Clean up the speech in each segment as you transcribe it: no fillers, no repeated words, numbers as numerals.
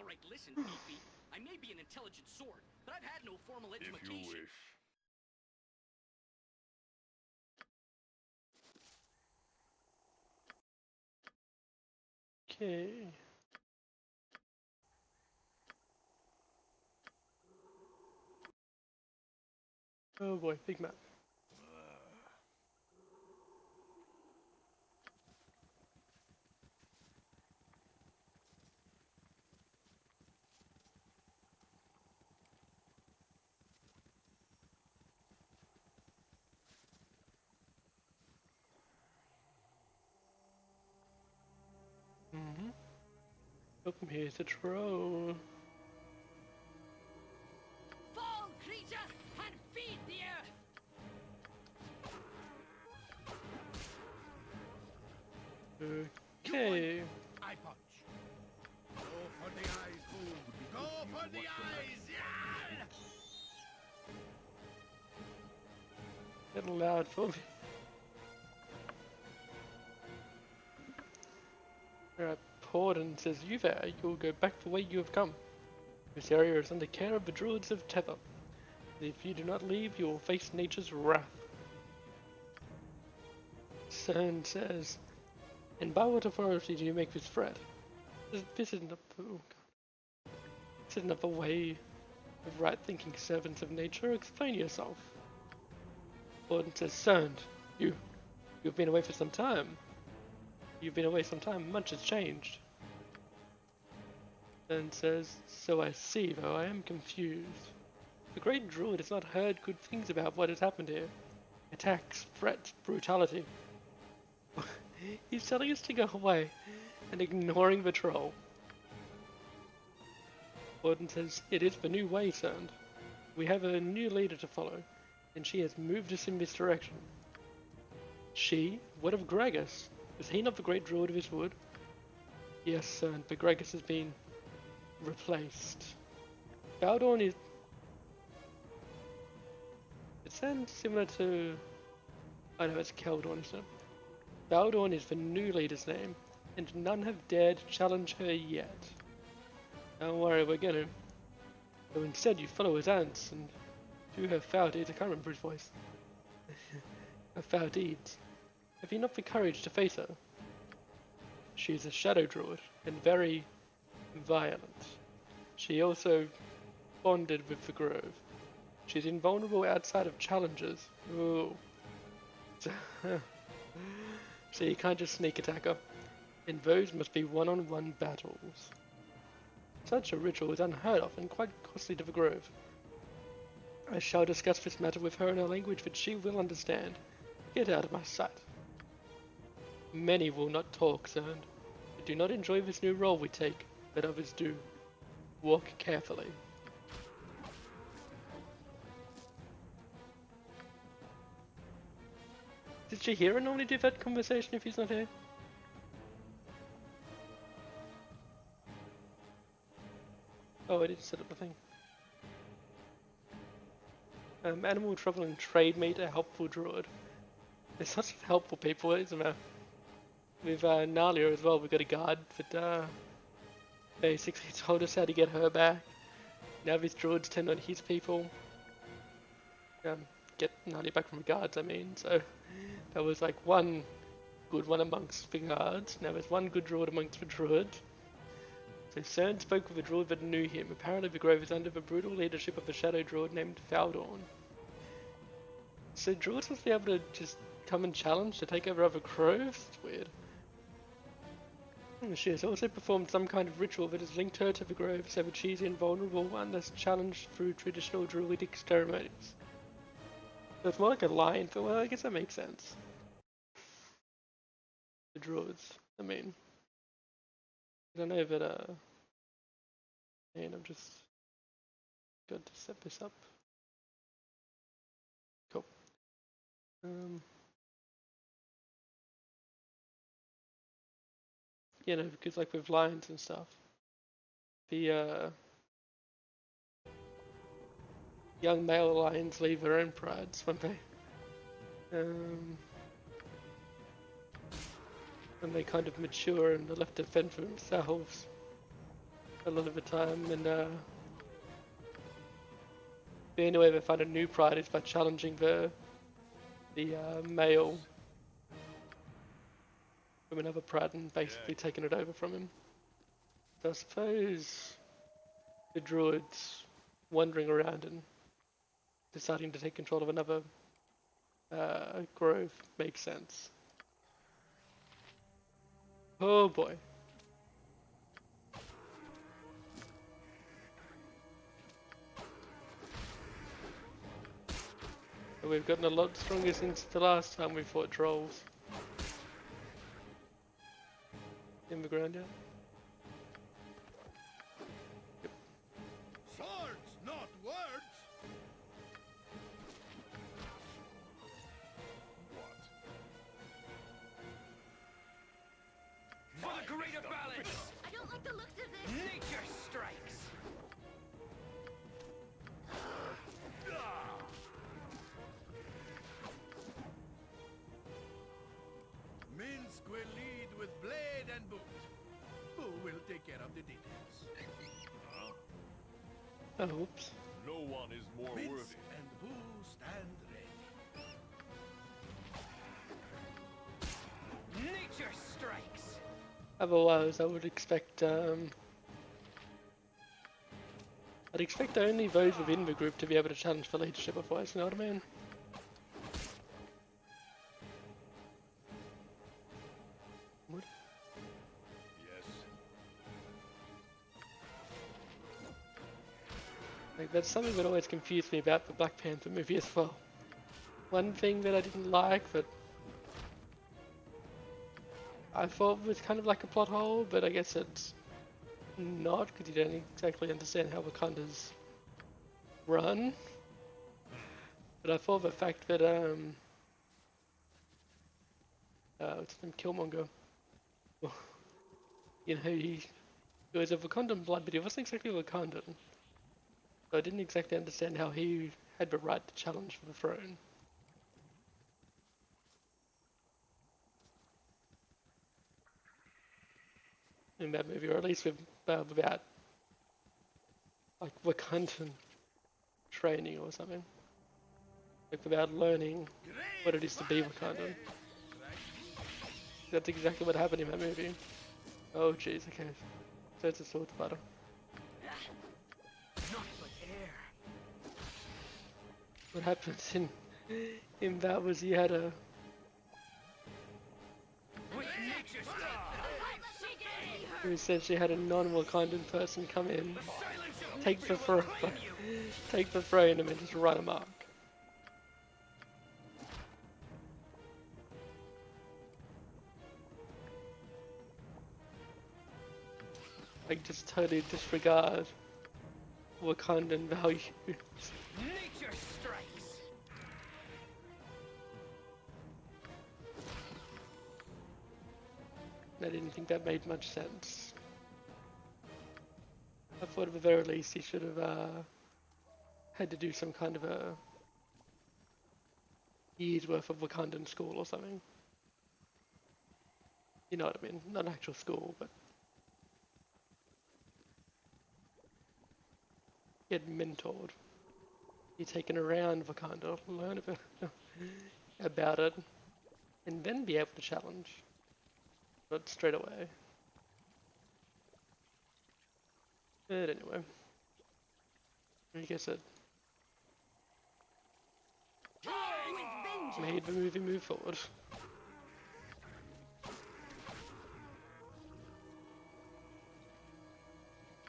Alright, listen, Beefy. I may be an intelligent sword, but I've had no formal education. If you wish. Okay. Oh boy, big map. Welcome here to Troll. Fall, creature, and feed the earth! Okay. I punch. Go for the eyes, fool. Go for the eyes, yeah! Little loud for me. Alright, Paladin says, you there, you'll go back the way you have come. This area is under care of the druids of Tether. If you do not leave, you will face nature's wrath. Cern says, and by what authority do you make this threat? This isn't a way of right-thinking servants of nature. Explain yourself. Paladin says, Cern, you've been away for some time. You've been away some time, much has changed. And says, so I see, though I am confused. The great druid has not heard good things about what has happened here. Attacks, threats, brutality. He's telling us to go away and ignoring the troll. Gordon says, it is the new way, Cern. We have a new leader to follow, and she has moved us in this direction. She? What of Gragas? Is he not the great druid of his wood? Yes, Cern, but Gragas has been replaced. Baldur is... It sounds similar to... I know it's Keldorn, isn't it? Baldur is the new leader's name, and none have dared challenge her yet. Don't worry, we're gonna. So instead you follow his ants and do her foul deeds. I can't remember his voice. Her foul deeds. Have you not the courage to face her? She is a shadow druid, and very violent. She also bonded with the grove. She's invulnerable outside of challenges. Ooh. So you can't just sneak attack her. And those must be one-on-one battles. Such a ritual is unheard of and quite costly to the grove. I shall discuss this matter with her in a language that she will understand. Get out of my sight. Many will not talk, Cern. They do not enjoy this new role we take, but others do. Walk carefully. Did she hear and only do that conversation if he's not here? Oh, I did set up the thing. Animal travel and trade mate a helpful druid. They're such helpful people, isn't there? With Nalia as well, we got a guard that basically told us how to get her back. Now these druids tend on his people. Get Nalia back from the guards, I mean, so there was like one good one amongst the guards. Now there's one good druid amongst the druids. So Cern spoke with a druid that knew him. Apparently the grove is under the brutal leadership of a shadow druid named Baldur. So druids must be able to just come and challenge to take over other groves? It's weird. She has also performed some kind of ritual that has linked her to the grove so that she is invulnerable unless challenged through traditional druidic ceremonies. So it's more like a lion, but well, I guess that makes sense. The druids, I mean. I don't know that, and I'm just got to set this up. Cool. You know, because like with lions and stuff, the young male lions leave their own prides when they kind of mature and are left to fend for themselves. a lot of the time, and the only way they find a new pride is by challenging the male from another pride and basically taking it over from him. So I suppose the druids wandering around and deciding to take control of another grove makes sense. Oh boy. We've gotten a lot stronger since the last time we fought trolls. In the ground, yeah? Yep. Swords, not words. For the greater balance! I don't like the looks of this. Nature strikes! Minsk will lead with blade and boot. Who will take care of the details? Oh, oops. No one is more Minsk worthy. and Boo stand ready. Nature strikes! Otherwise, I would expect, I'd expect only those within the group to be able to challenge for leadership otherwise, you know what I mean? What? Yes. Like, that's something that always confused me about the Black Panther movie as well. One thing that I didn't like, but I thought was kind of like a plot hole, but I guess it's not, because you don't exactly understand how Wakanda's run. But I thought the fact that, what's his name, Killmonger, you know, he was of Wakandan blood, but he wasn't exactly Wakandan. So I didn't exactly understand how he had the right to challenge for the throne. In that movie, or at least without like Wakandan training or something. Like without learning what it is to be Wakandan. That's exactly what happened in that movie. Oh jeez, okay. So it's a sword fighter. Not but air. What happens in that was he had a With nature strikes! he essentially had a non-Wakandan person come in, Silence of take the nature will throne, claim you! take the throne and then just run amok. Like just totally disregard Wakandan values. Nature strikes! I didn't think that made much sense. I thought at the very least he should have had to do some kind of a year's worth of Wakandan school or something. You know what I mean? Not an actual school, but get mentored. You're taken around Wakanda, learn about it, and then be able to challenge. But straight away. But anyway. I guess it made the movie move forward.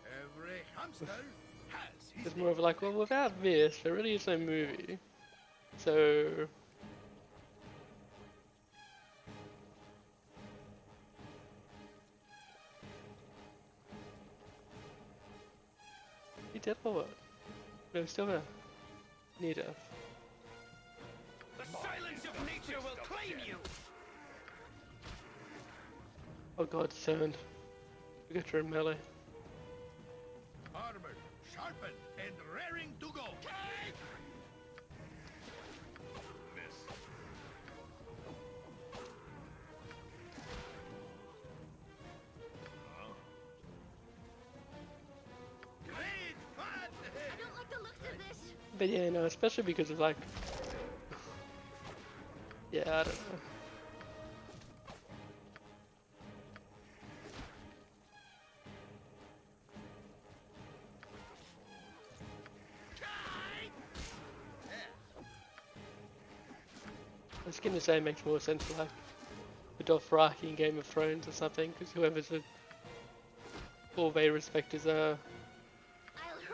Every hamster has his It's more of like, well, without this, there really is no movie. So he dead or what? No, he's still there. Near death. The silence of nature will claim you! Oh god, it's turned. We got your melee. armored, sharpened, and raring to go. Miss. But yeah, no, especially because of like, yeah, I don't know. I was gonna say it makes more sense like the Dothraki in Game of Thrones or something, because whoever's all they respect is the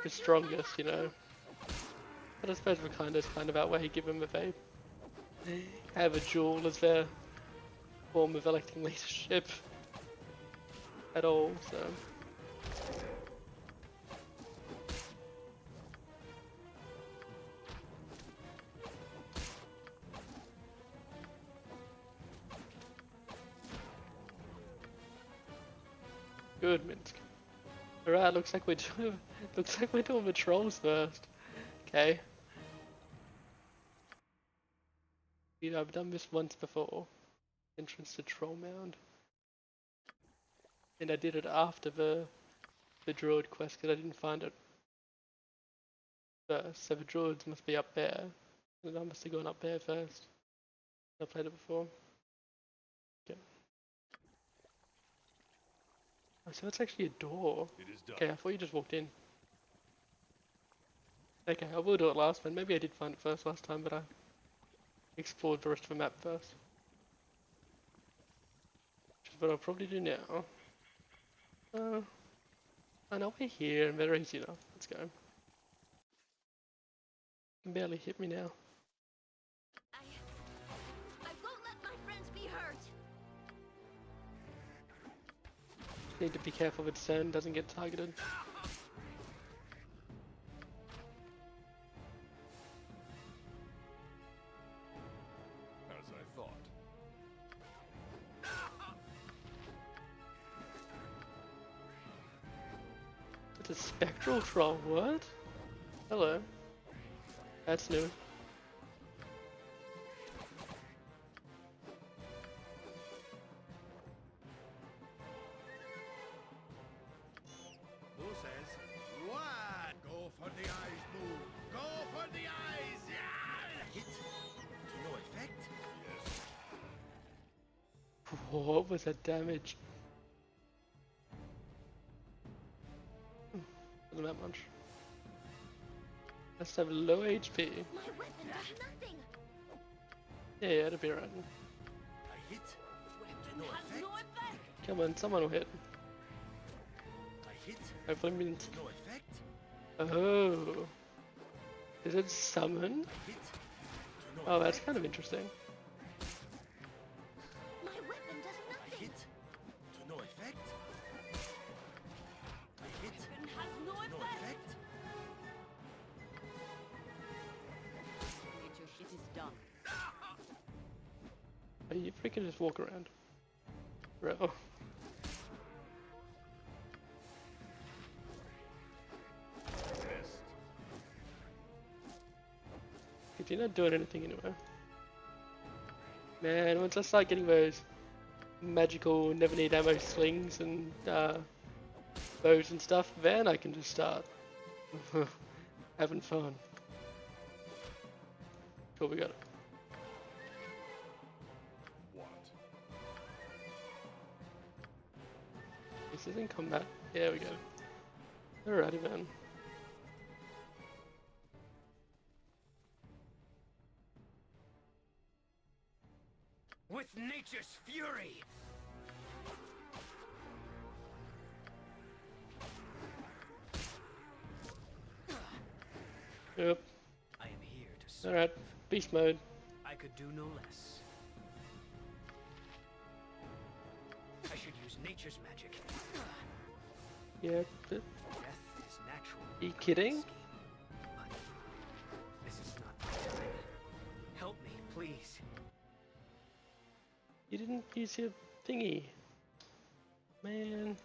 strongest, you know. But I suppose Wakanda's kind of outweigh given that they have a duel as their form of electing leadership at all, so. Good, Minsk. Alright, looks like we're doing the trolls first. Okay. You know, I've done this once before. Entrance to Troll Mound. And I did it after the Druid quest because I didn't find it first. So the Druids must be up there. And I must have gone up there first. I played it before. Okay. Oh, so that's actually a door. It is done. Okay, I thought you just walked in. Okay, I will do it last one. Maybe I did find it first last time, but I explored the rest of the map first. Which is what I'll probably do now. I know we're here and they're easy enough. Let's go. You can barely hit me now. I won't let my friends be hurt. Need to be careful that Sen doesn't get targeted. As I thought. It's a spectral troll, what? Hello. That's new. Who says? What? Go for the eyes, Boo. Go for the eyes. Yeah. Hit. To no effect. Yes. What was that damage? Wasn't that much. Must have low HP. My weapon does nothing. Yeah, it'll be right. I hit. Weapon No has effect. no effect. Come on, someone will hit. I hit. Hopefully means. No effect. Oh. Is it summon? I hit. To no Oh, that's effect. kind of interesting. My weapon does I nothing. hit. To no effect. I hit. Weapon has no No effect. effect. Nature shit is done. Oh, you freaking just walk around. Bro. Missed. Because you're not doing anything anyway. Man, once I start getting those magical never need ammo slings and bows and stuff, then I can just start having fun. Cool, we got it. What? This is in combat. There we go. Alrighty, man. With nature's fury! Yep. I am here to serve. Alright. Beast mode. I could do no less. I should use nature's magic. Yeah. But Death is natural. are you kidding? But this is not the time. Help me, please. You didn't use your thingy. Man.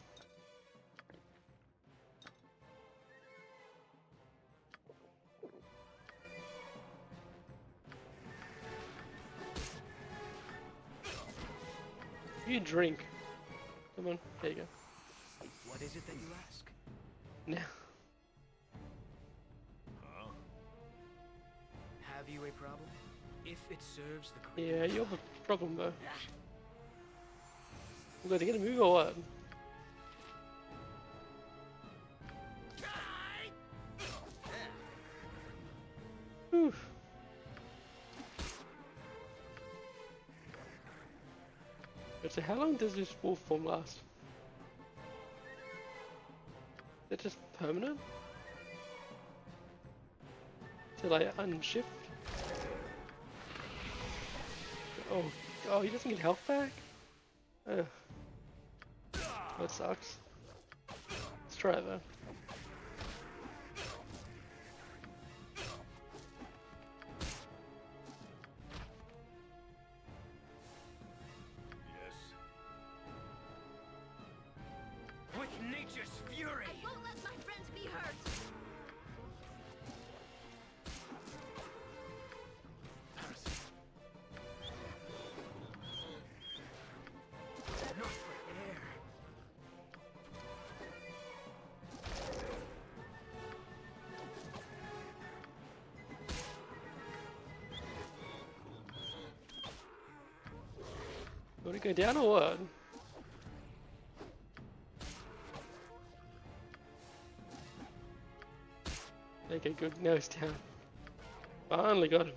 You drink. Come on, there you go. What is it that you ask? Now. Huh? you a problem? If it serves the greater Yeah, you good. have a problem though. We're going to get a move or what? Whew. But so how long does this wolf form last? Is it just permanent? Till I unshift? Oh, oh, he doesn't get health back? Ugh. That sucks. Let's try it though. Yes. With nature's fury! I won't let my friends be hurt. Not for air. Want to go down or what? Okay, good. Now he's down. Finally got him.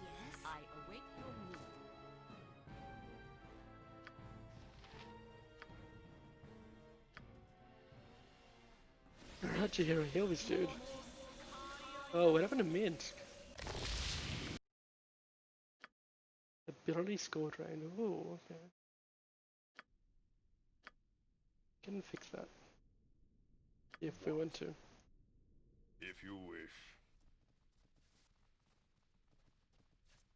Yes. I await your need. How'd you heal this dude? Oh, what happened to Mint? Ability score drain. Oh, okay. Can fix that. If we want to. If you wish.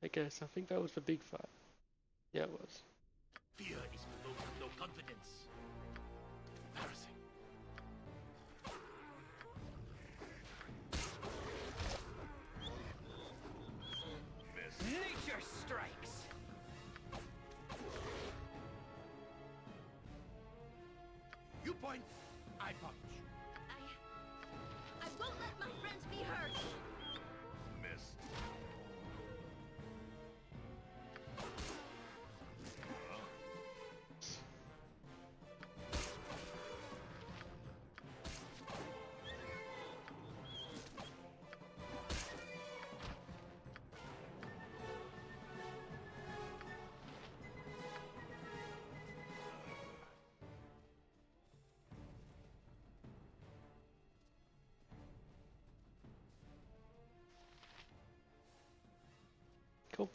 Okay, so I think that was the big fight. Yeah, it was. Fear is the load of no confidence. Embarrassing. Miss. Nature strikes! You point, I punch. I won't let my friends be hurt. Missed. Cool.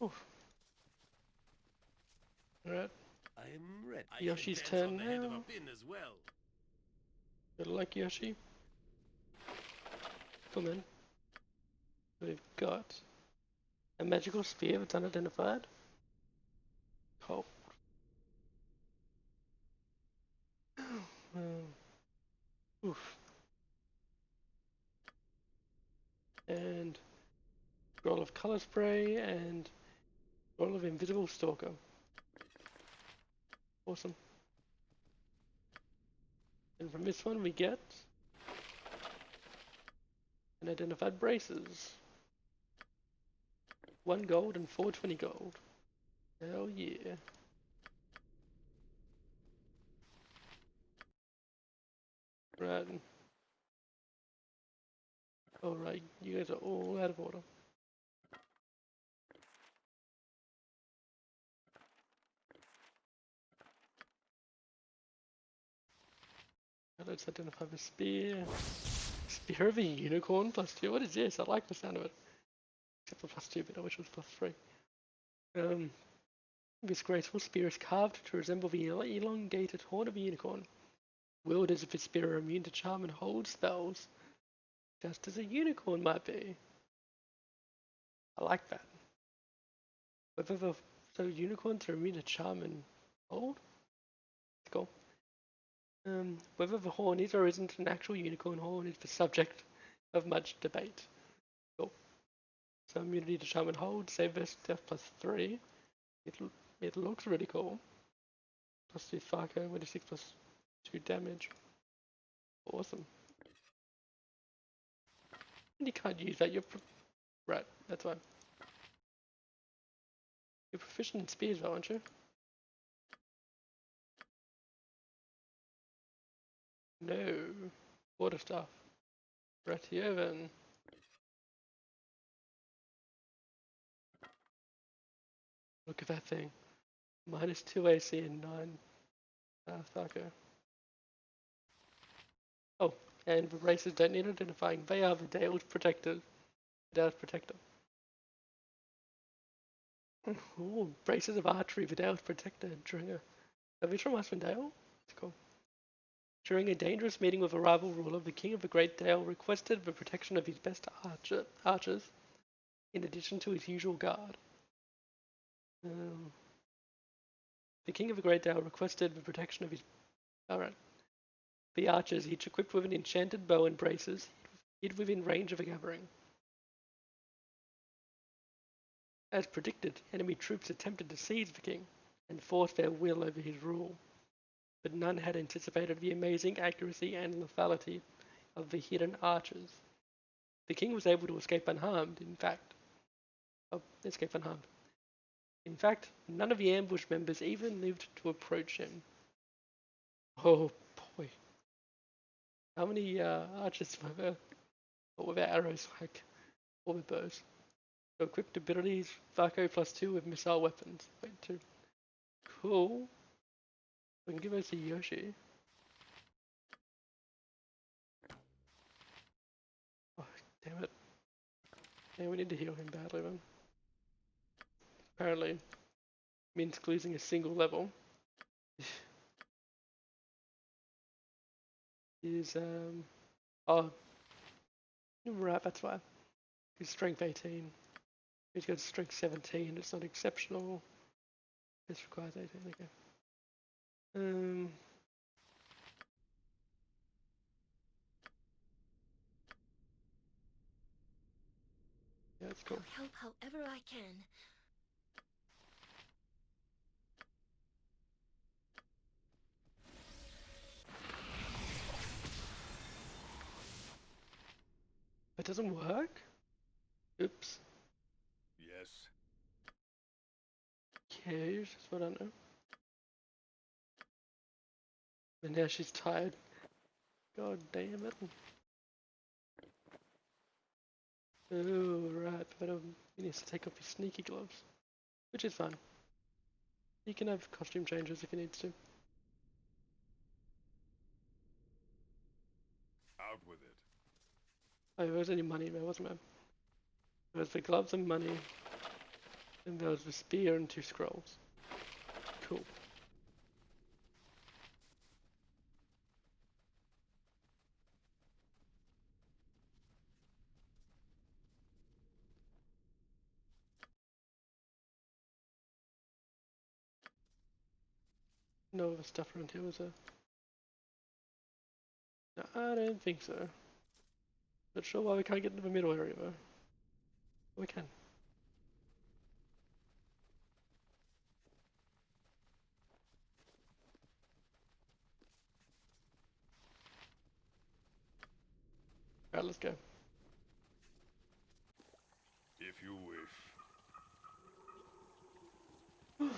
Oof. Alright, I'm ready. Yoshi's I can dance turn on the head of now. a pin as well. Good luck, Yoshi. Come in. We've got a magical spear that's unidentified. Cold. Oof. And roll of color spray and roll of invisible stalker. Awesome. And from this one we get an identified braces. 1 gold and 420 gold. Hell yeah. Right. Alright, you guys are all out of order. Now let's identify the spear. Spear of a unicorn +2. What is this? I like the sound of it. Except for +2, but I wish it was +3. This graceful spear is carved to resemble the elongated horn of a unicorn. Wielded as if the spear are immune to charm and hold spells, just as a unicorn might be. I like that. So unicorns are immune to charm and hold? Cool. Whether the horn is or isn't an actual unicorn horn is the subject of much debate. Cool. So immunity to charm and hold, save versus death +3. It looks really cool. +2 Farco, 26 +2 damage. Awesome. And you can't use that, right, that's why. You're proficient in spears though, aren't you? No. Water stuff. Right here then. Look at that thing. -2 AC and 9 Farco. Oh, and the races don't need identifying. They are the Dale's Protector. Dale's Protector. Ooh, braces of archery, the Dale's Protector during a... Are these from Icewind Dale? It's cool. During a dangerous meeting with a rival ruler, the King of the Great Dale requested the protection of his best archers, in addition to his usual guard. The King of the Great Dale requested the protection of his... Alright. The archers, each equipped with an enchanted bow and braces, hid within range of a gathering. As predicted, enemy troops attempted to seize the king and force their will over his rule, but none had anticipated the amazing accuracy and lethality of the hidden archers. The king was able to escape unharmed, in fact. In fact, none of the ambush members even lived to approach him. Oh boy. How many archers were there? What were their arrows like? Or with bows? So equipped abilities, Farco +2 with missile weapons. Wait, 2. Cool. We can give those to Yoshi. Oh, damn it. Yeah, we need to heal him badly then. Apparently, means losing a single level. Is, oh, right, that's why. He's strength 18. He's got strength 17, it's not exceptional. This requires 18, okay. Yeah, that's cool. I'll help however I can. That doesn't work? Oops. Yes. Okay, that's what I know. And now she's tired. God damn it. Oh, right, but he needs to take off his sneaky gloves. Which is fine. He can have costume changes if he needs to. Out with it. Oh, there was any money there, wasn't there? There was the gloves and money. And there was the spear and 2 scrolls. Cool. No other stuff around here, was there? No, I don't think so. Not sure why we can't get into the middle area though. We can. Alright, let's go. If you wish.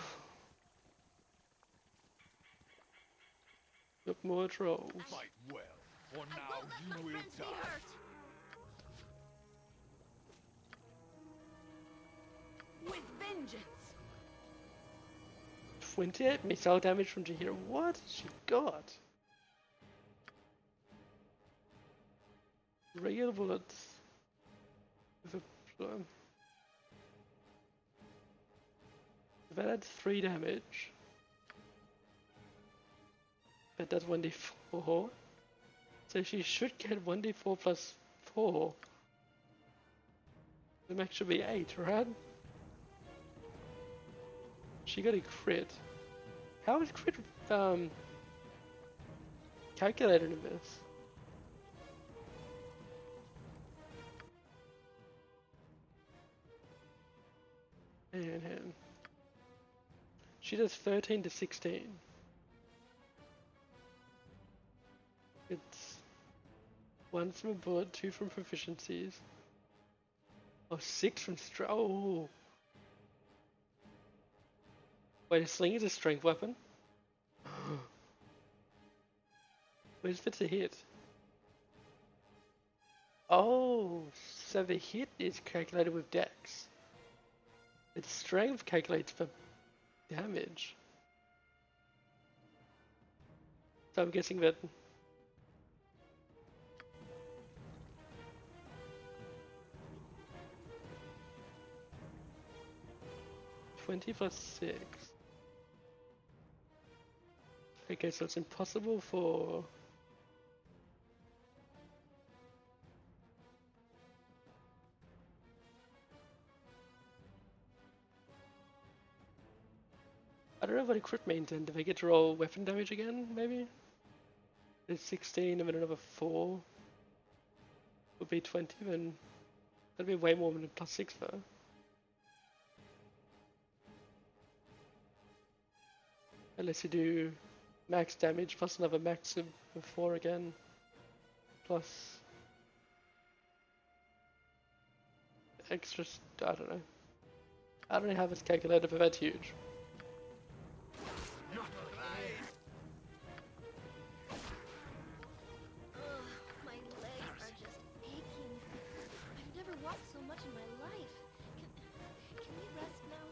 Look, more trolls. Fight well, for I now won't let you my will friends be die. hurt. With vengeance. 28 missile damage from Jahira. What has she got? Regular bullets. With a that adds 3 damage. That does 1d4. So she should get 1d4 plus 4. The max should be 8, right? She got a crit. How is crit calculated in this? She does 13 to 16. It's 1 from a bullet, 2 from proficiencies. Oh, 6 from strength. Oh. Wait, a sling is a strength weapon? Where's if it's a hit? Oh, so the hit is calculated with dex. Its strength calculates for damage. So I'm guessing that 20 plus 6. Okay, so it's impossible for... I don't know what a crit means, and if I get to roll weapon damage again, maybe? There's 16 and then another 4 would be 20, then that'd be way more than a plus 6 though. Unless you do max damage plus another max of 4 again, plus extra, I don't know. I don't know how it's calculated, but that's huge. My legs are just aching. I've never walked so much in my life. Can we rest now?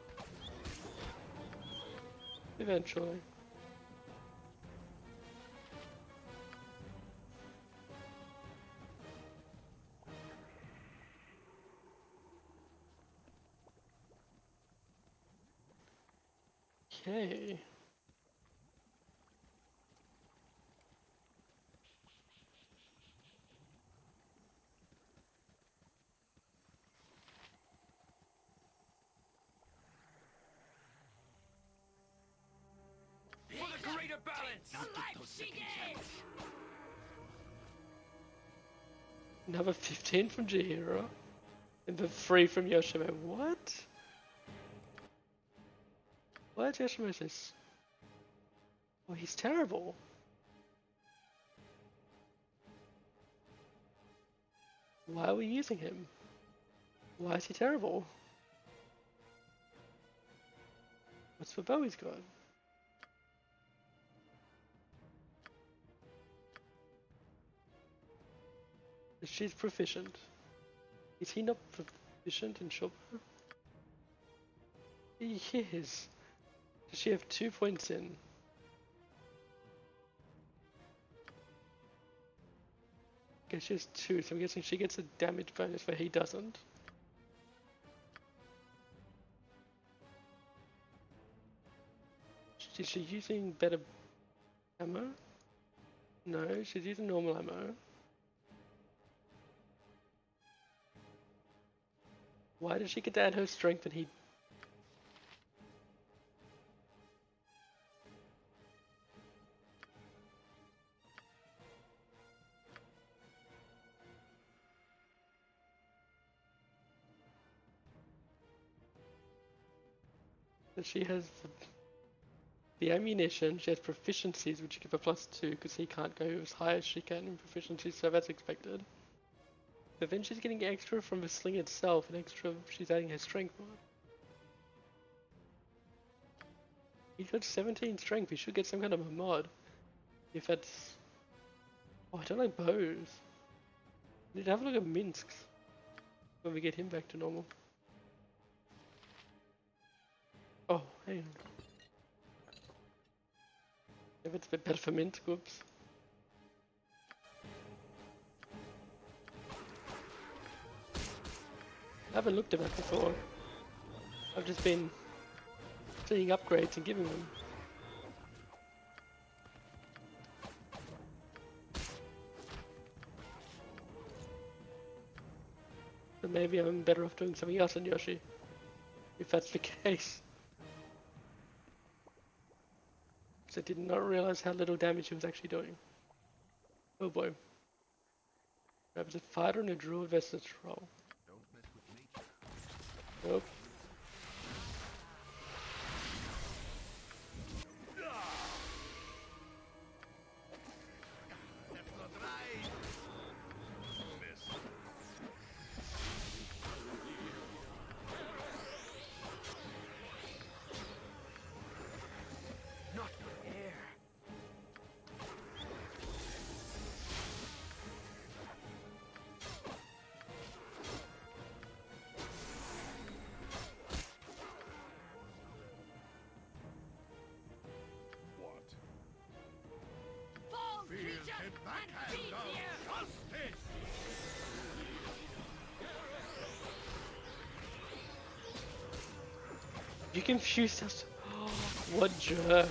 Eventually. Okay. For the greater balance! The life she did! Another 15 from Jihiro. And the 3 from Yoshimo. What? Why is Yoshimo this? Oh, he's terrible. Why are we using him? Why is he terrible? What's the bow he's got? She's proficient. Is he not proficient in short bow? He is. Does she have 2 points in? Okay, she has 2, so I'm guessing she gets a damage bonus where he doesn't. Is she using better ammo? No, she's using normal ammo. Why did she get to add her strength and he... So she has the ammunition, she has proficiencies which give her +2 because he can't go as high as she can in proficiencies, so that's expected. But then she's getting extra from the sling itself, and extra she's adding her strength mod. He's got 17 strength, he should get some kind of a mod. If that's... Oh, I don't like bows. Need to have a look at Minsk's when we get him back to normal. Oh, hang on. If it's a bit better for Minsk, whoops. I haven't looked at that before. I've just been seeing upgrades and giving them. So maybe I'm better off doing something else than Yoshi, if that's the case. Because I did not realize how little damage he was actually doing. Oh boy. Grabs a fighter and a druid versus a troll. Don't mess with nature. Nope. You confused us. What jerk.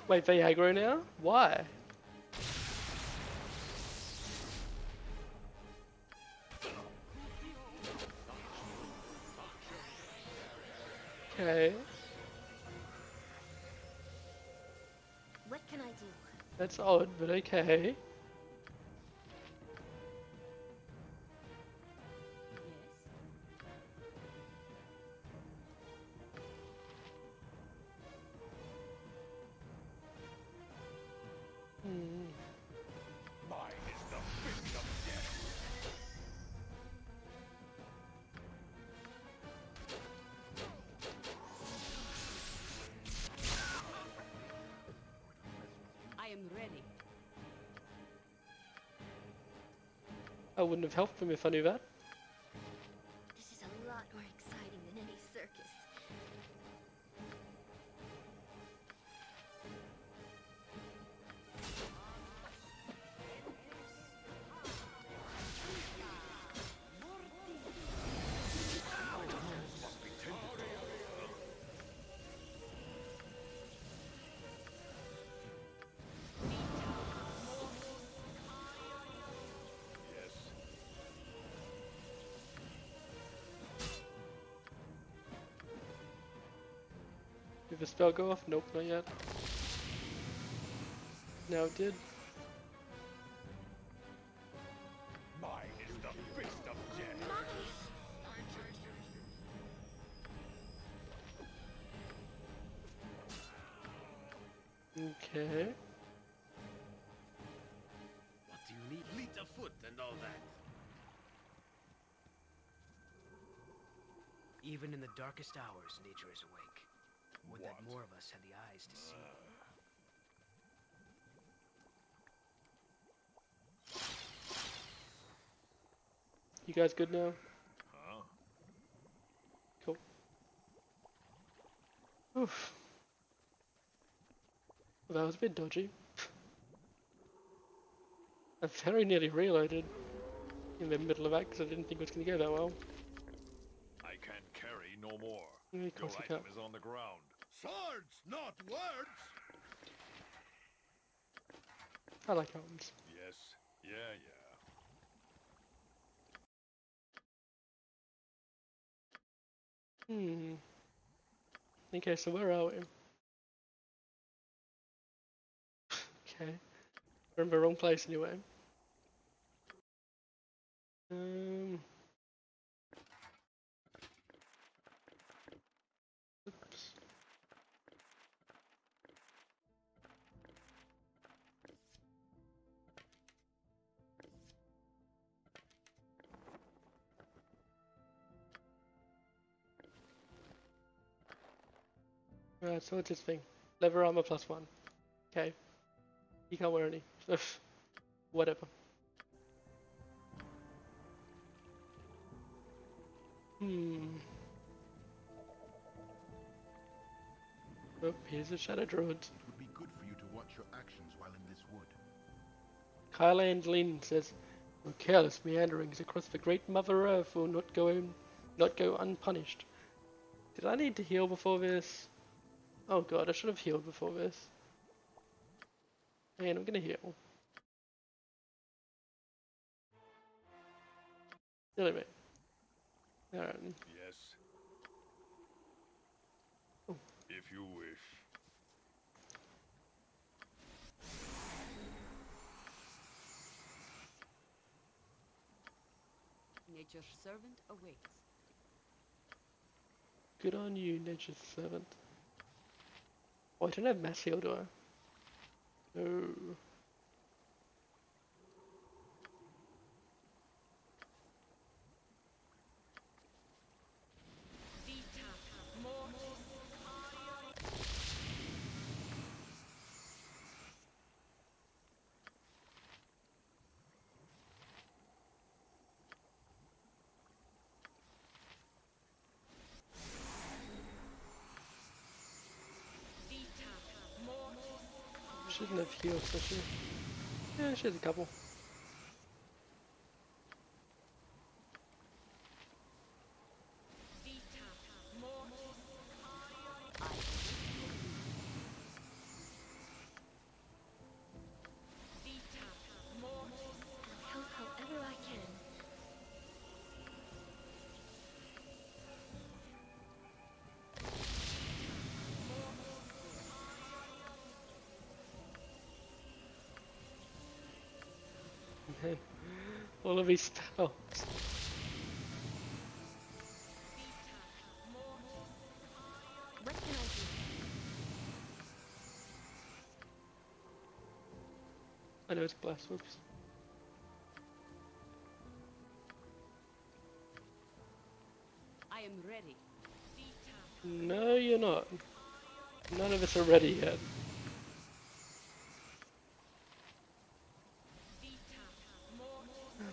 Wait, they aggro now? Why? Okay, What can I do? that's odd, but okay. Hmm. Mine is the fist of death. I am ready. I wouldn't have helped him if I knew that. This is a lot more exciting than any circus. Must be tended to. Yes. Did the spell go off? Nope, not yet. Now it did. Mine is the fist of death. Okay. What do you need? Fleet of foot and all that. Even in the darkest hours, nature is awake. Would that What? more of us had the eyes to see. You guys good now? Huh? Cool. Oof. Well, that was a bit dodgy. I very nearly reloaded in the middle of that because I didn't think it was going to go that well. I can't carry no more. Yeah, of Your course you item can't. is on the ground. Swords, not words. I like arms. Yes. Yeah. Okay, so where are we? Okay. We're in the wrong place anyway. Oops. Right, so what's this thing? Leather armor +1. Okay. You can't wear any. Whatever. Oh, here's a Shadow Druid. It would be good for you to watch your actions while in this wood. Kyle Lin says, "Your careless meanderings across the great Mother Earth will not go unpunished." Did I need to heal before this? Oh god, I should have healed before this. Man, I'm gonna heal. Really, mate. Alright. Yes. Oh. If you wish. Nature's servant awaits. Good on you, Nature's Servant. Oh, I don't have mass heal, do I? No. she doesn't have heals, does she? Yeah, she has a couple. Help however I can. And then all of his spells. What can I do? I know it's blast, whoops. I am ready. No, you're not. None of us are ready yet.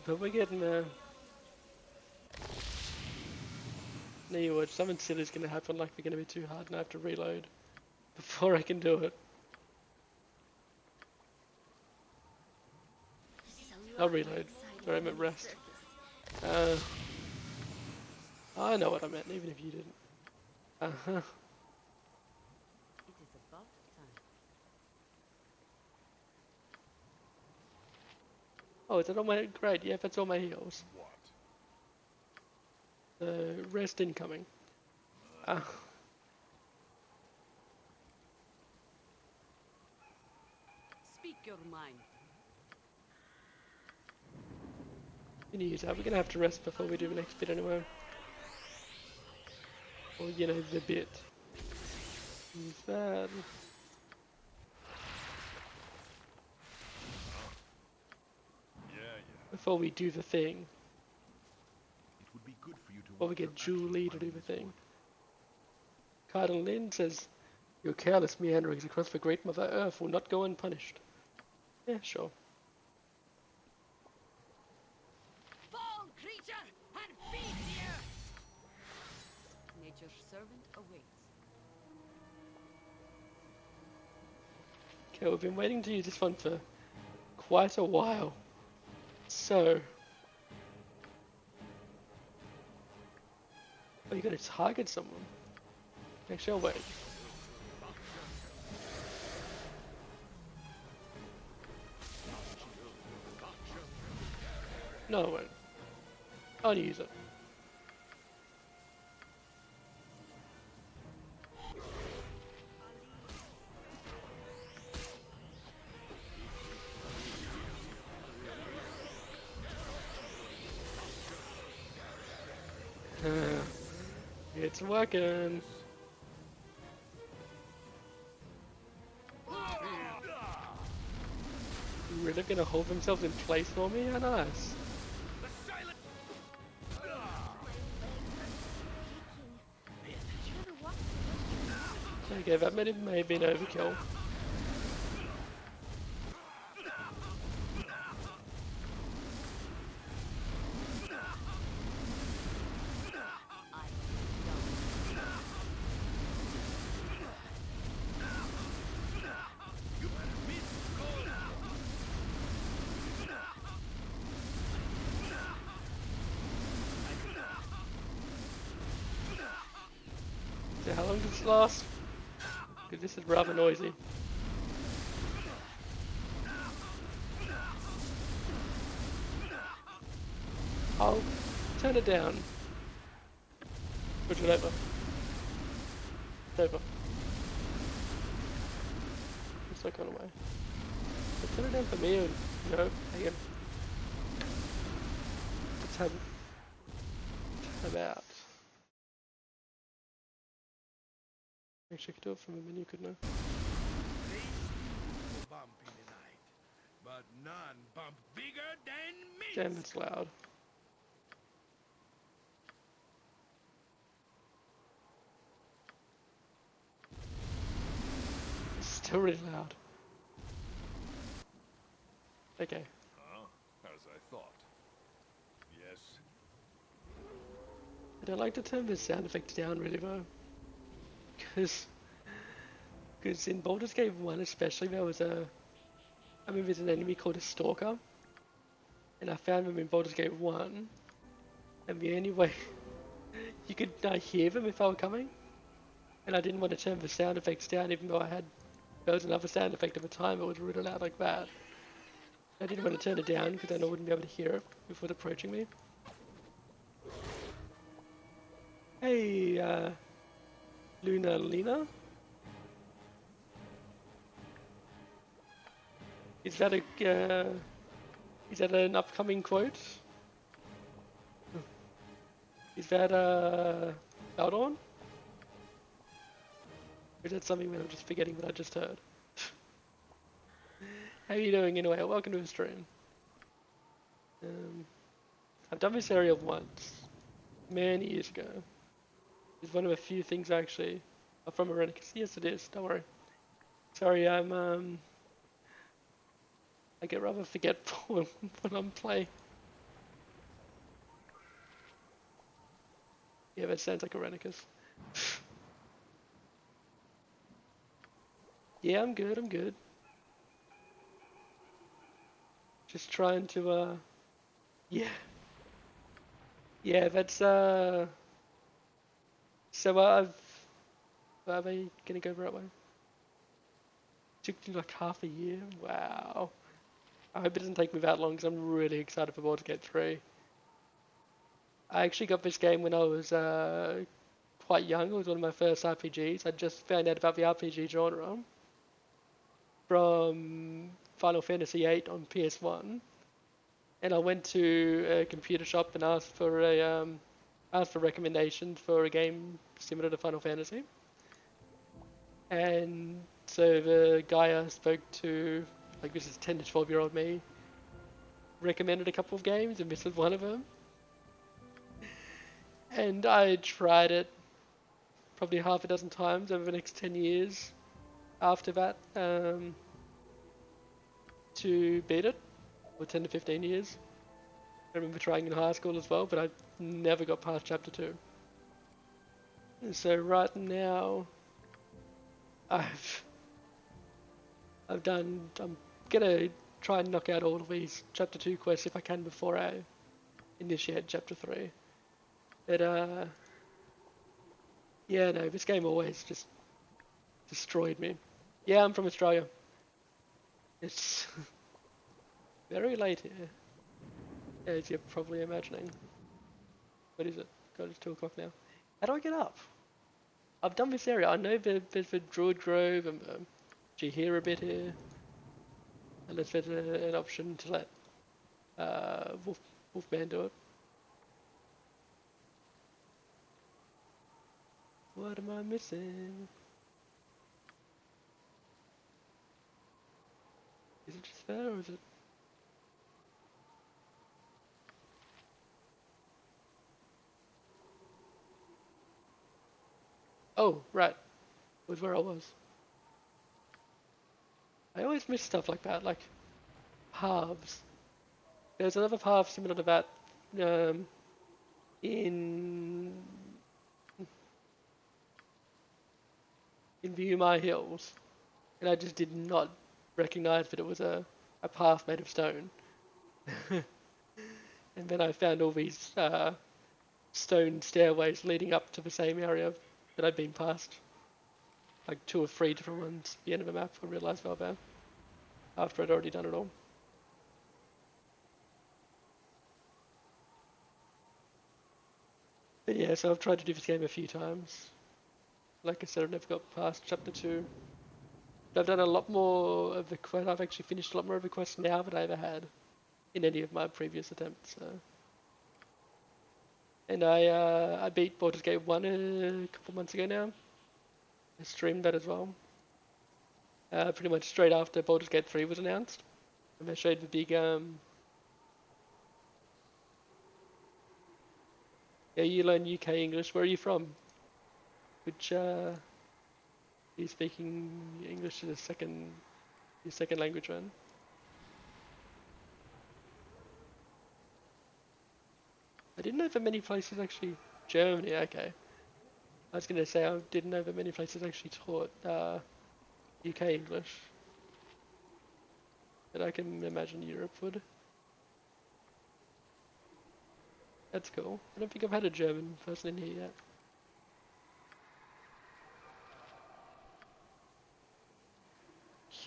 But we're getting there. No, you would. Something silly's gonna happen, like we're gonna be too hard and I have to reload before I can do it. This is a I'll lot more reload. exciting Sorry, I than meant the rest. circus. I know what I meant, even if you didn't. Uh-huh. It is about time. Oh, is that all my... Great, yeah, that's all my heals. What? Rest incoming. Speak your mind. We need that. We're gonna have to rest before we do the next bit anyway. Or, you know, the bit. Use that. Yeah. Before we do the thing. It would be good for you to Or we watch your get Julie actions to while do in the this thing. wood. Cardinal Lynn says, your careless meanderings across the great Mother Earth will not go unpunished. Yeah, sure. Fall, creature, and feed the earth! Nature's servant awaits. Okay, we've been waiting to use this one for quite a while. So... Oh, you gotta target someone. Actually, I'll wait. No, I won't. I'll use it. It's working. Really gonna hold themselves in place for me? How nice. Never walked so much. Okay, that may have been overkill. So how long does this last? Because this is rather noisy. I'll turn it down. Put it over. It's over. It's like on the way. So turn it down for me and no, hang on. Let's have out. Actually, I could do it from the menu, couldn't I? Things bump in the night, but none bump bigger than me. Damn, it's loud. It's still really loud. Okay. Huh? As I thought. Yes. I don't like to turn the sound effects down really though. Because Because in Baldur's Gate 1 especially, there was I remember there's an enemy called a Stalker. And I found them in Baldur's Gate 1. And the only way you could hear them if they were coming. And I didn't want to turn the sound effects down even though there was another sound effect at the time that was really loud like that. I didn't want to turn it down because then I wouldn't be able to hear it before approaching me. Hey, Lena? Is that an upcoming quote? Is that Baldur? Or is that something that I'm just forgetting that I just heard? How are you doing anyway? Welcome to the stream. I've done this area once, many years ago. It's one of a few things actually. I'm from Arenicus. Yes, it is. Don't worry. Sorry, I get rather forgetful when I'm playing. Yeah, that sounds like Arenicus. Yeah, I'm good. Just trying to, yeah. Yeah, that's, so are they gonna go the right way? Took you like half a year? Wow. I hope it doesn't take me that long because I'm really excited for Baldur's Gate 3. I actually got this game when I was quite young. It was one of my first RPGs. I just found out about the RPG genre from Final Fantasy VIII on PS1, and I went to a computer shop and asked for recommendations for a game similar to Final Fantasy. And so the guy I spoke to, like this is 10 to 12-year-old me, recommended a couple of games, and this was one of them. And I tried it probably half a dozen times over the next 10 years after that to beat it, or 10 to 15 years. I remember trying in high school as well, but I never got past chapter 2. And so right now, I'm gonna try and knock out all of these chapter 2 quests if I can before I initiate chapter 3. But yeah, no, this game always just destroyed me. Yeah, I'm from Australia. It's very late here, as you're probably imagining. What is it? God, it's 2 o'clock now. How do I get up? I've done this area. I know there's the Druid Grove and the Jahira bit here. Unless there's an option to let Wolfman do it. What am I missing? Is it just there or is it? Oh, right. Was where I was. I always miss stuff like that, like paths. There's another path similar to that in Viewmar Hills, and I just did not recognize that it was a path made of stone. And then I found all these stone stairways leading up to the same area that I'd been past. Like 2 or 3 different ones at the end of the map. I realised they were there after I'd already done it all. But yeah, so I've tried to do this game a few times. Like I said, I've never got past chapter 2. But I've done a lot more of the quest. I've actually finished a lot more of the quests now than I ever had in any of my previous attempts. So. And I beat Baldur's Gate 1 a couple months ago now. I streamed that as well. Pretty much straight after Baldur's Gate 3 was announced. And I showed the big yeah, you learn UK English. Where are you from? Which are you speaking English as your second language, man? I didn't know that many places actually Germany. Okay, I was gonna say I didn't know that many places actually taught UK English. But I can imagine Europe would. That's cool. I don't think I've had a German person in here yet.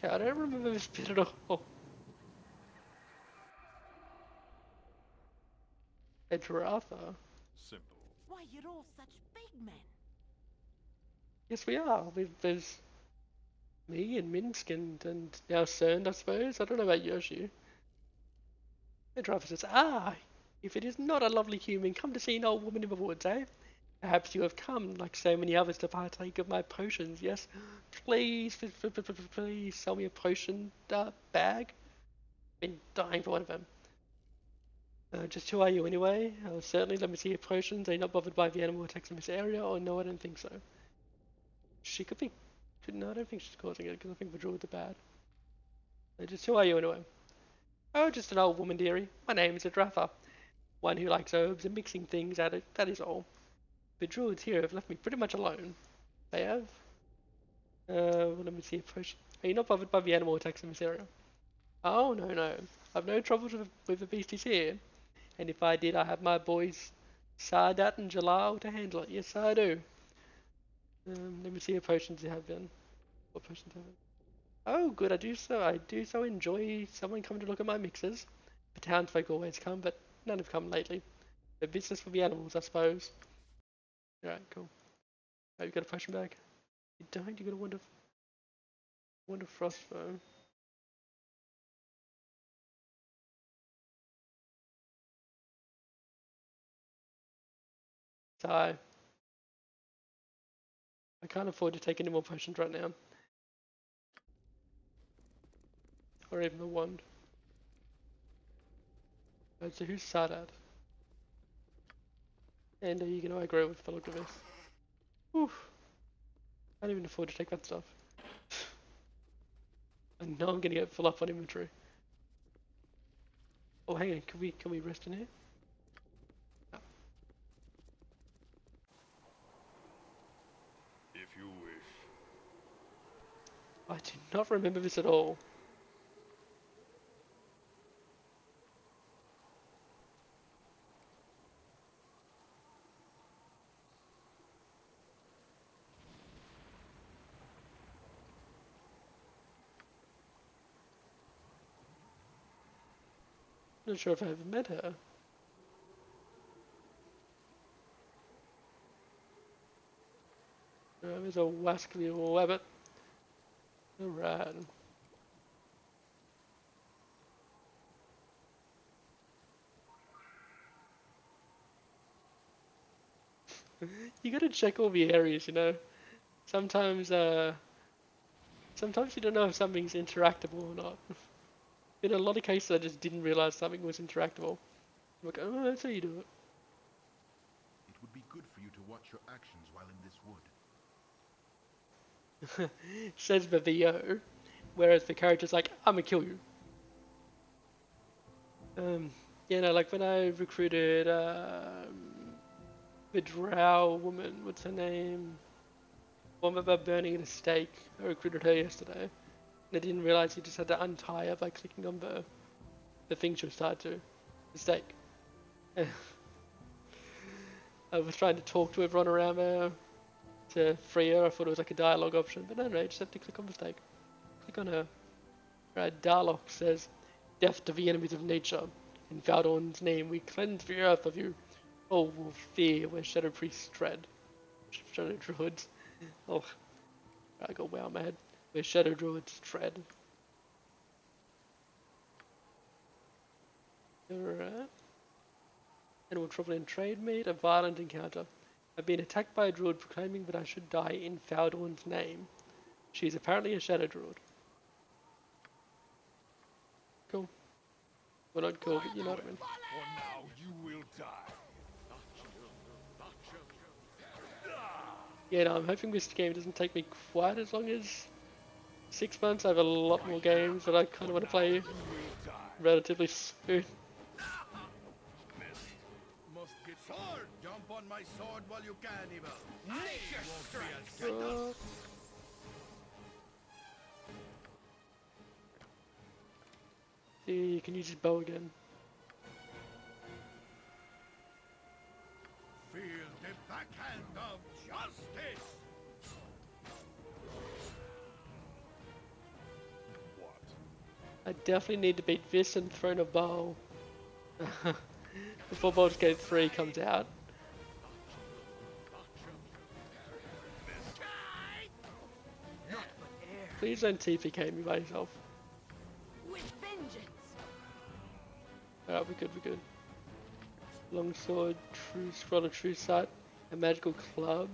Yeah, I don't remember this bit at all. A Dratha? Simple. Why, you're all such big men. Yes, we are. There's me and Minsk and now Cern, I suppose. I don't know about Yoshi. The driver says, "Ah, if it is not a lovely human, come to see an old woman in the woods, eh? Perhaps you have come, like so many others, to partake of my potions, yes? Please, please sell me a potion bag. Been dying for one of them. Just who are you anyway? Certainly let me see your potions. Are you not bothered by the animal attacks in this area? Or no, I don't think so. She could be... No, I don't think she's causing it, because I think the druids are bad. Just who are you anyway? Oh, just an old woman, dearie. My name is Adratha. One who likes herbs and mixing things at it, that is all. The druids here have left me pretty much alone. They have? Well, let me see a potion. Are you not bothered by the animal attacks in this area? Oh, no, no. I've no troubles with the beasties here. And if I did, I have my boys Sardat and Jalal to handle it. Yes, I do. Let me see what potions you have then. What potions have you? Oh, good. I do so enjoy someone coming to look at my mixes. The townsfolk always come, but none have come lately. The business for the animals, I suppose. Alright, cool. Oh, you got a potion bag? You don't? You got a wonder frostbow. So I can't afford to take any more potions right now. Or even the wand. So who's Sardat? And are you going to agree with the look of this? Oof. I can't even afford to take that stuff. I know I'm going to get full up on inventory. Oh, hang on. Can we rest in here? No. If you wish. I do not remember this at all. Not sure if I ever met her. There's a wascally rabbit. Alright. You gotta check all the areas, you know. Sometimes, sometimes you don't know if something's interactable or not. In a lot of cases, I just didn't realize something was interactable. I'm like, oh, that's how you do it. It would be good for you to watch your actions while in this wood. Says the VO, whereas the character's like, I'm gonna kill you. You know, like when I recruited the drow woman, what's her name? One about burning at a stake. I recruited her yesterday. And I didn't realize you just had to untie her by clicking on the thing she was tied to. The stake. I was trying to talk to everyone around her to free her. I thought it was like a dialogue option, but no, you just have to click on the stake. Click on her. Right, Darlock says, "Death to the enemies of nature. In Valdorn's name, we cleanse the earth of you. Oh, will fear where shadow priests tread." Shadow druids. Oh, I got wow in my head. Where shadow druids tread. Alright. Animal trouble in trade mate, a violent encounter. I've been attacked by a druid proclaiming that I should die in Valdorn's name. She is apparently a shadow druid. Cool. Well, not cool, but you know what I mean. For now, you will die. Yeah, no, I'm hoping this game doesn't take me quite as long as 6 months. I have a lot more games that I kind of want to play relatively soon. Must get sword! Jump on my sword while you can, evil! Nature Won't be strikes. as gentle. You can use his bow again. Feel the backhand of justice! What? I definitely need to beat this and throw a bow. Before Baldur's Gate 3 comes out. Not but air. Please don't TPK me by yourself. With vengeance. Alright, we're good, we're good. Longsword, true scroll of true sight, a magical club,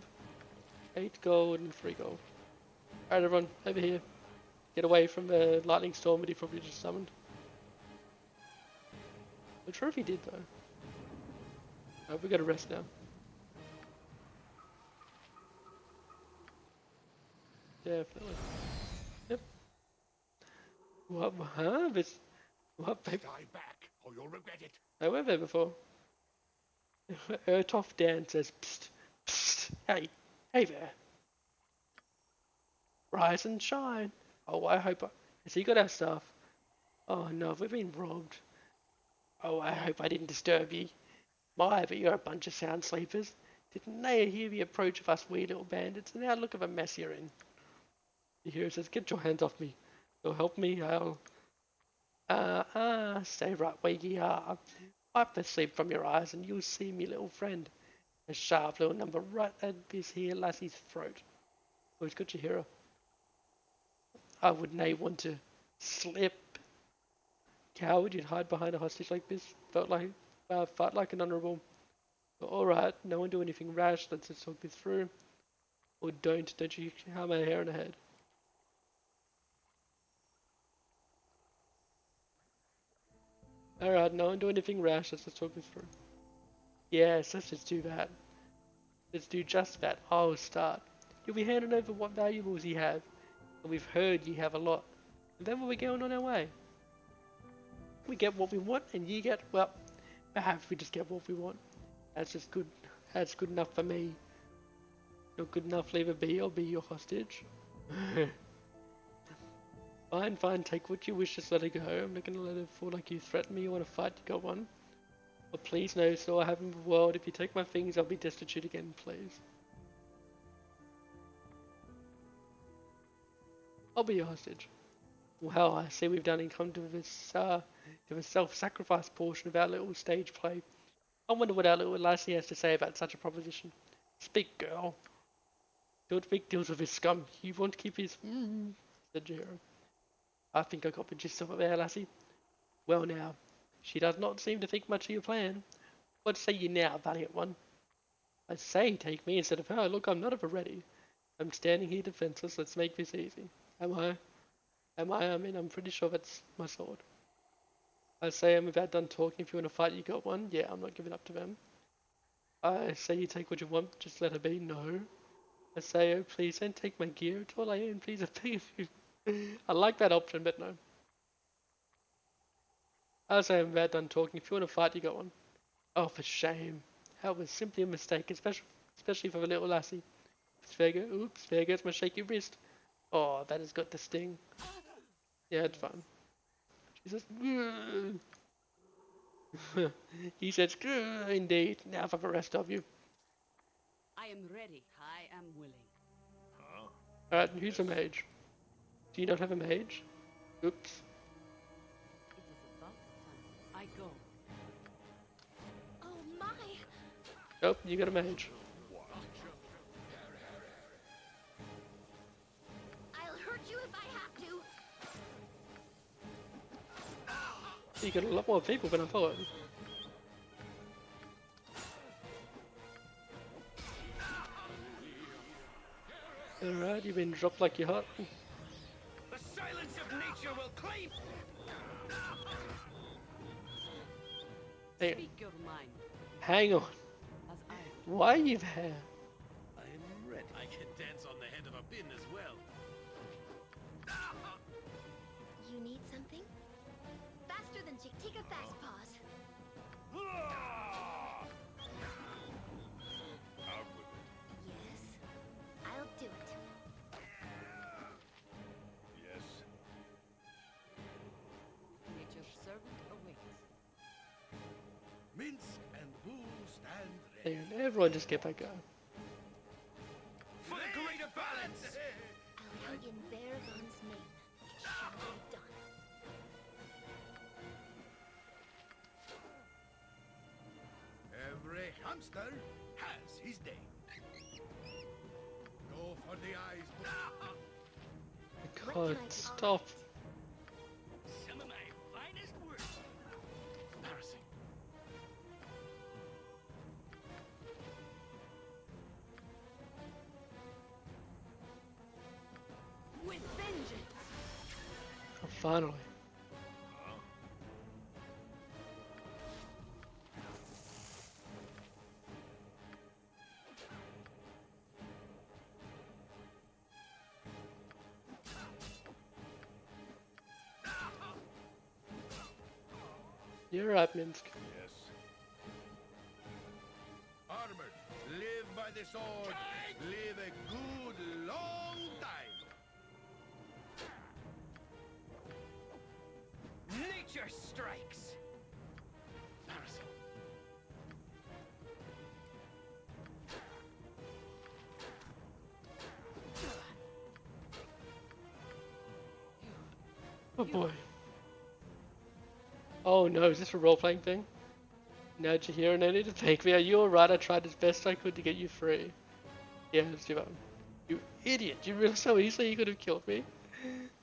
8 gold and 3 gold. Alright everyone, over here. Get away from the lightning storm that he probably just summoned. Not sure if he did though. Alright, we gotta rest now. Definitely. Yep. What, huh? This, what, babe? Die back, or you'll regret it. I went there before. Ertoff Dan says, psst, psst, hey, hey there. Rise and shine. Oh, I hope has he got our stuff? Oh no, we've been robbed. Oh, I hope I didn't disturb you. My, but you're a bunch of sound sleepers. Didn't they hear the approach of us wee little bandits? And now look at the mess you're in. The hero says, get your hands off me. You'll help me, I'll... stay right where ye are. Wipe the sleep from your eyes and you'll see me little friend. A sharp little number right at this here lassie's throat. Always got your hero. I would nay want to slip. Coward, you'd hide behind a hostage like this. Fight like an honourable. But alright, no one do anything rash. Let's just talk this through. Or don't you have my hair in a head. Alright, no one do anything rash. Let's just talk this through. Yes, let's just do that. Let's do just that. I'll start. You'll be handing over what valuables you have. And we've heard you have a lot. And then we'll be going on our way. We get what we want and you get, well, perhaps we just get what we want. That's just good. That's good enough for me. Not good enough, leave it be. I'll be your hostage. Fine, fine, take what you wish, just let it go. I'm not gonna let it fall like you threaten me. You wanna fight, you got one. But please know, so I have in the world. If you take my things, I'll be destitute again, please. I'll be your hostage. Well, I see we've done and come to this, to the self-sacrifice portion of our little stage play. I wonder what our little lassie has to say about such a proposition. Speak, girl. Don't make deals with his scum. You want to keep his... said Jero. I think I got the gist of it there, lassie. Well now, she does not seem to think much of your plan. What say you now, valiant one? I say take me instead of her. Look, I'm not ever ready. I'm standing here defenseless. Let's make this easy. Am I? I mean, I'm pretty sure that's my sword. I say I'm about done talking. If you want to fight, you got one. Yeah, I'm not giving up to them. I say you take what you want. Just let her be. No. I say, oh please don't take my gear. It's all I own. Please, I beg of you. I like that option, but no. I say I'm about done talking. If you want to fight, you got one. Oh, for shame. That was simply a mistake, especially for the little lassie. Oops, there goes my shaky wrist. Oh, that has got the sting. Yeah, it's fine. She says, he says, indeed. Now for the rest of you. I am ready. I am willing. Huh? Alright, who's a mage? Do you not have a mage? Oops. It is about time. I go. Oh my! Nope, you got a mage. What? I'll hurt you if I have to. You got a lot more people than I thought. Alright, you've been dropped like you're hot. The silence of nature will claim. Hey, Speak your mind. hang on. As I Why are you there? I'm ready. I can dance on the head of a pin as well. You need something? Faster than Chick. Take a fast pause. Out with it. Yes, I'll do it. Yes. Nature's Everyone just get back going. For the greater balance! I'll hang in Beargon's name. It shall be done. Every hamster has his day. Go for the eyes. God, stop. Some of my finest work. Embarrassing. With vengeance! Oh, finally. You're right, Minsk. Yes. Armored, live by the sword. Live a good long time. Nature strikes! Embarrassing. Oh boy. Oh no, is this a role-playing thing? Now Jahira, no need to thank me. You're right, I tried as best I could to get you free. Yeah, let's give up. You idiot, you realize how easily you could have killed me?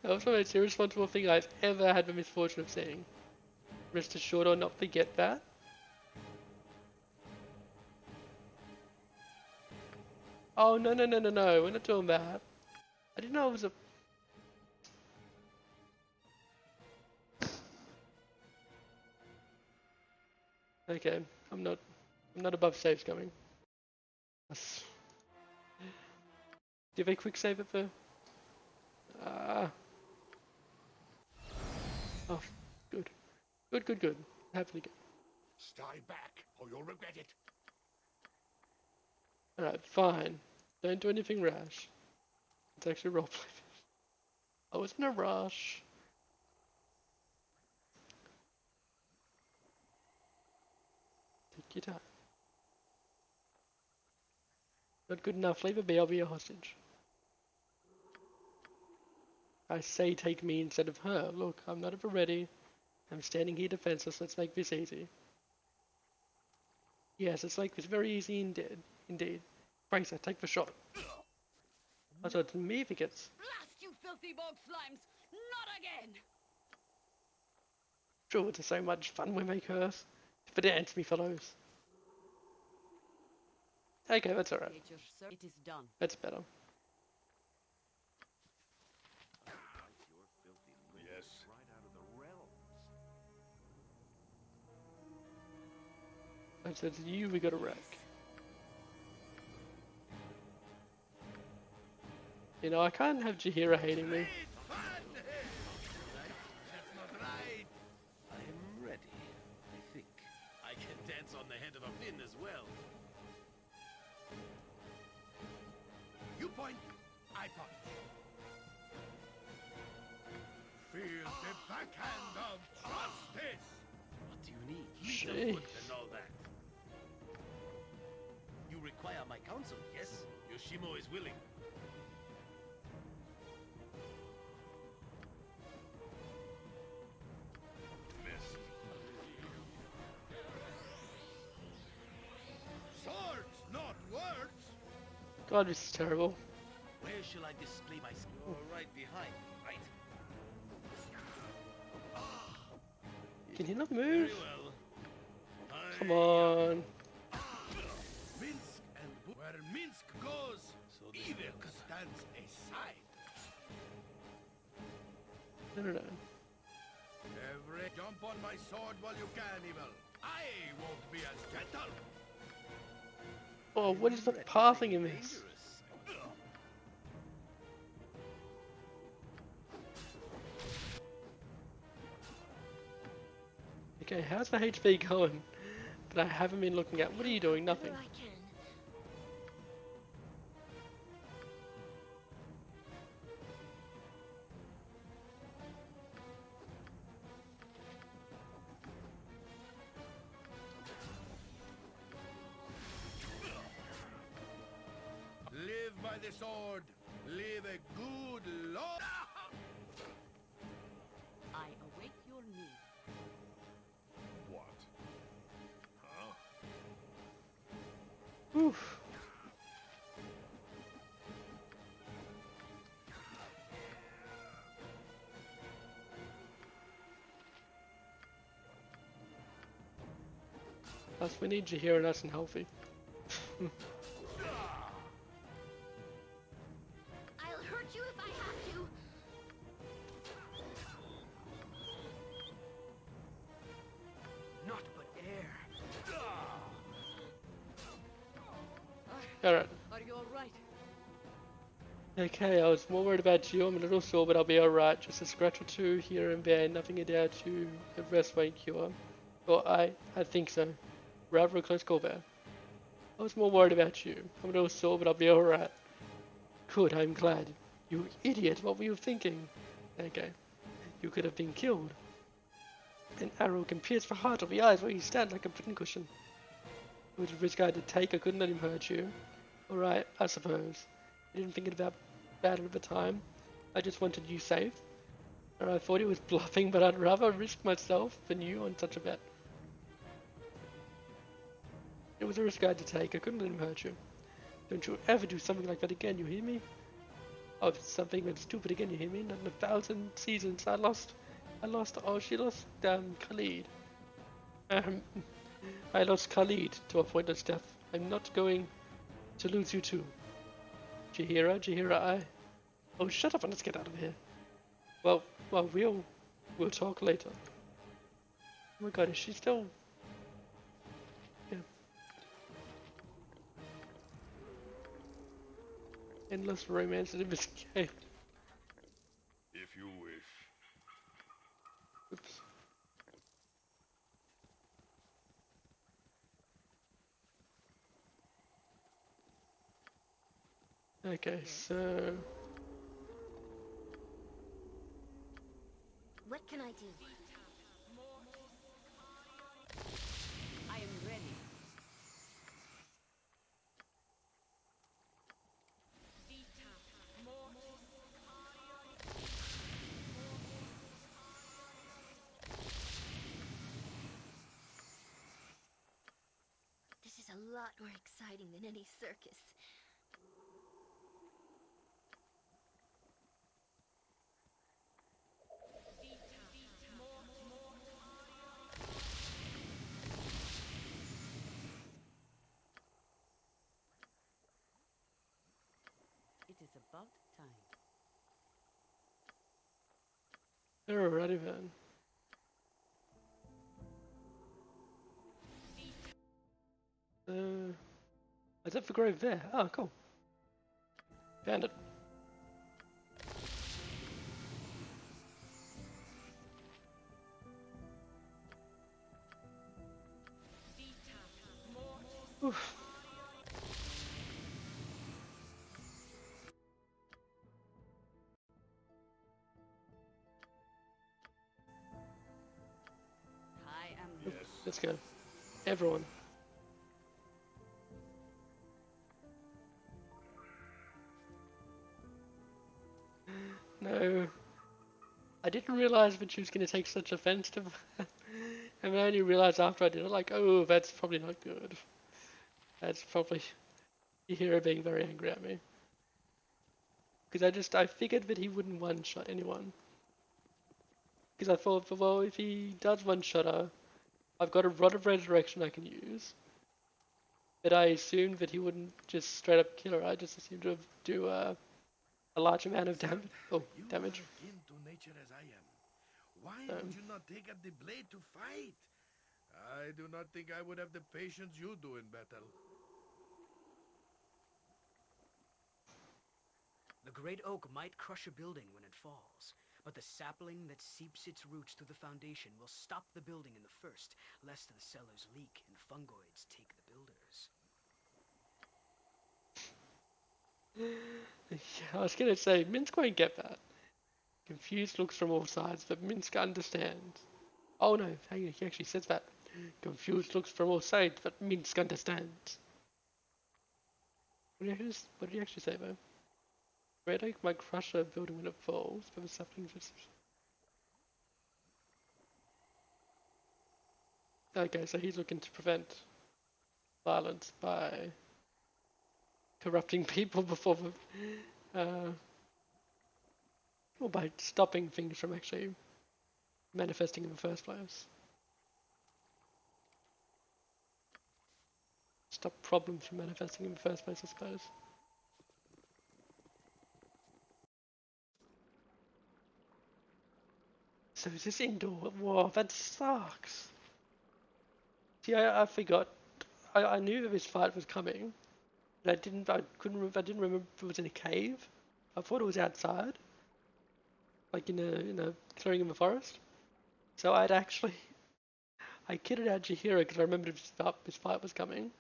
That was the most irresponsible thing I've ever had the misfortune of seeing. Rest assured I'll not forget that. Oh no, we're not doing that. I didn't know it was a... Okay, I'm not above saves coming. Yes. Do you have a quick save it for? Oh, good. Good. Happily good. Stay back, or you'll regret it. Alright, fine. Don't do anything rash. It's actually roleplay. I was in a rush. Take your time. Not good enough, leave it be, I'll be a hostage. I say take me instead of her. Look, I'm not ever ready. I'm standing here defenseless, let's make this easy. Yes, let's make this very easy indeed. Fraser, take the shot. Also, it's me if it gets... Blast you filthy bog slimes! Not again! Sure, it's so much fun when they curse. For dance, me fellows. Okay, that's alright. Nature, sir, it is done. That's better. Yes. So it's you we gotta wreck. You know, I can't have Jahira hating me. Fun! That's not right. I'm ready, I think. I can dance on the head of a pin as well. You point, I punch. Feel the backhand of justice. What do you need? Jeez. Littlefoot and all that. You require my counsel, yes? Yoshimo is willing. Swords, not words. God, this is terrible. Where shall I display my skill? You're right behind me, right? Can he not Very move? well. Come on. Minsk and where Minsk goes, So this evil works. stands aside. No. Every jump on my sword while you can, evil. I won't be as gentle. Oh, what is the pathing in this? Dangerous. Okay, how's the HP going? That I haven't been looking at. What are you doing? Nothing. Whatever I can. live by the sword. Live a good long... I await your need. What? Huh? Oof. Plus, we need you here nice and healthy. I'll hurt you if I have to. Not but air. Alright. Are you alright? Okay, I was more worried about you. I'm a little sore, but I'll be alright. Just a scratch or two here and there. Nothing to dare to rest won't cure. Well, I think so. Rather a close call there. I was more worried about you. I'm a little sore, but I'll be alright. Good, I'm glad. You idiot, what were you thinking? Okay. You could have been killed. An arrow can pierce the heart of the eyes where you stand like a pincushion. It was a risk I had to take. I couldn't let him hurt you. Alright, I suppose. I didn't think about it at the time. I just wanted you safe. And I thought he was bluffing, but I'd rather risk myself than you on such a bet. It was a risk I had to take. I couldn't let him hurt you. Don't you ever do something like that again, you hear me? Oh, something that's stupid again, you hear me? Not in 1,000 seasons. I lost, she lost, Khalid. I lost Khalid to a pointless death. I'm not going to lose you too. Jahira, Oh, shut up and let's get out of here. Well, we'll talk later. Oh my god, is she still... Yeah. Endless romances in this game. If you wish. Oops. Okay, so... What can I do? I am ready. This is a lot more exciting than any circus. It is about time. Alrighty then. Is that the grave there? Oh, cool. Found it. Oof. I am Yes. Let's go. Everyone. No. I didn't realize that she was going to take such offense to that. And I only realized after I did it, like, oh, that's probably not good. That's probably the hero being very angry at me. Because I figured that he wouldn't one-shot anyone. Because I thought, well, if he does one-shot her, I've got a Rod of Resurrection I can use. But I assumed that he wouldn't just straight up kill her. I just assumed to do a large amount of damage. Oh, You damage. are into nature as I am. Why would you not take up the blade to fight? I do not think I would have the patience you do in battle. The great oak might crush a building when it falls, but the sapling that seeps its roots through the foundation will stop the building in the first, lest the cellars leak and fungoids take the builders. Yeah, I was gonna say, Minsk won't get that. Confused looks from all sides, but Minsk understands. Oh no, he actually says that. Confused looks from all sides, but Minsk understands. What did you actually say, though? Red oak might crush a building when it falls, but the saplings just... Okay, so he's looking to prevent violence by corrupting people before the... or by stopping things from actually manifesting in the first place. Stop problems from manifesting in the first place, I suppose. So is this indoor? Whoa, that sucks. See, I forgot. I knew that this fight was coming, but I didn't remember if it was in a cave. I thought it was outside, like in a clearing in the forest. So I kitted out Jahira because I remembered this fight was coming,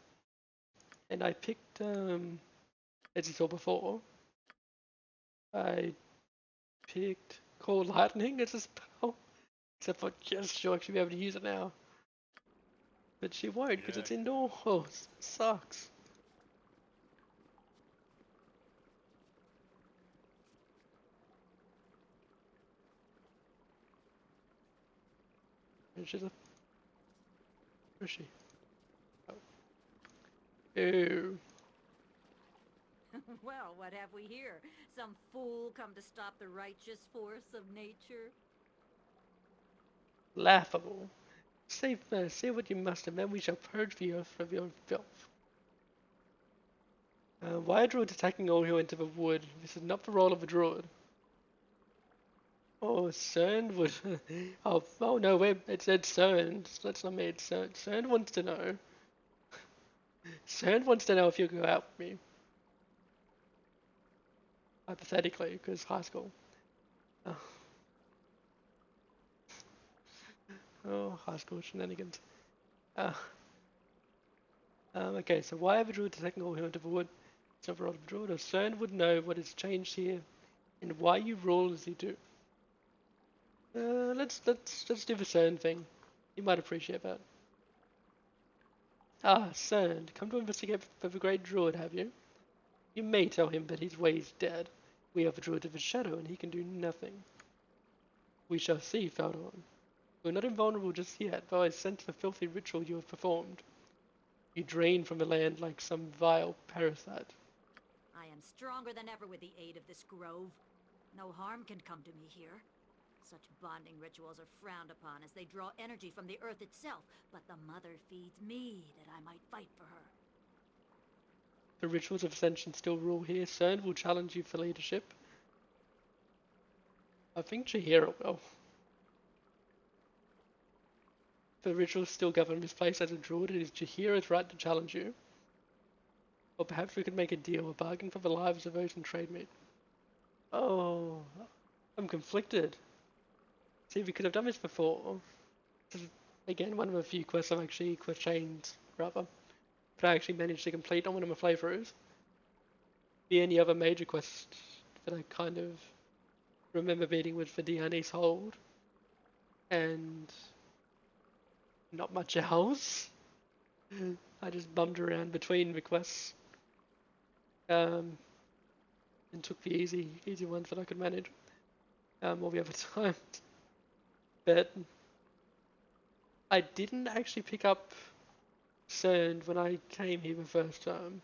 and I picked as you saw before, I picked Call Lightning as a spell. Except for just she'll actually be able to use it now. But she won't because it's indoor. Oh, sucks. And she's a... Where is she? Oh. Ew. Well, what have we here? Some fool come to stop the righteous force of nature? Laughable. Say what you must, and then we shall purge the earth of your filth. Why are druids attacking all who enter the wood? This is not the role of a druid. Oh, Cern would... oh no, wait, it said Cern. That's not me, it's Cern. Cern wants to know. Cern wants to know if you'll go out with me. Hypothetically, because high school. Oh. Oh, high school shenanigans. Okay, so why have a druid attacking all who enter the wood? It's not the role of a druid. Or Cern would know what has changed here and why you rule as you do. Let's do the Cern thing. You might appreciate that. Ah, Cern, come to investigate for the great druid, have you? You may tell him that his way is dead. We are the druid of his shadow, and he can do nothing. We shall see, Paladin. We're not invulnerable just yet, though I sense the filthy ritual you have performed. You drain from the land like some vile parasite. I am stronger than ever with the aid of this grove. No harm can come to me here. Such bonding rituals are frowned upon as they draw energy from the earth itself, but the mother feeds me that I might fight for her. The rituals of ascension still rule here. Cern will challenge you for leadership. I think Jahira will. The rituals still govern this place as a druid. It is Jahira's right to challenge you. Or perhaps we could make a deal, a bargain for the lives of those in trade meet. Oh, I'm conflicted. See, because I've done this before. This is, again, one of a few quests I've actually, quest chains, rather, that I actually managed to complete on one of my playthroughs. The only other major quest that I kind of remember beating was for Diana's Hold. And not much else. I just bummed around between the quests. And took the easy ones that I could manage. All the other times. But I didn't actually pick up Cern when I came here the first time.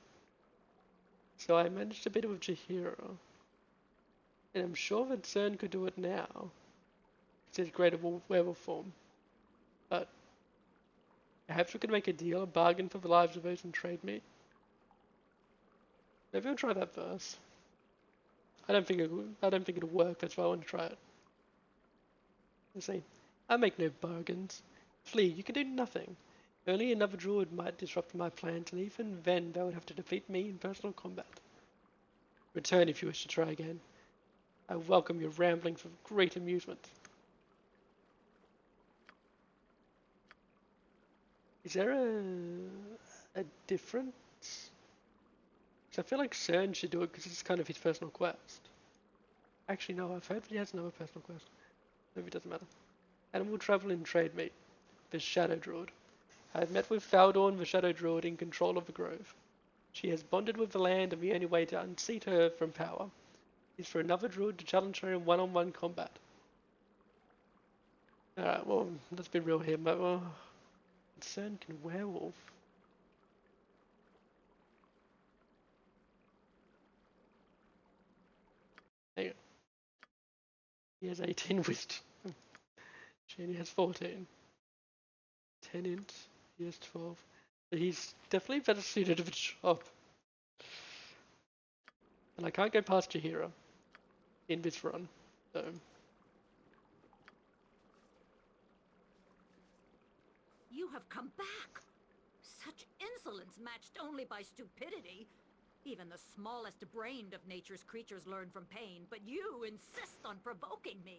So I managed a bit with Jahira. And I'm sure that Cern could do it now. It's his greater werewolf form. But perhaps we could make a deal, a bargain for the lives of those in trade meet. Maybe we'll try that first. I don't think it'll work, that's why I want to try it. Let's see. I make no bargains. Flee, you can do nothing. Only another druid might disrupt my plans, and even then they would have to defeat me in personal combat. Return if you wish to try again. I welcome your ramblings with great amusement. Is there a difference? Because I feel like Cern should do it because it's kind of his personal quest. Actually, no, I've heard that he has another personal quest. Maybe it doesn't matter. Animal travel in trade meet. The Shadow Druid. I have met with Baldur, the Shadow Druid, in control of the grove. She has bonded with the land, and the only way to unseat her from power is for another druid to challenge her in one-on-one combat. Alright, well, let's be real here, but concern can werewolf. Hang on. He has 18 wisdom. She only has 14. 10 int, he has 12. But he's definitely better suited to the job. And I can't go past Jahira in this run, so. You have come back! Such insolence matched only by stupidity. Even the smallest brained of nature's creatures learn from pain, but you insist on provoking me.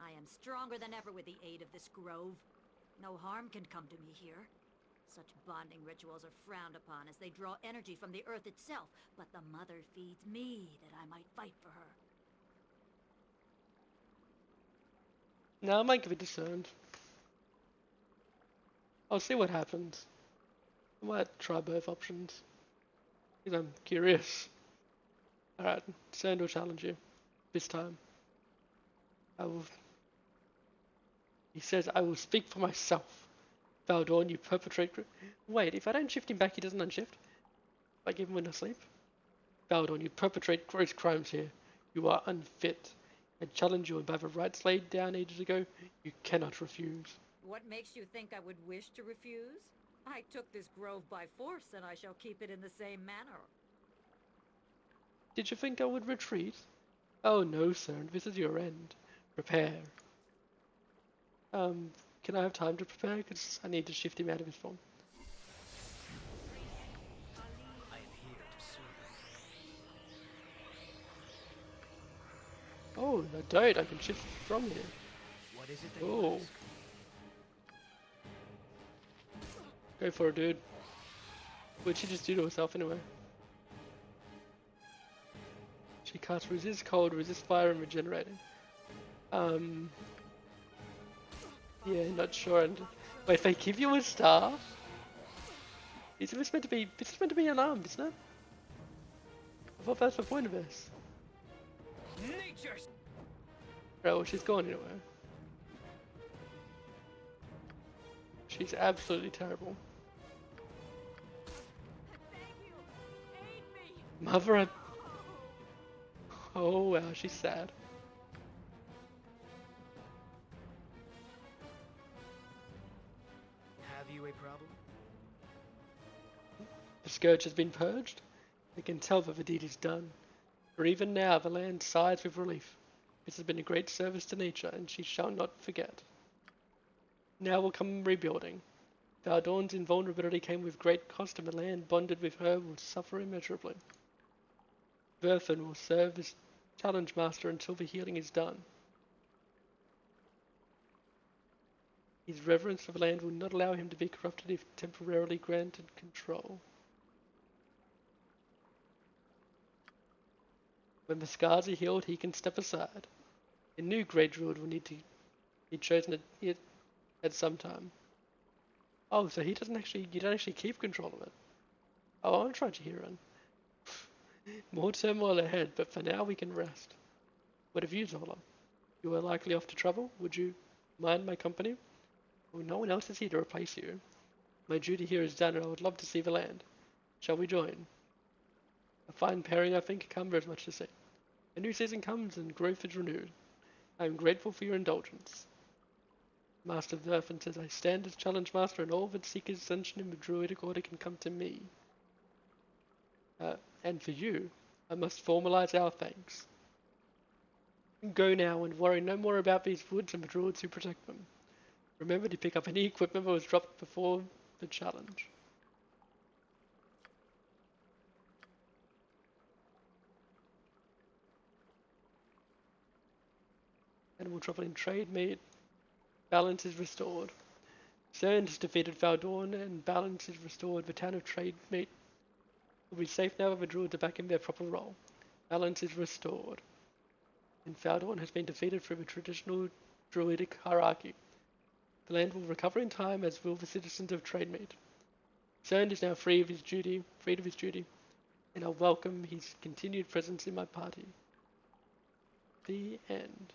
I am stronger than ever with the aid of this grove. No harm can come to me here. Such bonding rituals are frowned upon as they draw energy from the earth itself, but the mother feeds me that I might fight for her. Now I might give it discerned. I'll see what happens. I might try both options. Because I'm curious. Alright, discerned will challenge you. This time. I will... He says, I will speak for myself. Baldur, you perpetrate... Wait, if I don't shift him back, he doesn't unshift? If I give him window sleep? Baldur, you perpetrate gross crimes here. You are unfit. I challenge you, and by the rights laid down ages ago, you cannot refuse. What makes you think I would wish to refuse? I took this grove by force, and I shall keep it in the same manner. Did you think I would retreat? Oh no, sir, this is your end. Prepare. Can I have time to prepare? Because I need to shift him out of his form. I am here to serve. Oh, I don't. I can shift from here. What is it that you Oh. ask? Go for it, dude. What'd she just do to herself anyway? She casts resist cold, resist fire, and regenerating. Yeah, not sure. And wait, if they give you a staff, is this meant to be? This is meant to be unarmed, isn't it? I thought that's the point of this. Nature's. Right, well, she's gone anyway. She's absolutely terrible. Mother, oh wow, she's sad. Have you a problem? The scourge has been purged. I can tell that the deed is done. For even now the land sighs with relief. This has been a great service to nature, and she shall not forget. Now will come rebuilding. Baldur's invulnerability came with great cost, and the land bonded with her will suffer immeasurably. Verfin will serve as challenge master until the healing is done. His reverence for the land will not allow him to be corrupted if temporarily granted control. When the scars are healed, he can step aside. A new great druid will need to be chosen at some time. Oh, so you don't actually keep control of it. Oh, I'll try Jahiran. More turmoil ahead, but for now we can rest. What have you, Zola? You are likely off to travel. Would you mind my company? Well, no one else is here to replace you. My duty here is done, and I would love to see the land. Shall we join? A fine pairing, I think. Cumber has much to say. A new season comes, and growth is renewed. I am grateful for your indulgence. Master Verfin says, I stand as challenge master, and all that seek ascension in the druidic order can come to me. And for you, I must formalize our thanks. Go now and worry no more about these woods and the druids who protect them. Remember to pick up any equipment that was dropped before the challenge. Animal trouble in trade meat. Balance is restored. Cern has defeated Valdorn and balance is restored. The town of trade meat will be safe now that the druids are back in their proper role. Balance is restored. And Valdorn has been defeated through the traditional druidic hierarchy. The land will recover in time, as will the citizens of Trademeet. Zernd is now free of his duty, and I welcome his continued presence in my party. The end.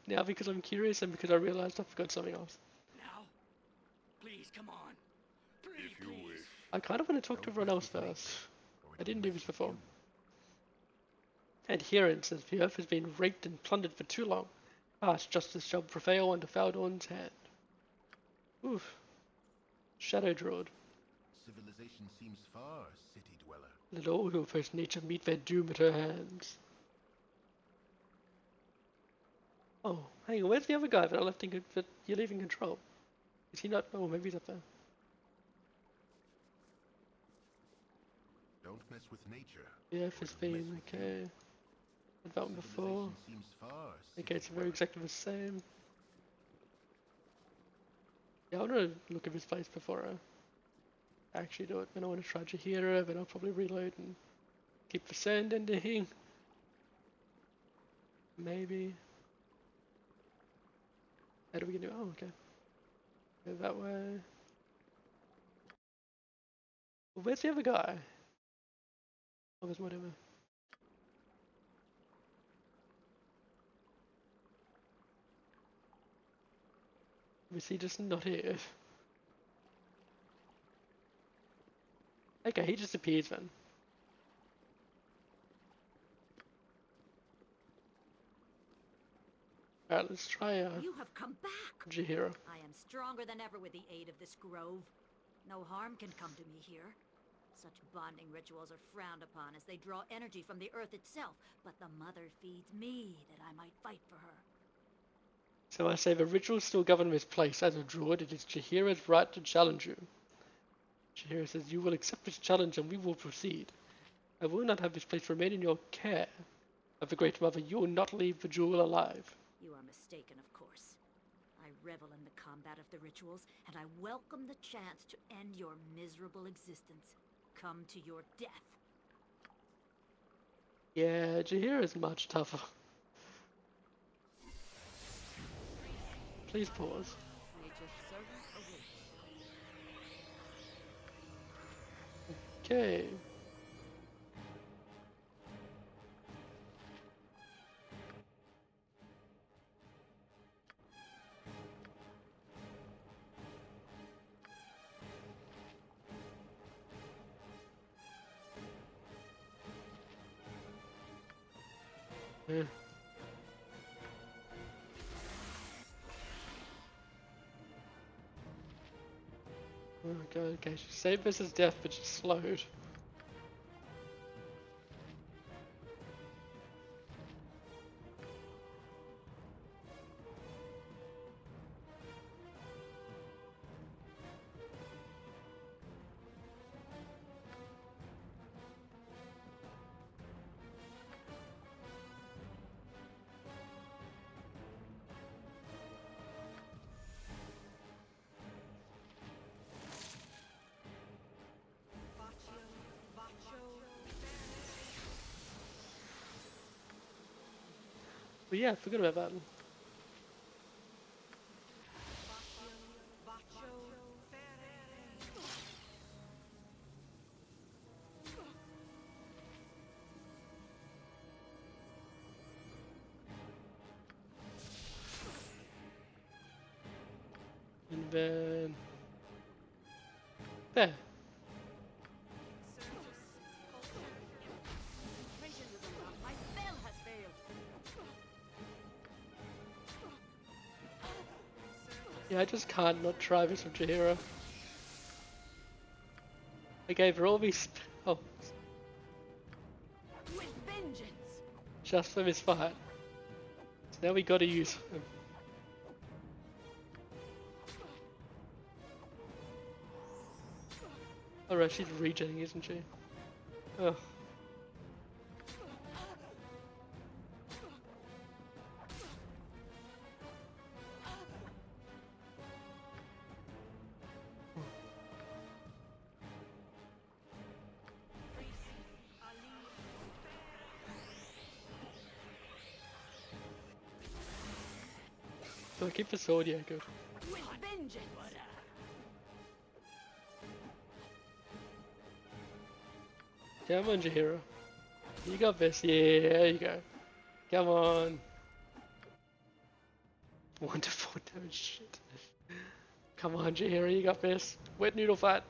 Now, because I'm curious and because I realized I forgot something else. Now? Please, come on. Pretty If you please. wish. I kind of want to talk to everyone else first. I didn't do this before. Adherents, as the earth has been raped and plundered for too long. Harsh justice shall prevail under Faldorn's hand. Oof. Shadow Druid. Civilization seems far, city dweller. Let all who oppose nature meet their doom at her hands. Oh, hang on, where's the other guy that I left that you're leaving control? Is he not? Oh, maybe he's up there. Don't mess with nature. Yeah, or has it'll mess been, with you. okay. I've done before. Civilization seems far, Okay, city it's very dweller. exactly the same. Yeah, I want to look at this place before I actually do it. Then I want to try Jahira, then I'll probably reload and keep the sand ending. Maybe. How do we get to? Oh, okay. Go that way. Well, where's the other guy? Oh, there's whatever. Was he just not here? Okay, he just appears then. Alright, let's try You have come back! Jahira. I am stronger than ever with the aid of this grove. No harm can come to me here. Such bonding rituals are frowned upon as they draw energy from the earth itself, but the mother feeds me that I might fight for her. So I say the rituals still govern this place. As a druid, it is Jahira's right to challenge you. Jahira says, you will accept this challenge and we will proceed. I will not have this place remain in your care. Of the Great Mother, you will not leave the jewel alive. You are mistaken, of course. I revel in the combat of the rituals, and I welcome the chance to end your miserable existence. Come to your death. Yeah, Jahira is much tougher. Please pause. Okay. Yeah. Oh god, okay, she saved versus death, but she's slowed. But yeah, forget about that. And then... There. My spell has failed. Yeah, I just can't not try this with Jahira. I gave her all these... Oh, With vengeance! just for this fight. So now we gotta use them. Alright, she's regenning, isn't she? Oh. Do I keep the sword? Yeah, good. With vengeance! Come on, Jahira. You got this. Yeah, there you go. Come on. Wonderful. No shit. Come on, Jahira, you got this. Wet noodle fight.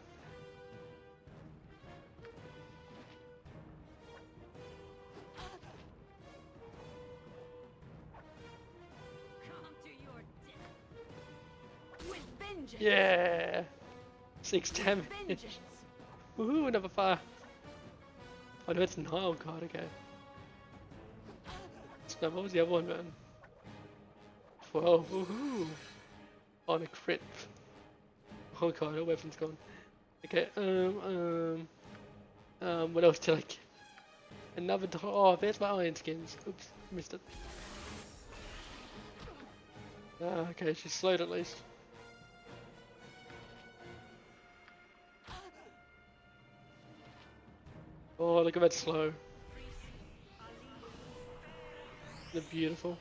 Come to your death! With vengeance! Yeah. 6 damage. Vengeance! Woohoo, another fire. Oh no, it's not. Oh god, okay. So what was the other one, man? 12. Woohoo. On a crit. Oh god, her weapon's gone. Okay, what else did I get? Another oh, there's my iron skins. Oops, missed it. Ah, okay, she's slowed at least. Oh, look at that slow. They're beautiful.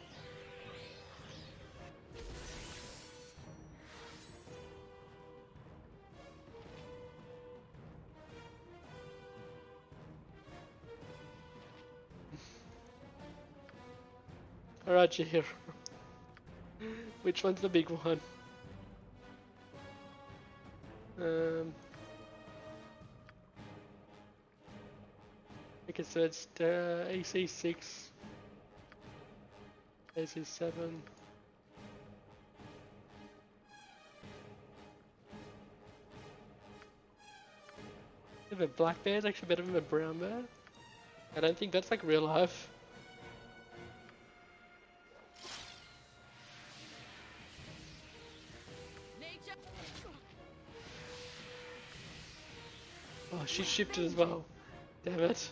Alright, you're here. Which one's the big one? Okay, so it's AC 6, AC 7. If a black bear is actually better than a brown bear. I don't think that's like real life. Oh, she shifted as well. Damn it.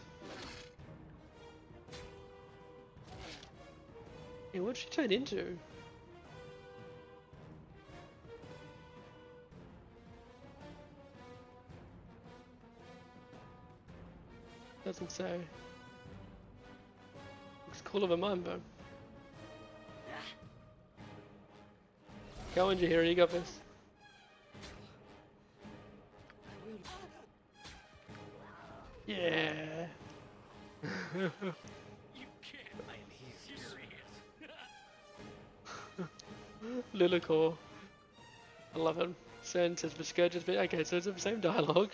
Hey, what'd she turn into? Doesn't say. Looks cooler than mine though. Go on, Jahira, you got this. Yeah. You can't be serious. Lilicore. I love him. Cern says the Scourge has been. Okay, so it's the same dialogue.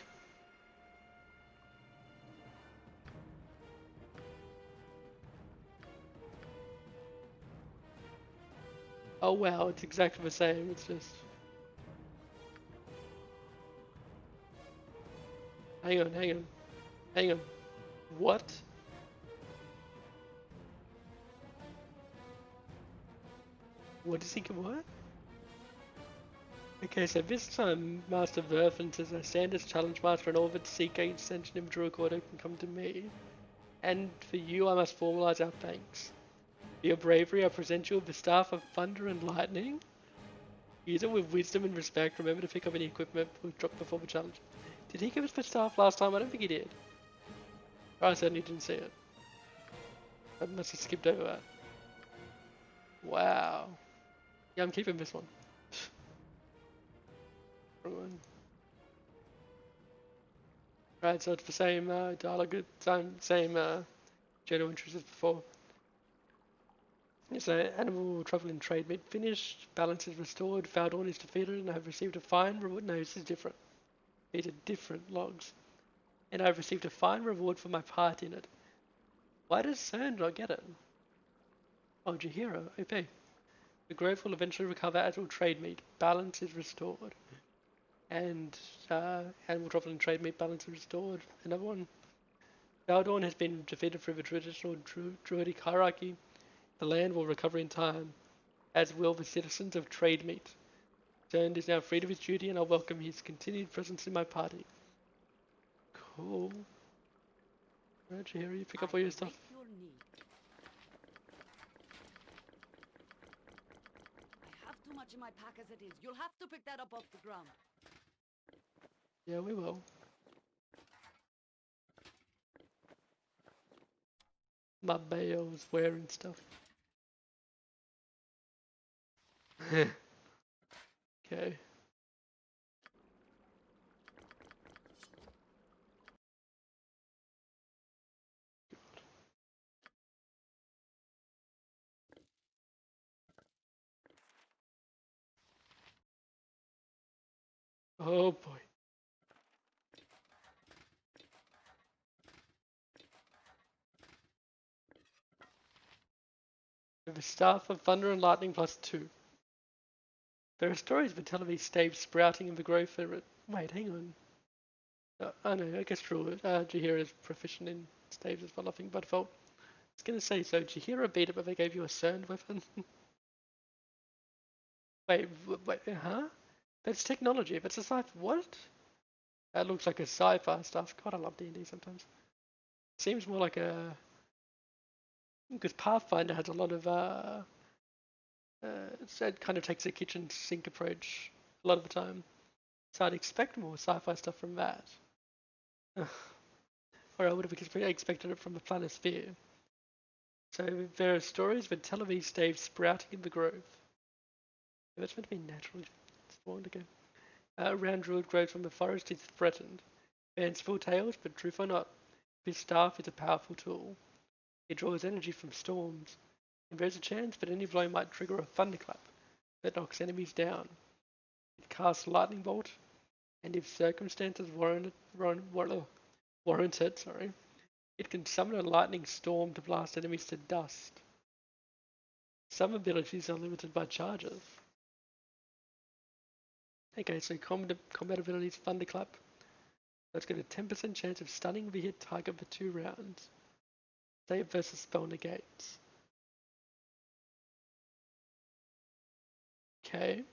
Oh wow, it's exactly the same, it's just... Hang on, hang on. Hang on. What? What is he... what? Okay, so this time Master Verfin says I stand as Challenge Master and all that seek extension of Druid Order can come to me. And for you I must formalize our thanks. For your bravery I present you with the Staff of Thunder and Lightning. Use it with wisdom and respect. Remember to pick up any equipment we dropped before the challenge. Did he give us the staff last time? I don't think he did. I certainly didn't see it. I must have skipped over that. Wow. Yeah, I'm keeping this one. Wrong one. Right, so it's the same dialogue, same general interest as before. So, animal travel and trade meet finished, balance is restored, Baldur is defeated, and I have received a fine reward. No, this is different. These are different logs. And I've received a fine reward for my part in it. Why does Cern not get it? Oh, Jahira, okay. The grove will eventually recover as will trade meet. Balance is restored. And animal travel and trade meet balance is restored. Another one. Baldur has been defeated through the traditional druidic hierarchy. The land will recover in time, as will the citizens of trade meet. Cern is now freed of his duty and I welcome his continued presence in my party. Cool. Right, Jahira, you pick up all your stuff. I have too much in my pack as it is. You'll have to pick that up off the ground. Yeah, we will. My bales wearing stuff. Okay. Oh boy. With a staff of thunder and lightning +2. There are stories of a Televi stave sprouting in the grove for it. Wait, hang on. I know, I guess true. Jahira is proficient in staves as well, I think, by default. I was gonna say, so Jahira beat it, but they gave you a cerned weapon? wait, huh? That's technology, that's a sci-fi. What? That looks like a sci-fi stuff. God, I love D&D sometimes. Seems more like a... Because Pathfinder has a lot of, it kind of takes a kitchen sink approach a lot of the time. So I'd expect more sci-fi stuff from that. Or I would have expected it from the planisphere. So there are stories of a Televi stave sprouting in the grove. That's meant to be naturally spawned again. Round druid grows from the forest is threatened. Fanciful tales, but truth or not, this staff is a powerful tool. It draws energy from storms, and there's a chance that any blow might trigger a thunderclap that knocks enemies down. It casts lightning bolt, and if circumstances warrant it, it can summon a lightning storm to blast enemies to dust. Some abilities are limited by charges. Okay, so combat abilities, Thunderclap. That's got a 10% chance of stunning the hit target for 2 rounds. Save versus spell negates. Okay.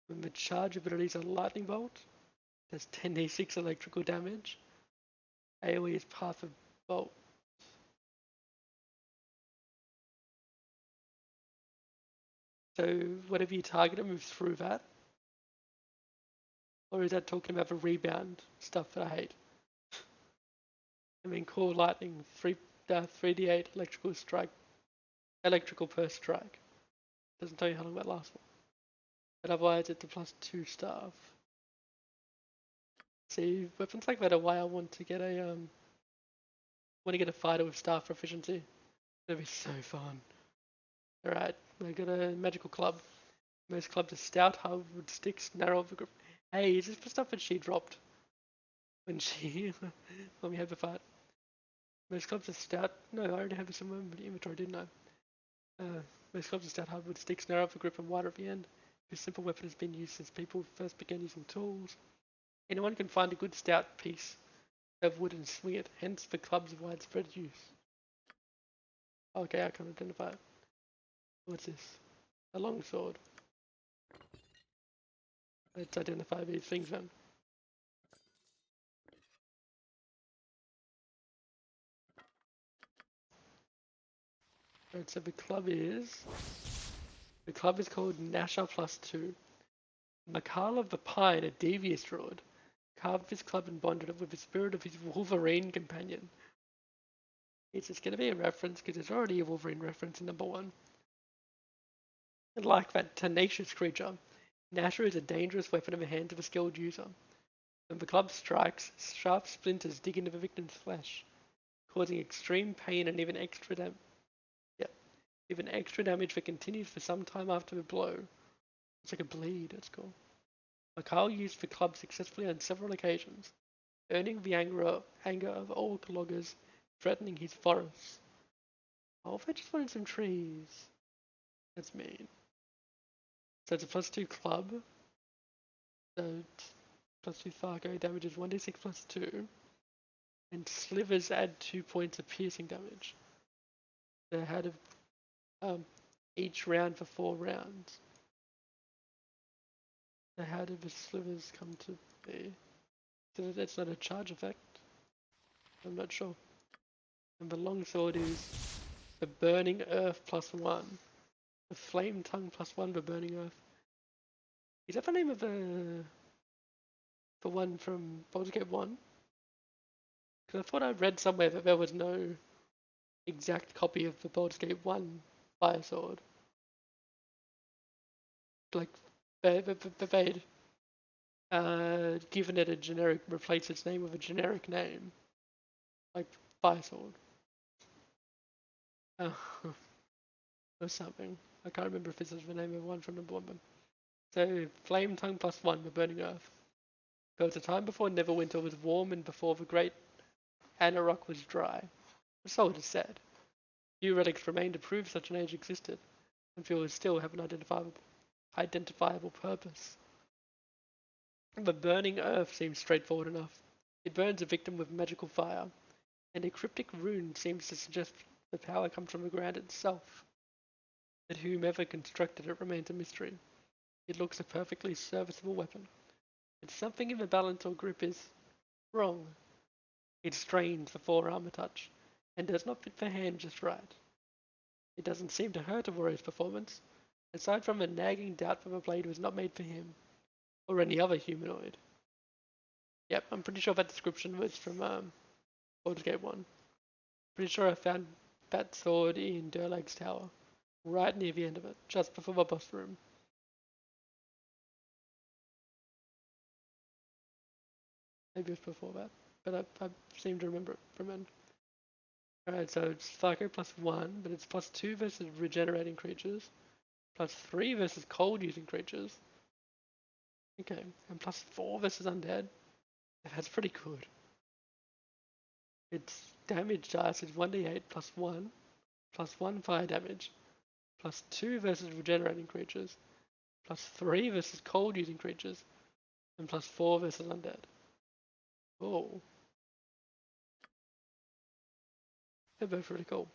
When the charge abilities are Lightning Bolt, does 10d6 electrical damage. AoE is Path of Bolt. So whatever you target, it moves through that. Or is that talking about the rebound stuff that I hate? I mean, core lightning, 3d8 electrical strike, electrical per strike. Doesn't tell you how long that lasts for. But otherwise, it's a +2 staff. See, weapons like that are why I want to get a fighter with staff proficiency. That'd be so fun. Alright, I got a magical club. Most clubs are stout, hardwood sticks, narrow of the grip. Hey, is this the stuff that she dropped when we had the fight? Most clubs are stout. No, I already had this in my inventory, didn't I? Most clubs are stout, hardwood sticks, narrow of the grip and wider at the end. This simple weapon has been used since people first began using tools. Anyone can find a good stout piece of wood and swing it, hence the club's widespread use. Okay, I can identify it. What's this? A longsword. Let's identify these things then. Right, so the club is called Nasha +2. Makal of the Pine, a devious druid, carved this club and bonded it with the spirit of his Wolverine companion. It's just going to be a reference because there's already a Wolverine reference in #1. And like that tenacious creature, Nasha is a dangerous weapon in the hands of a skilled user. When the club strikes, sharp splinters dig into the victim's flesh, causing extreme pain and even extra damage that continues for some time after the blow. It's like a bleed, it's cool. Makal used the club successfully on several occasions, earning the anger of orc loggers threatening his forests. Oh, if I just wanted some trees. That's mean. So it's a +2 club. So +2 Thargo damages 1d6 +2. And slivers add 2 points of piercing damage. They had each round for 4 rounds. So how did the slivers come to be? So that's not a charge effect. I'm not sure. And the longsword is the burning earth +1. The flame tongue +1 for burning earth. Is that the name of the one from Baldur's Gate 1? Because I thought I read somewhere that there was no exact copy of the Baldur's Gate 1 fire sword. like they'd given it a generic, replaced its name with a generic name, like Fire Sword, uh, or something. I can't remember if this is the name of one from the Bournemouth. So Flame Tongue +1, the Burning Earth. There was a time before Neverwinter was warm and before the great Anarok was dry. So it is said. Few relics remain to prove such an age existed, and few still have an identifiable purpose. The burning earth seems straightforward enough. It burns a victim with magical fire, and a cryptic rune seems to suggest the power comes from the ground itself. That whomever constructed it remains a mystery. It looks a perfectly serviceable weapon. But something in the balance or grip is wrong. It strains the forearm a touch, and does not fit the hand just right. It doesn't seem to hurt a warrior's performance, aside from a nagging doubt that the blade was not made for him, or any other humanoid. Yep, I'm pretty sure that description was from Baldur's Gate 1. Pretty sure I found that sword in Durlag's tower, right near the end of it, just before the boss room. Maybe it was before that, but I seem to remember it from then. Alright, so it's Psycho +1, but it's +2 versus regenerating creatures, +3 versus cold using creatures. Okay, and +4 versus undead. That's pretty good. Its damage dice is 1d8 +1, +1 fire damage, +2 versus regenerating creatures, +3 versus cold using creatures, and +4 versus undead. Oh, they're both really cool.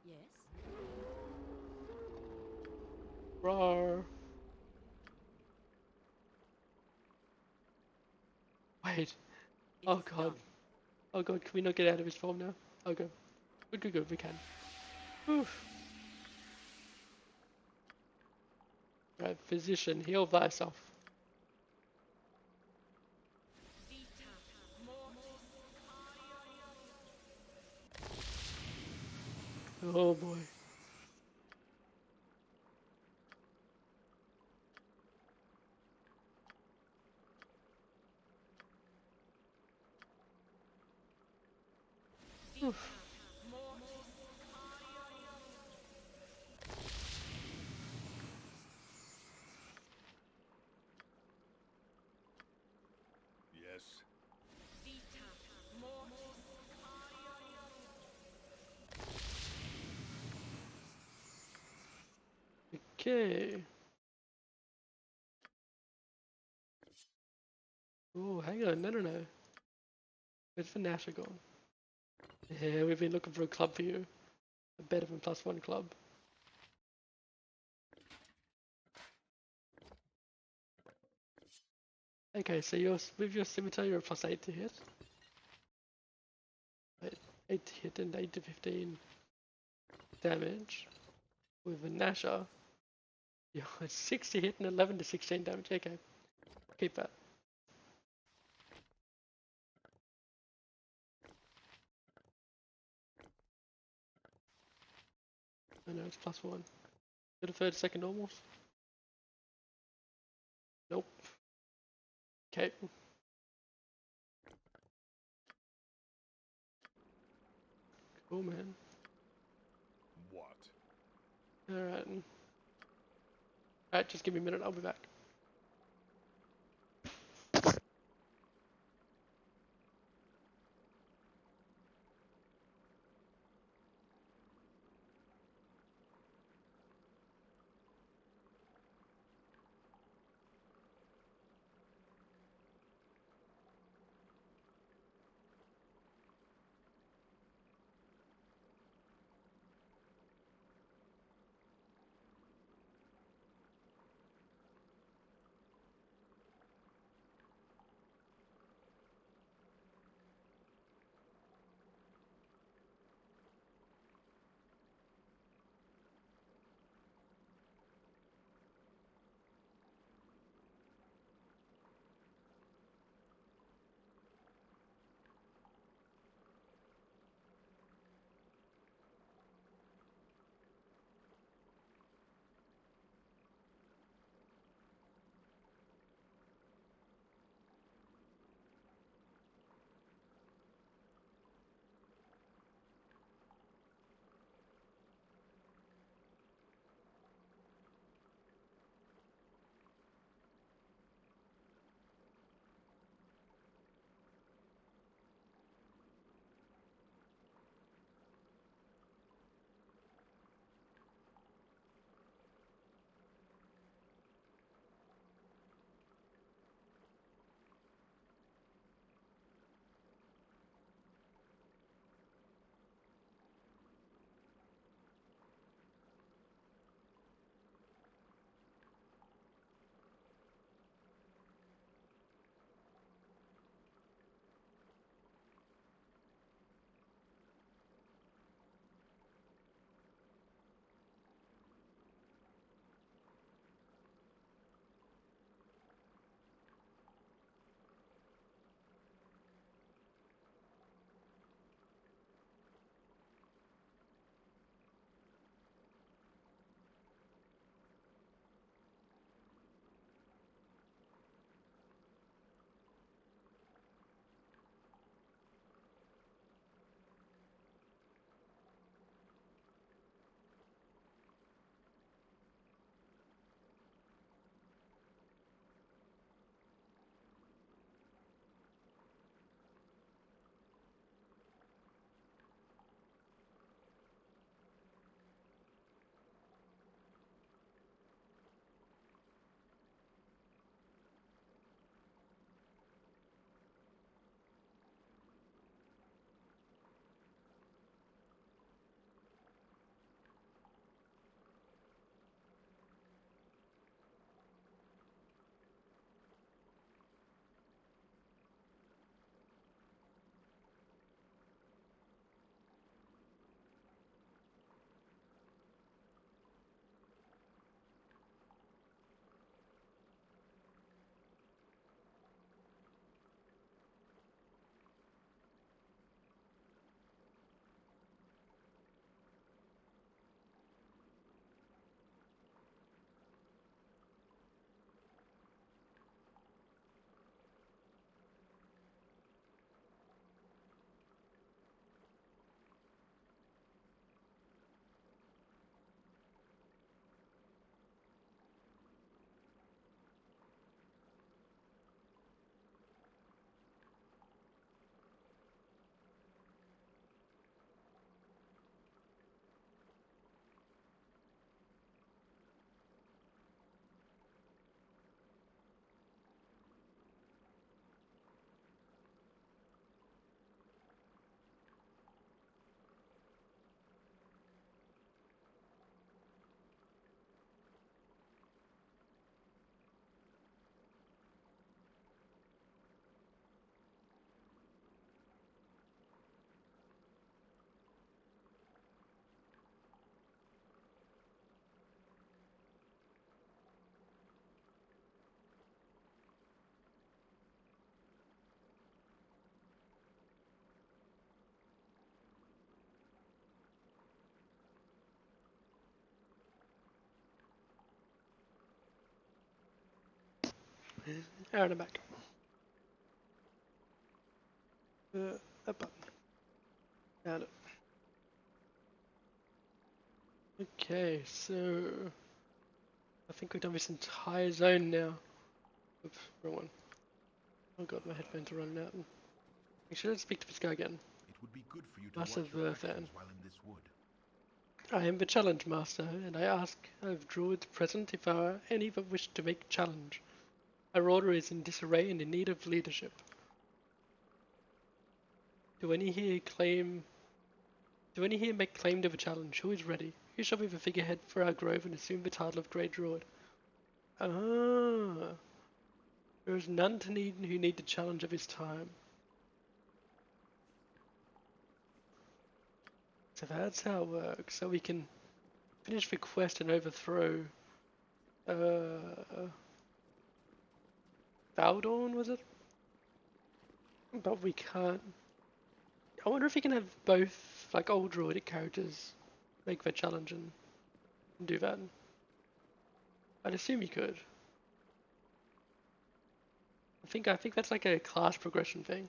Yes? Rawr. Wait. Oh god. Oh god, can we not get out of his form now? Oh good. Good, we can. Oof. Right, physician, heal thyself. Oh boy. Oof. Yes. Okay. Oh, hang on, no. Where's the Nasher gone? Yeah, we've been looking for a club for you. A better than +1 club. Okay, so with your scimitar you're a +8 to hit. 8 to hit and 8 to 15 damage. With a Nasher, you're 6 to hit and 11 to 16 damage. Okay, keep that. I know it's +1. Get a 30-second normals? Nope. Okay. Cool, man. What? Alright. Alright, just give me a minute, I'll be back. Aaron, I'm back. That button. Found it. Okay, so I think we've done this entire zone now. Oops, wrong one. Oh god, my headphones are running out. We should speak to this guy again. It would be good for you to Master watch your Verthan. actions while in this wood. I am the challenge master, and I ask of druids present if there are any that wish to make challenge. Our order is in disarray and in need of leadership. Do any here make claim to the challenge? Who is ready? Who shall be the figurehead for our grove and assume the title of Great Druid? Ah, there is none who need the challenge of his time. So that's how it works. So we can finish the quest and overthrow Baldur, was it? But we can't. I wonder if we can have both like old druidic characters make their challenge and do that. I'd assume you could. I think that's like a class progression thing.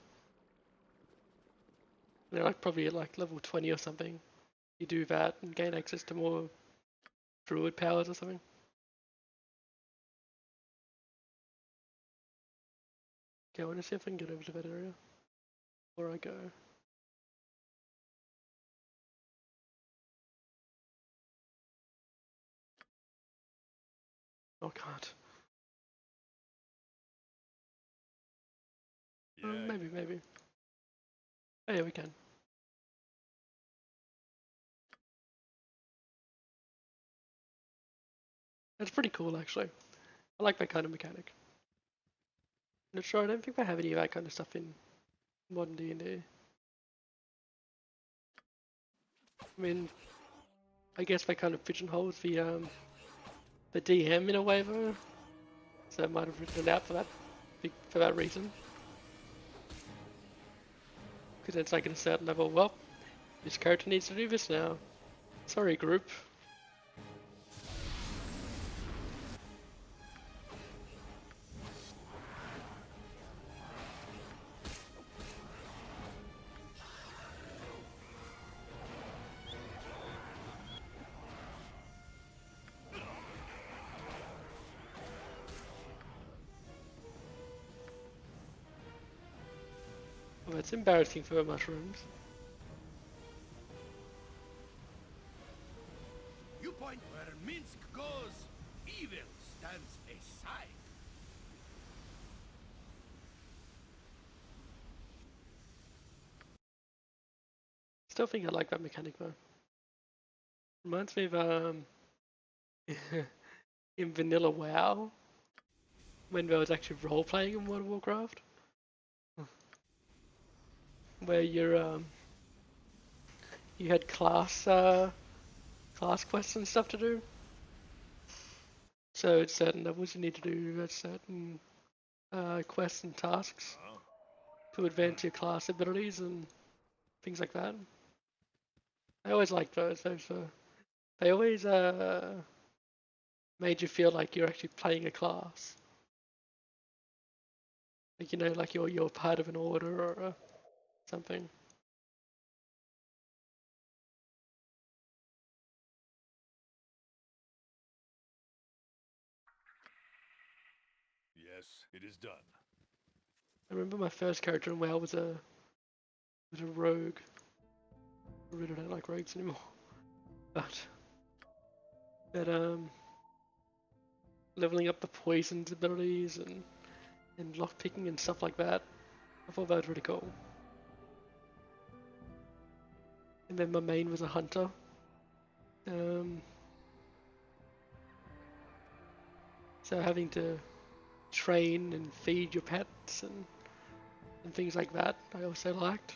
You know, like probably at like level 20 or something, you do that and gain access to more druid powers or something. Okay, I want to see if I can get over to that area before I go. Oh, can't. Yeah. Maybe. Oh yeah, we can. That's pretty cool actually. I like that kind of mechanic. Not sure, I don't think they have any of that kind of stuff in modern D&D. I mean, I guess that kind of pigeonholes the DM in a way though. So I might have written it out for that reason. Because it's like at a certain level, well, this character needs to do this now. Sorry, group. Well, it's embarrassing for mushrooms. You point where Minsk goes, evil stands aside. Still think I like that mechanic though. Reminds me of in vanilla WoW when there was actually role playing in World of Warcraft, where you had class quests and stuff to do. So at certain levels you need to do certain quests and tasks to advance your class abilities and things like that. I always liked those. They always made you feel like you're actually playing a class. Like you know, like you're part of an order or something. Yes, it is done. I remember my first character in WoW was a rogue. I really don't like rogues anymore. But leveling up the poisons abilities and lockpicking and stuff like that, I thought that was really cool. And then my main was a hunter. So having to train and feed your pets and things like that, I also liked.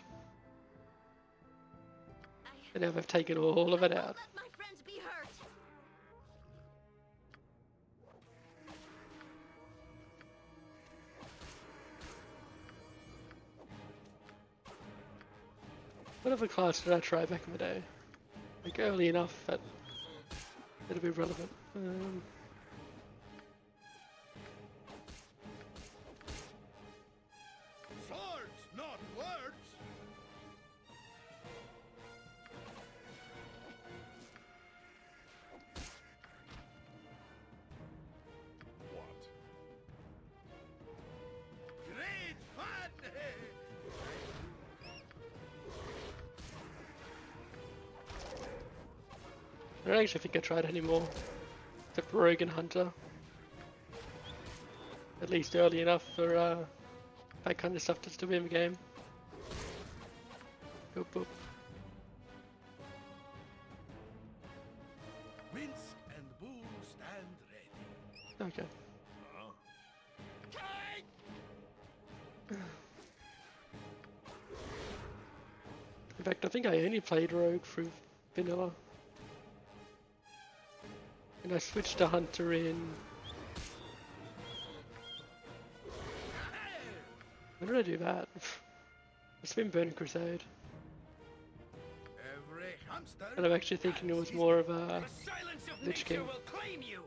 And now they've taken all of it out. Let my friends be hurt. What other class did I try back in the day? Like early enough that it'll be relevant. I don't actually think I tried anymore. Except for Rogue and Hunter. At least early enough for that kind of stuff to still be in the game. Boop boop. Wince and Bull stand ready. Okay. In fact, I think I only played Rogue through vanilla. And I switched to Hunter in... When did I do that? It's been Burning Crusade. Every hamster. And I'm actually thinking it was more of a The silence of Lich nature King. will claim you.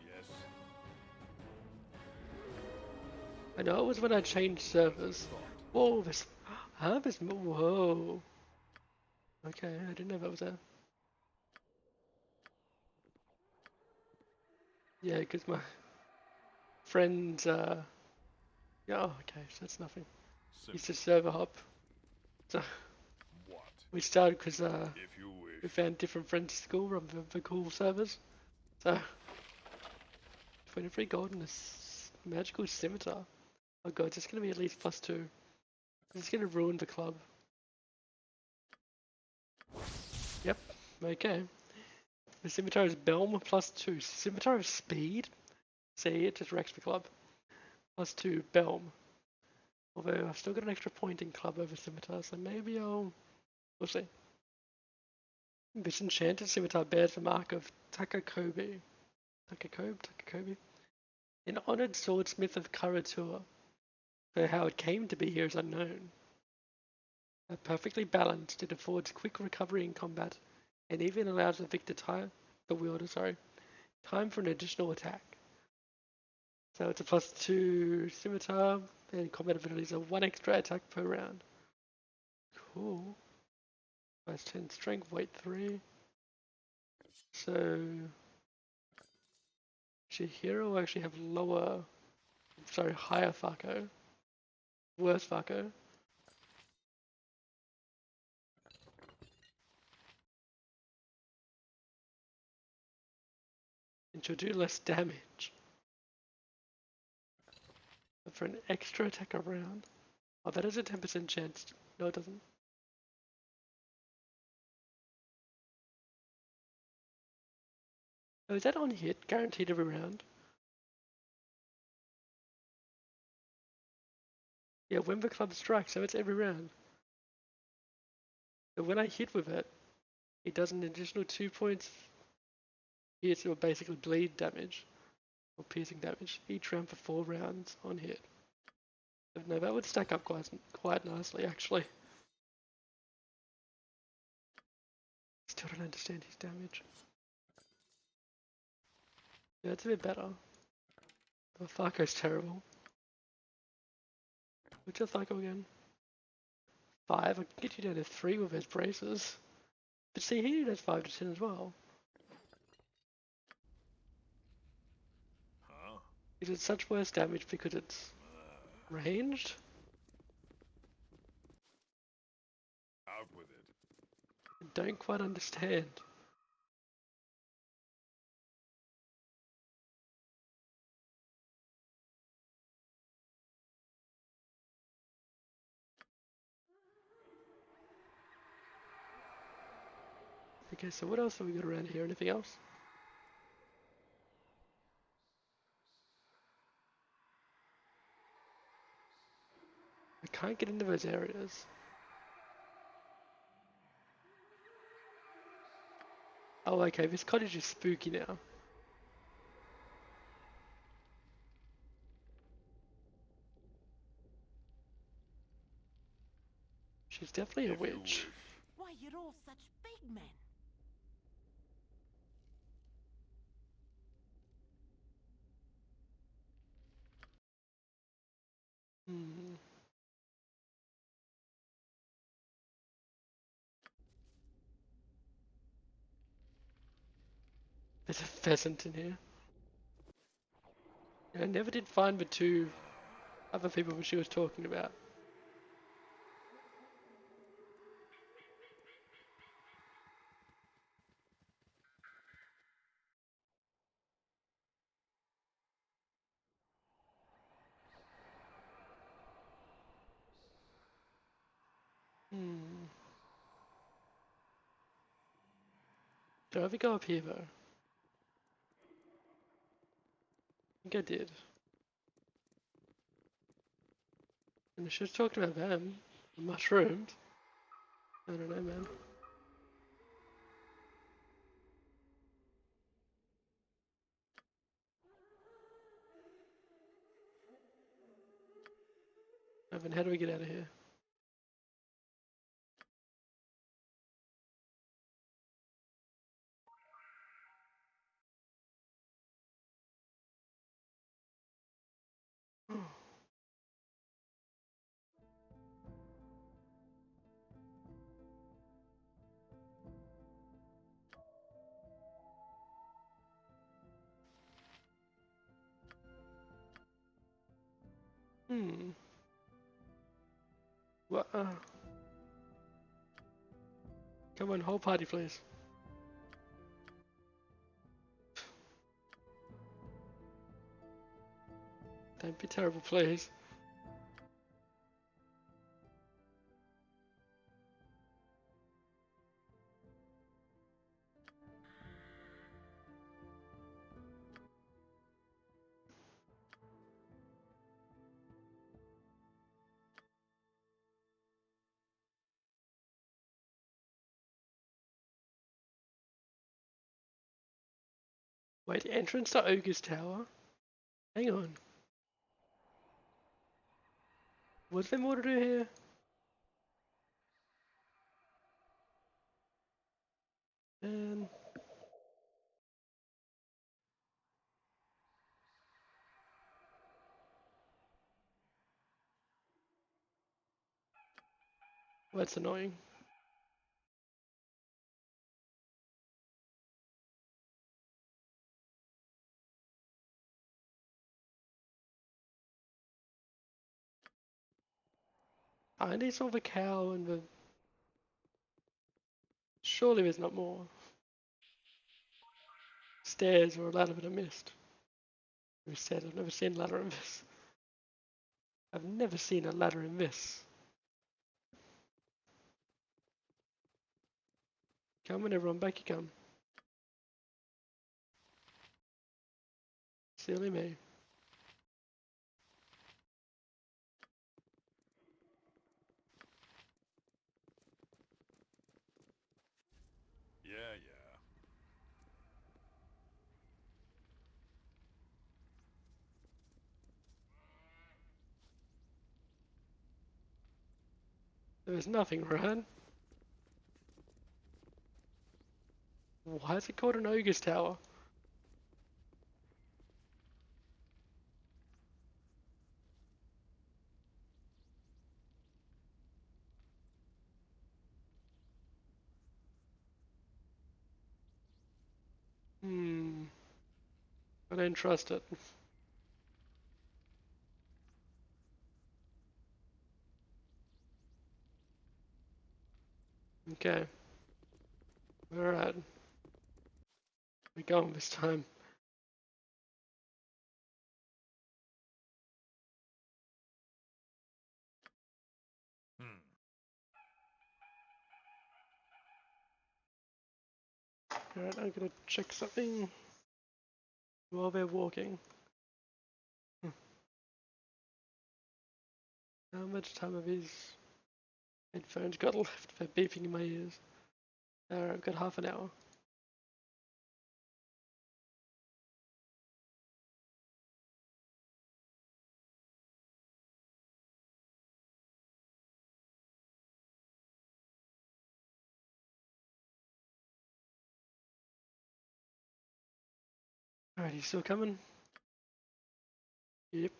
Yes. I know it was when I changed servers. Whoa, this... Huh? This... Whoa. Okay, I didn't know that was there. Yeah, because my friends, yeah, oh, okay, so that's nothing. He's just server hop. So What? we started because If you wish. we found different friends at school from the cool servers. So 23 gold and a magical scimitar. Oh god, it's gonna be at least +2. It's gonna ruin the club. Yep, okay. The scimitar is Belm +2. Scimitar of speed? See, it just wrecks the club. +2 Belm. Although I've still got an extra point in club over scimitar, so maybe we'll see. This enchanted scimitar bears the mark of Takakobe. Takakobe? An honoured swordsmith of Karatua. Though how it came to be here is unknown. Perfectly balanced, it affords quick recovery in combat, and even allows the wielder, time for an additional attack. So it's a +2 scimitar, and combat abilities are 1 extra attack per round. Cool. +10 strength, weight 3. So Shihiro will actually have higher Farco. Worse Farco. And she'll do less damage. But for an extra attack around. Oh, that is a 10% chance. No, it doesn't. Oh, is that on hit? Guaranteed every round? Yeah, when the club strikes, so it's every round. So when I hit with it, it does an additional 2 points piercing or basically bleed damage. Or piercing damage each round for 4 rounds on hit. No, that would stack up quite nicely actually. Still don't understand his damage. Yeah, it's a bit better. The Tharko's terrible. What's your Tharko again? 5, I can get you down to 3 with his braces. But see, he does 5 to 10 as well. Huh? Is it such worse damage because it's ranged? Out with it. I don't quite understand. Okay, so what else have we got around here? Anything else? I can't get into those areas. Oh, okay, this cottage is spooky now. She's definitely a If you witch. wish. Why, you're all such big men. Hmm. There's a pheasant in here. And I never did find the two other people she was talking about. Hmm. Did I ever go up here though? I think I did. And she was talking about them. The mushrooms. I don't know, man. Evan, how do we get out of here? Hmm. What? Come on, whole party, please. Don't be terrible, please. Wait, entrance to Ogre's Tower? Hang on. Was there more to do here? And well, that's annoying. I only saw the cow and the... Surely there's not more. Stairs or a ladder that I missed. Who said I've never seen a ladder in this? I've never seen a ladder in this. Come on everyone, back you come. Silly me. Yeah, yeah. There was nothing, right? Why is it called an Ogre's Tower? Hmm. I don't trust it. Okay. Alright. We're going this time. Hmm. Alright, I'm gonna check something while they're walking. How much time have his headphones got left for beeping in my ears? Alright, I've got half an hour. Alright, he's still coming? Yep.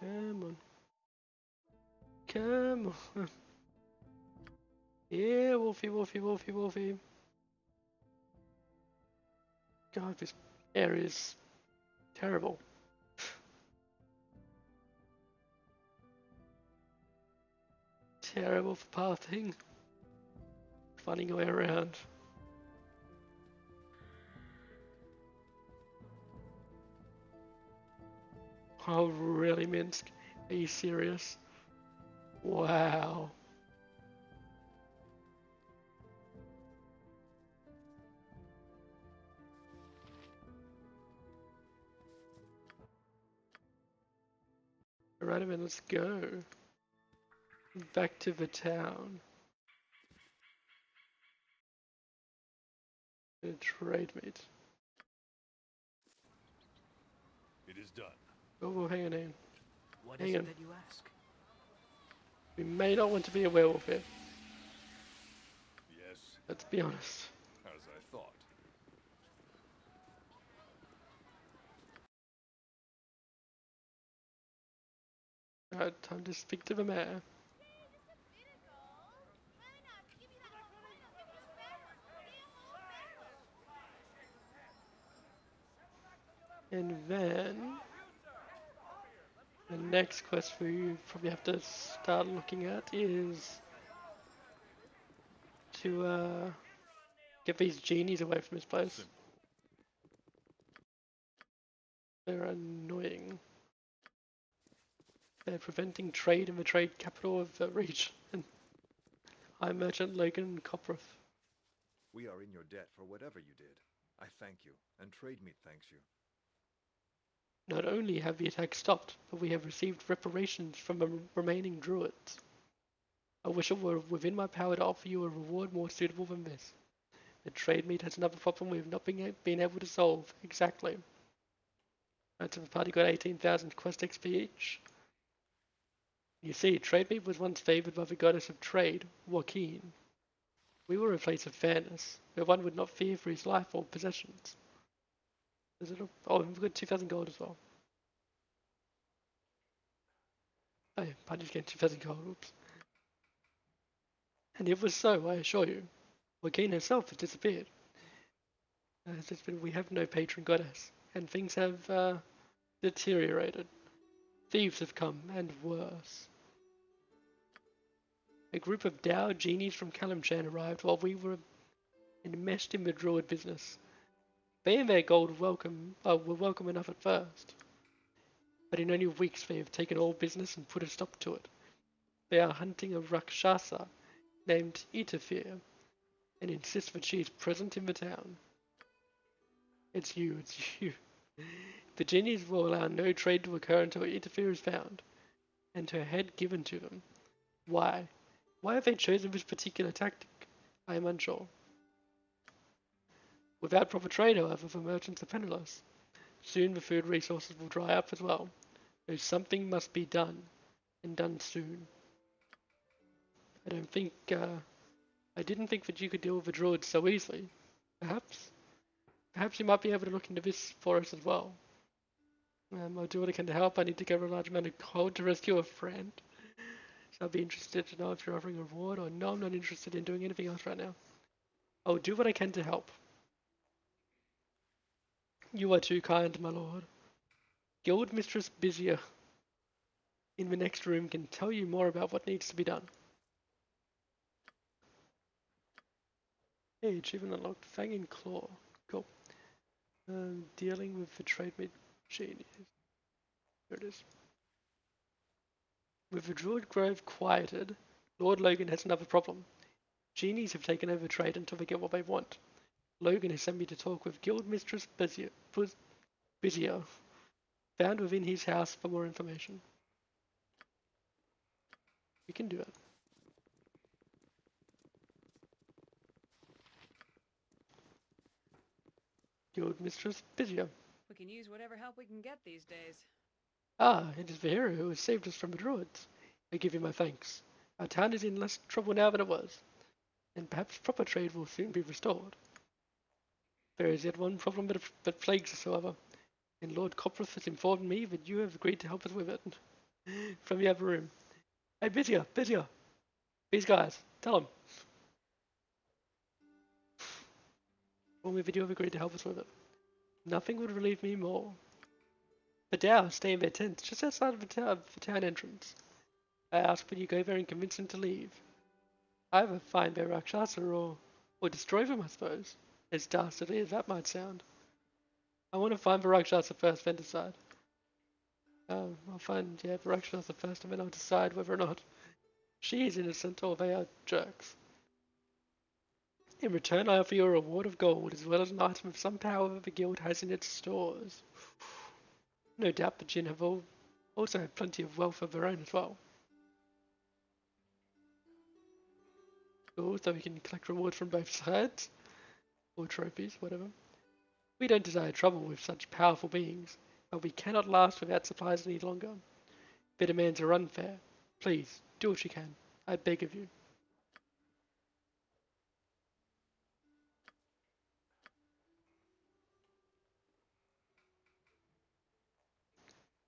Come on. Come on. Yeah, Wolfie, Wolfie, Wolfie, Wolfie. God, this area is terrible. Terrible for pathing. Finding a way around. Oh, really, Minsk? Are you serious? Wow. Alright, then let's go. Back to the town. And trade meet. It is done. Oh, hang on, hang on. What Hang is on. it that you ask? We may not want to be a werewolf here. Yes, Let's be honest. as I thought. Alright, time to speak to the mayor. And then the next quest we probably have to start looking at is to get these genies away from this place. They're annoying. They're preventing trade in the trade capital of the region. High Merchant Logan Coproth. We are in your debt for whatever you did. I thank you, and Trade Meet thanks you. Not only have the attack stopped, but we have received reparations from the remaining druids. I wish it were within my power to offer you a reward more suitable than this. The trade meet has another problem we have not been able to solve. Exactly. So the party got 18,000 quest XP each. You see, trade meet was once favoured by the goddess of trade, Joaquin. We were a place of fairness, where one would not fear for his life or possessions. Is it oh, we've got 2,000 gold as well. Oh, party's getting 2,000 gold, oops. And it was so, I assure you. Joaquin herself has disappeared. We have no patron goddess, and things have deteriorated. Thieves have come, and worse. A group of Dao genies from Kalimchan arrived while we were enmeshed in the druid business. They and their gold were welcome enough at first, but in only weeks they have taken all business and put a stop to it. They are hunting a Rakshasa named Itafir, and insist that she is present in the town. It's you. The genies will allow no trade to occur until Itafir is found, and her head given to them. Why? Why have they chosen this particular tactic? I am unsure. Without proper trade, however, the merchants are penniless. Soon the food resources will dry up as well. So something must be done, and done soon. I didn't think that you could deal with the druids so easily. Perhaps you might be able to look into this for us as well. I'll do what I can to help. I need to gather a large amount of gold to rescue a friend. So I'd be interested to know if you're offering a reward or no, I'm not interested in doing anything else right now. I'll do what I can to help. You are too kind, my lord. Guild Mistress Busier in the next room can tell you more about what needs to be done. Hey, achievement unlocked. Fang and Claw. Cool. Dealing with the trade mid genies. Here it is. With the Druid Grove quieted, Lord Logan has another problem. Genies have taken over trade until they get what they want. Logan has sent me to talk with Guild Mistress Busier, found within his house for more information. We can do it. Guild Mistress Busier. We can use whatever help we can get these days. Ah, it is the hero who has saved us from the druids. I give you my thanks. Our town is in less trouble now than it was, and perhaps proper trade will soon be restored. There is yet one problem that plagues us, however, and Lord Coproth has informed me that you have agreed to help us with it. from the other room. Hey, busier, busier. These guys, tell them. When we video have agreed to help us with it. Nothing would relieve me more. The Dow stay in their tents just outside of the town entrance. I ask when you go there and convince them to leave. Either find their Rakshasa or destroy them, I suppose. As dastardly as that might sound. I want to find the Rakshasa first, then decide. I'll find, the Rakshasa first, and then I'll decide whether or not she is innocent or they are jerks. In return, I offer you a reward of gold, as well as an item of some power that the guild has in its stores. No doubt the Jinn have also have plenty of wealth of their own as well. Cool, so we can collect rewards from both sides. Or trophies, whatever. We don't desire trouble with such powerful beings, but we cannot last without supplies any longer. Their demands are unfair. Please, do what you can. I beg of you.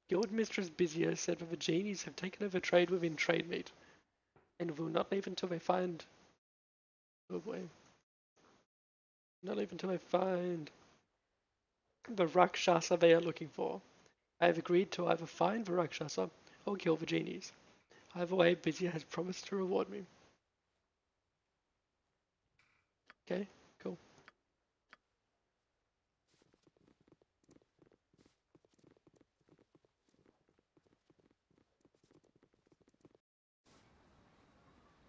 Guild Mistress Bizio said that the genies have taken over trade within trade meat, and will not leave until they find... Oh boy. Not leave until they find the Rakshasa they are looking for. I have agreed to either find the Rakshasa or kill the genies. Either way, Bizia has promised to reward me. Okay, cool.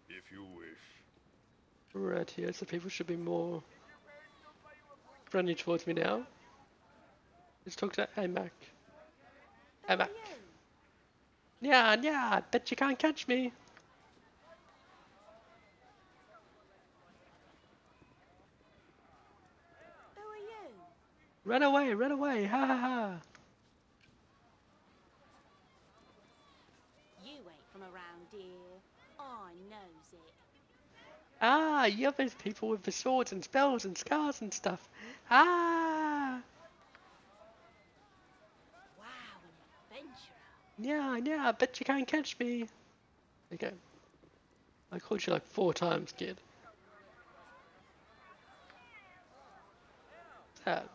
If you wish. Right here, so people should be more friendly towards me now. Let's talk to Amac. Amac. Yeah, bet you can't catch me. Who are you? Run away, ha ha ha. You ain't from around here. I knows it. Ah, you're those people with the swords and spells and scars and stuff. Ah, Wow, an adventurer. yeah, bet you can't catch me. Okay. I called you like 4 times, kid. What's that?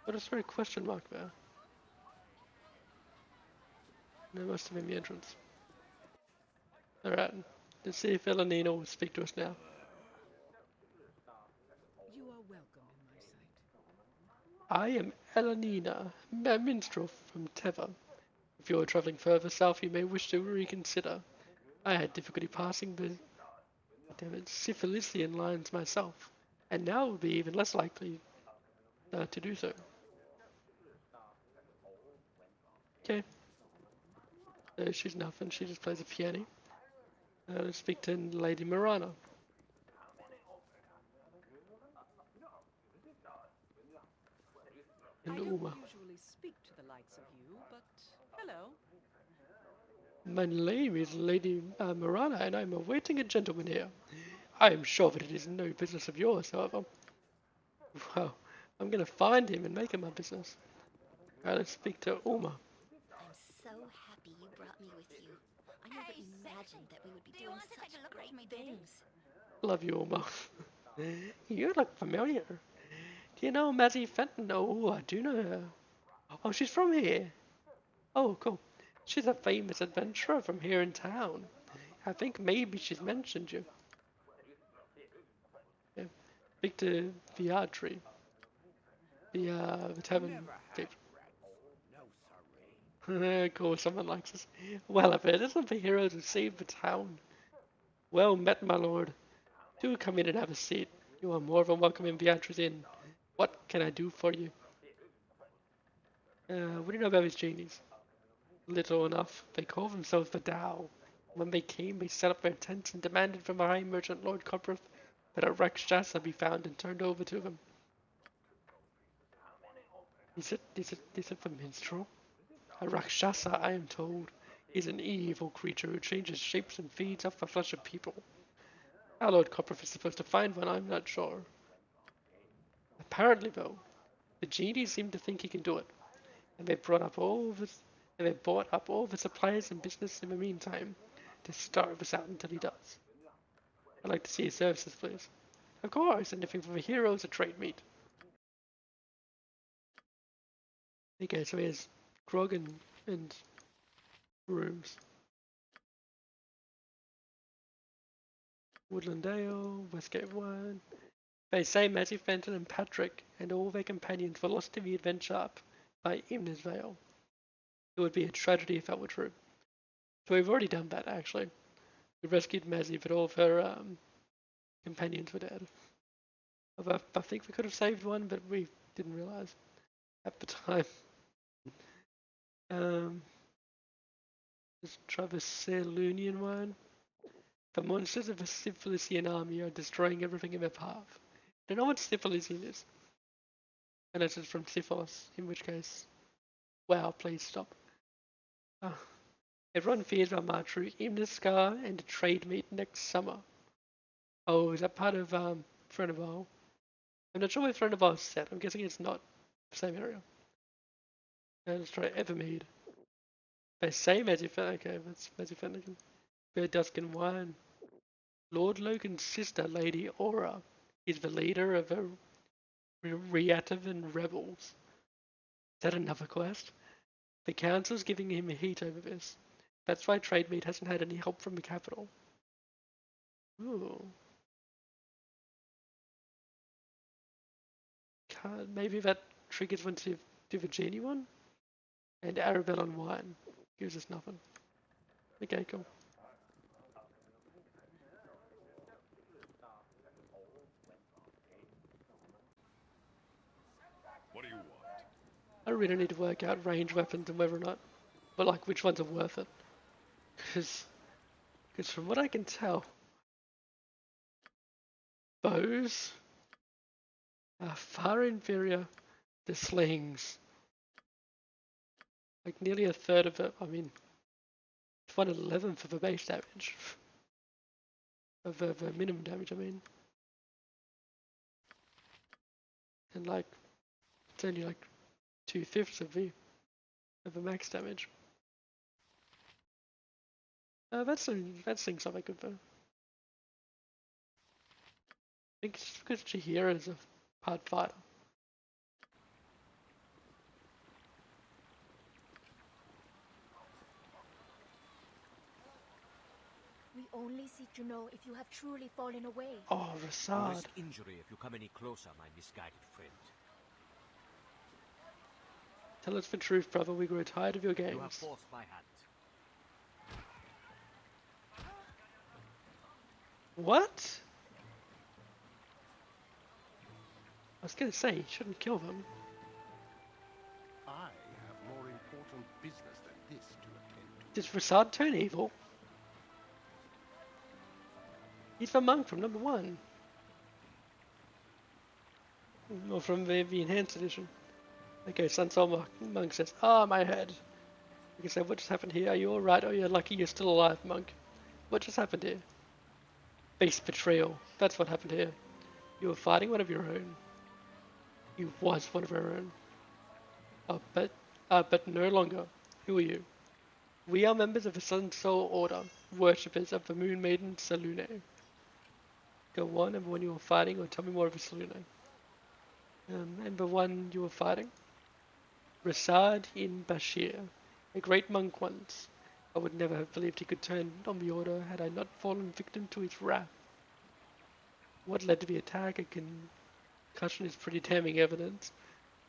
What is there a question mark there? No, must have been the entrance. Alright, let's see if Elanina will speak to us now. You are welcome in my sight. I am Elanina, a minstrel from Teva. If you are travelling further south, you may wish to reconsider. I had difficulty passing the Syphilician lines myself, and now will be even less likely to do so. Okay. She's nothing, she just plays a piano. Let's speak to Lady Mirana. And I don't Uma. usually speak to the likes of you, but hello. My name is Lady Mirana, and I'm awaiting a gentleman here. I am sure that it is no business of yours, however. Well, I'm going to find him and make him my business. Let's speak to Uma. I'm so happy you brought me with you. I never imagined that we would be doing such great things. Love you, Uma. You look familiar. Do you know Mazzy Fenton? Oh, I do know her. Oh, she's from here. Oh, cool. She's a famous adventurer from here in town. I think maybe she's mentioned you. Yeah. Speak to the archery. The tavern people. Cool, someone likes us. Well, if it isn't the heroes who saved the town. Well met, my lord. Do come in and have a seat. You are more than welcome in Beatrice Inn. What can I do for you? What do you know about these genies? Little enough. They call themselves the Tao. When they came, they set up their tents and demanded from the High Merchant Lord Coprith that a Rakshasa be found and turned over to them. Is it the minstrel? A Rakshasa, I am told, is an evil creature who changes shapes and feeds off the flesh of people. How Lord Coprith is supposed to find one, I'm not sure. Apparently, though, the genie seemed to think he can do it. and they brought up all of his, and they bought up all the supplies and business in the meantime to starve us out until he does. I'd like to see his services, please. Of course, anything for the heroes, a trade meet. Okay, so here's grog and rooms. Woodland Ale, Westgate Wine. They say Matthew Fenton and Patrick and all their companions were lost in the adventure up by Imna's Vale. It would be a tragedy if that were true. So we've already done that, actually. We rescued Mazzy, but all of her companions were dead. I think we could have saved one, but we didn't realise at the time. Let's try the Ceylonian one. The monsters of the Syphilisian army are destroying everything in their path. I don't know what Syphilisian is. Unless it's from syphilis, in which case... Wow, please stop. Everyone fears our march through Imniscar and a trade meet next summer. Oh, is that part of Frenival? I'm not sure where Frenival is set. I'm guessing it's not the same area. Let's try Evermead. They say Magifen. Okay, that's Magifen again. Verduskin Wine. Lord Logan's sister, Lady Aura, is the leader of the Reatavan rebels. Is that another quest? The council's giving him heat over this. That's why Trademeat hasn't had any help from the capital. Ooh. Maybe that triggers one to do the genie one? And Arabellon Wine gives us nothing. Okay, cool. What do you want? I really need to work out range weapons and whether or not, but like which ones are worth it. Because from what I can tell, bows are far inferior to slings. Like nearly a third of it. I mean, it's 1/11th of the base damage. Of the minimum damage, I mean. And like, it's only like 2/5 of the max damage. That thing's something good though. I think it's because Chihira is a hard fighter. We only seek to know if you have truly fallen away. Oh, You Rasad. risk injury if you come any closer, my misguided friend. Tell us the truth, brother. We grow tired of your You have games. forced my hand. What? I was gonna say, you shouldn't kill them. I have more important business than this to attend to. Does Rasad turn evil? He's the monk from number 1. Or from the enhanced edition. Okay, Sunsoul Monk says, "Ah, my head." You can say, "What just happened here? Are you alright? Oh, you're lucky you're still alive, monk. What just happened here?" Base betrayal. That's what happened here. You were fighting one of your own. You was one of our own. But no longer. Who are you? We are members of the Sun Soul Order, worshippers of the Moon Maiden Salune. Go on, and the one you were fighting, or tell me more of the Salune. And the one you were fighting? Rasad in Bashir, a great monk once. I would never have believed he could turn on the Order had I not fallen victim to his wrath. What led to the attack? A concussion is pretty damning evidence.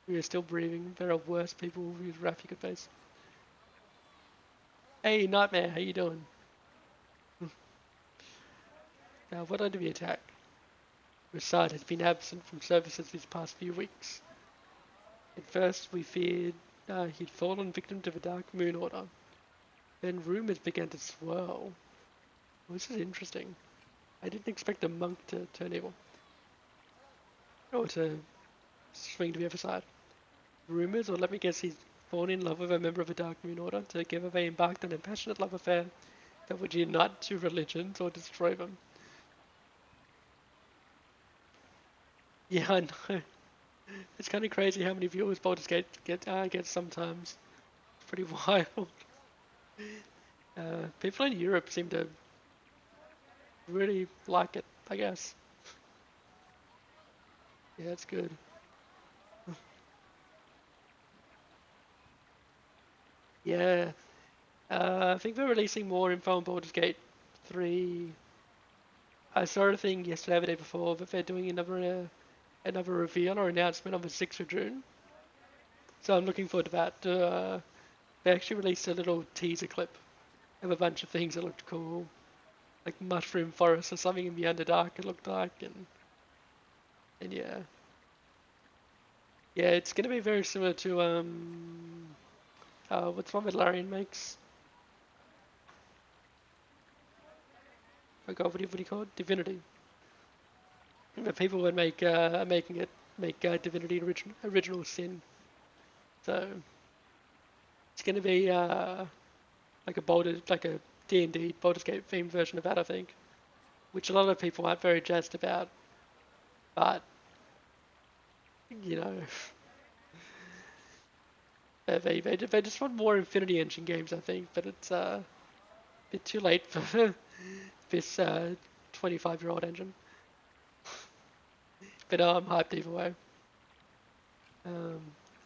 We are still breathing. There are worse people whose wrath you could face. Hey, Nightmare, how you doing? Now, what led to the attack? Rasad has been absent from services these past few weeks. At first, we feared he'd fallen victim to the Dark Moon Order. Then rumors began to swirl. Well, this is interesting. I didn't expect a monk to turn evil. Or to swing to the other side. Rumors, or let me guess, he's fallen in love with a member of the Dark Moon Order. Together they embarked on a passionate love affair that would unite two religions or destroy them. Yeah, I know. It's kind of crazy how many viewers Baldur's Gate get sometimes. It's pretty wild. People in Europe seem to really like it, I guess. Yeah, it's good. Yeah, I think they're releasing more info on Baldur's Gate 3. I saw a thing yesterday or the day before that they're doing another reveal or announcement on the 6th of June. So I'm looking forward to that. They actually released a little teaser clip of a bunch of things that looked cool. Like Mushroom Forest or something in the Underdark it looked like, and yeah. Yeah, it's gonna be very similar to what's one that Larian makes? I forgot what do you call it? Divinity. The people that make making it make Divinity original sin. So it's gonna be like a D&D Baldur's Gate themed version of that, I think, which a lot of people aren't very jazzed about. But you know, they just want more Infinity Engine games, I think. But it's a bit too late for this 25-year-old engine. But I'm hyped either way.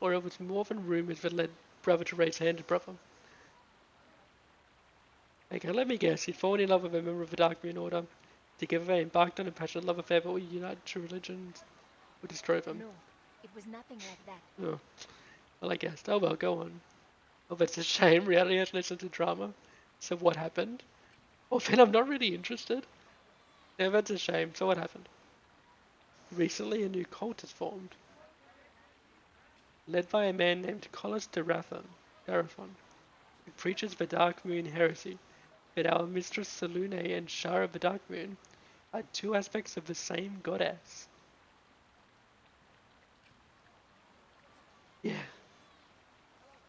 Or it was more than rumors that led brother to raise hand to brother. Okay, let me guess. He'd fallen in love with a member of the Dark Moon Order. Together they embarked on a passionate love affair that would unite two religions or destroy them. No, it was nothing like that. Oh, well, I guessed. Oh well, go on. Oh, that's a shame. Reality has listened to drama. So what happened? Well, then I'm not really interested. Yeah, that's a shame. So what happened? Recently, a new cult has formed, led by a man named Collis Darathon, who preaches the Dark Moon heresy, that our Mistress Selune and Shara of the Dark Moon are two aspects of the same goddess. Yeah.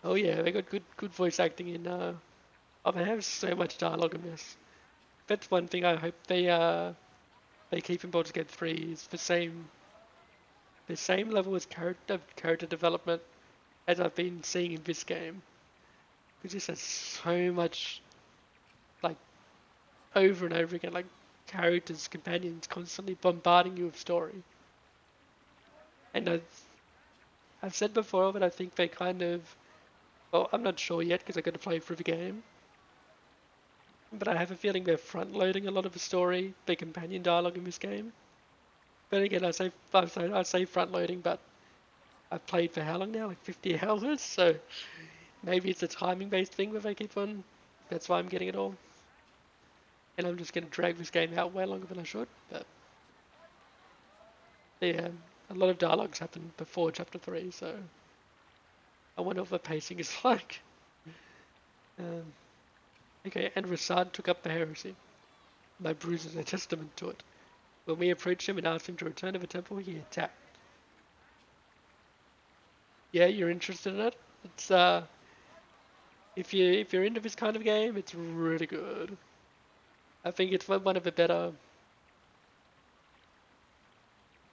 Oh yeah, they got good voice acting in. Oh, they have so much dialogue in this. That's one thing I hope they keep in Baldur's Gate 3 is the same level as character development as I've been seeing in this game. Because this has so much, like, over and over again, like, characters, companions constantly bombarding you with story. And I've said before that I think they kind of, well, I'm not sure yet because I got to play through the game. But I have a feeling they're front-loading a lot of the story, the companion dialogue in this game. But again, I say front-loading, but I've played for how long now? Like 50 hours? So maybe it's a timing-based thing where they keep on. That's why I'm getting it all. And I'm just going to drag this game out way longer than I should. But yeah, a lot of dialogues happen before Chapter 3, so I wonder what the pacing is like. Okay, and Rasad took up the heresy. My bruises are testament to it. When we approached him and asked him to return to the temple, he attacked. Yeah, you're interested in it? It's if you're into this kind of game, it's really good. I think it's one of the better.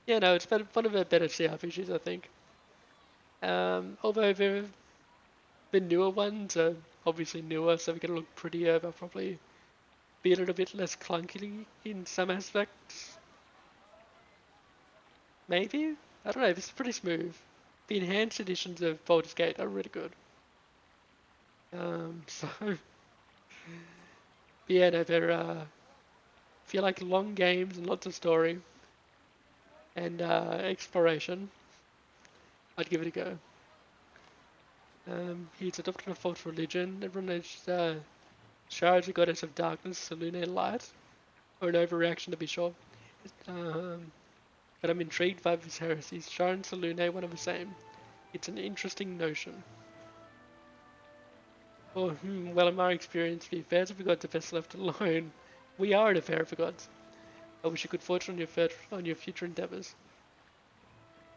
Yeah, no, it's one of the better CRPGs, I think. Although the newer ones are obviously newer, so they're gonna look prettier. They'll probably be a little bit less clunky in some aspects. Maybe? I don't know, this is pretty smooth. The enhanced editions of Baldur's Gate are really good. So yeah, no, they're if you like long games and lots of story and exploration, I'd give it a go. He's adopted a false religion. Everyone knows Shara is a goddess of darkness, Selune light, or an overreaction to be sure. But I'm intrigued by this heresy. Shara and Selune, one of the same. It's an interesting notion. Well, in my experience, the affairs of the gods are best left alone. We are an affair of the gods. I wish you good fortune on your future endeavors.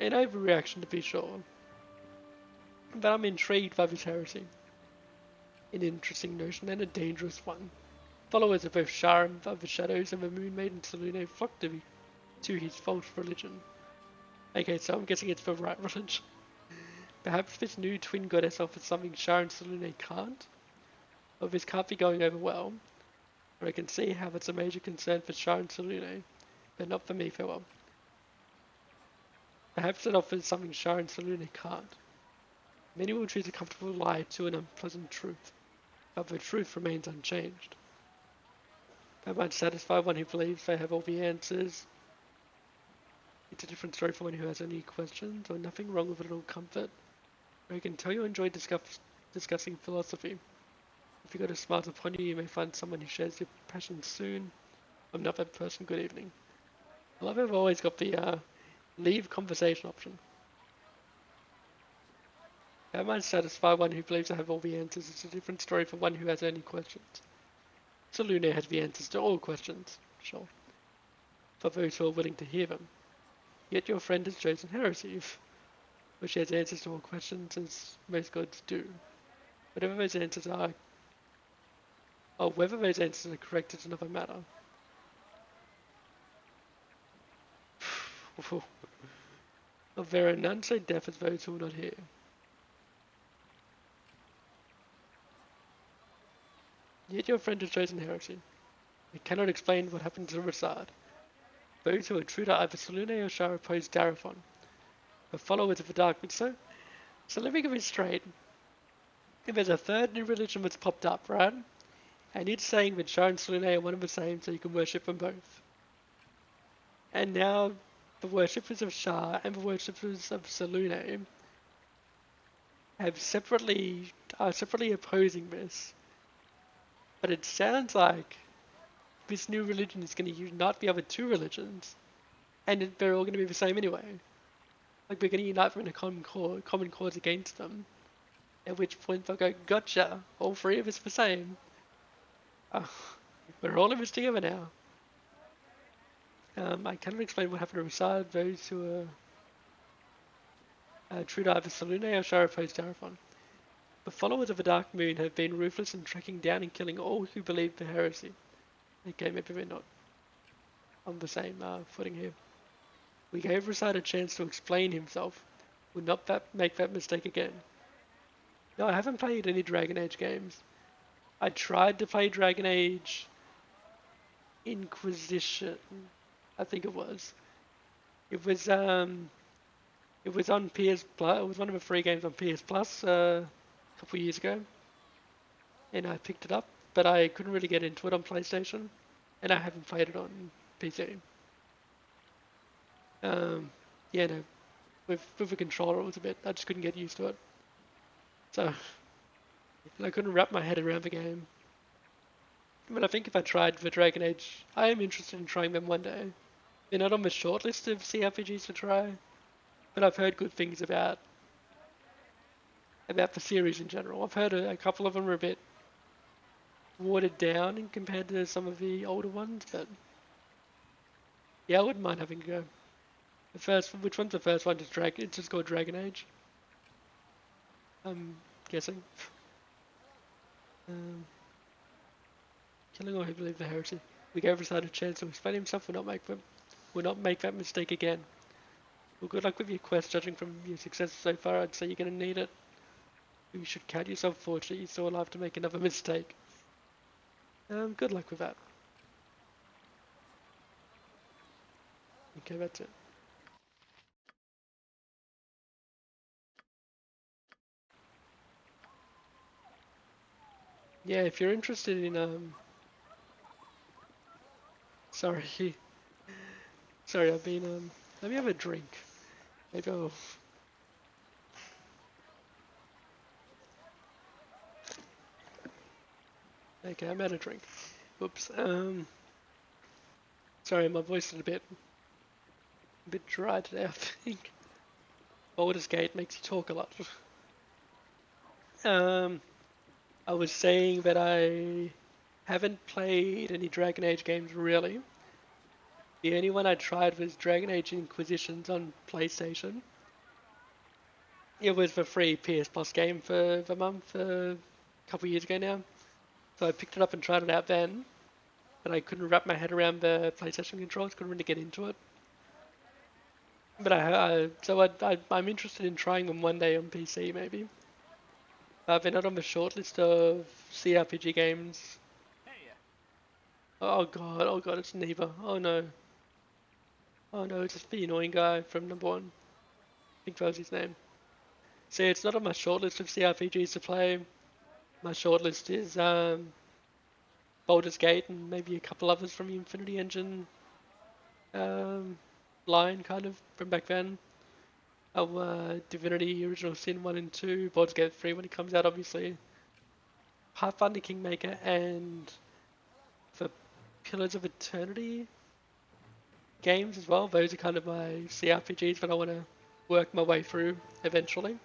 An overreaction to be sure. But I'm intrigued by this heresy. An interesting notion and a dangerous one. Followers of both Shara of the Shadows and the Moon Maiden Selune flock to his false religion. Okay, so I'm guessing it's the right religion. Perhaps this new twin goddess offers something Shah and Selune can't? Or this can't be going over well. Or I can see how it's a major concern for Shah and Selune, but not for me, farewell. Perhaps it offers something Shah and Selune can't. Many will choose a comfortable lie to an unpleasant truth, but the truth remains unchanged. That might satisfy one who believes they have all the answers. It's a different story for one who has any questions, or nothing wrong with a little comfort. Or I can tell you enjoy discussing philosophy. If you got a smile upon you, you may find someone who shares your passion soon. I'm not that person, good evening. I love how I've always got the leave conversation option. That might satisfy one who believes I have all the answers. It's a different story for one who has any questions. Selune has the answers to all questions, sure, for those who are willing to hear them. Yet your friend has chosen heresy, which has answers to all questions, as most gods do. Whatever those answers are, or whether those answers are correct is another matter. There are none so deaf as those who will not hear. Yet your friend has chosen heresy. I cannot explain what happened to Rasad. Those who are true to either Selune or Shah oppose Darafon, the followers of the Dark Mixer. So let me get this straight. If there's a third new religion that's popped up, right? And it's saying that Shah and Selune are one and the same, so you can worship them both. And now the worshippers of Shah and the worshippers of Selune are separately opposing this. But it sounds like this new religion is going to unite the other two religions, and they're all going to be the same anyway. Like, we're going to unite them in a common cause against them. At which point they'll go, gotcha, all three of us the same. We're all in this together now. I cannot explain what happened to Rasad, those who are true to either Selune or Shah opposed Darafon. The followers of the Dark Moon have been ruthless in tracking down and killing all who believe the heresy. Okay, maybe we're not on the same footing here. We gave Rasad a chance to explain himself. Will not make that mistake again. No, I haven't played any Dragon Age games. I tried to play Dragon Age Inquisition, I think it was. It was on PS Plus. It was one of the free games on PS Plus a couple of years ago, and I picked it up, but I couldn't really get into it on PlayStation, and I haven't played it on PC. Yeah, no, with the controller it was a bit. I just couldn't get used to it, so I couldn't wrap my head around the game. But I think if I tried for Dragon Age, I am interested in trying them one day. They're not on the shortlist of CRPGs to try, but I've heard good things about the series in general. I've heard a couple of them are a bit watered down in compared to some of the older ones, but yeah, I wouldn't mind having a go. Which one's the first one? It's just called Dragon Age, I'm guessing. Killing all who believe the heresy. We gave Rasad a chance to explain himself. Will not make that mistake again. Well, good luck with your quest. Judging from your success so far, I'd say you're going to need it. You should count yourself fortunate you're still alive to make another mistake. Good luck with that. Okay, that's it. Yeah, if you're interested in sorry, I've been let me have a drink. Maybe I'll. Okay, I'm out of drink. Whoops. Sorry, my voice is a bit dry today, I think. Baldur's Gate makes you talk a lot. I was saying that I haven't played any Dragon Age games really. The only one I tried was Dragon Age Inquisitions on PlayStation. It was the free PS Plus game for the month a couple of years ago now. So I picked it up and tried it out then. But I couldn't wrap my head around the PlayStation controls, couldn't really get into it. But I'm interested in trying them one day on PC maybe. They're not on the shortlist of CRPG games. Oh god, it's Neva. Oh no. Oh no, it's just the annoying guy from number 1. I think that was his name. See, it's not on my shortlist of CRPGs to play. My shortlist is Baldur's Gate and maybe a couple others from the Infinity Engine line, kind of, from back then. Divinity, Original Sin 1 and 2, Baldur's Gate 3 when it comes out, obviously. Pathfinder Kingmaker and the Pillars of Eternity games as well. Those are kind of my CRPGs that I want to work my way through eventually.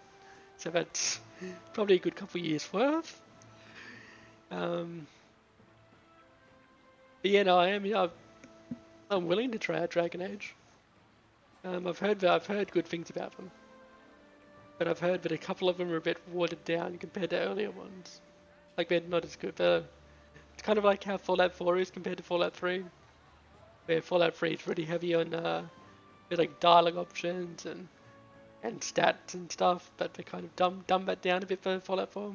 So that's probably a good couple of years worth. But yeah, no, I'm willing to try out Dragon Age. I've heard good things about them, but I've heard that a couple of them are a bit watered down compared to earlier ones. Like they're not as good. It's kind of like how Fallout 4 is compared to Fallout 3, where Fallout 3 is really heavy on with like dialogue options and stats and stuff, but they kind of dumb that down a bit for Fallout 4.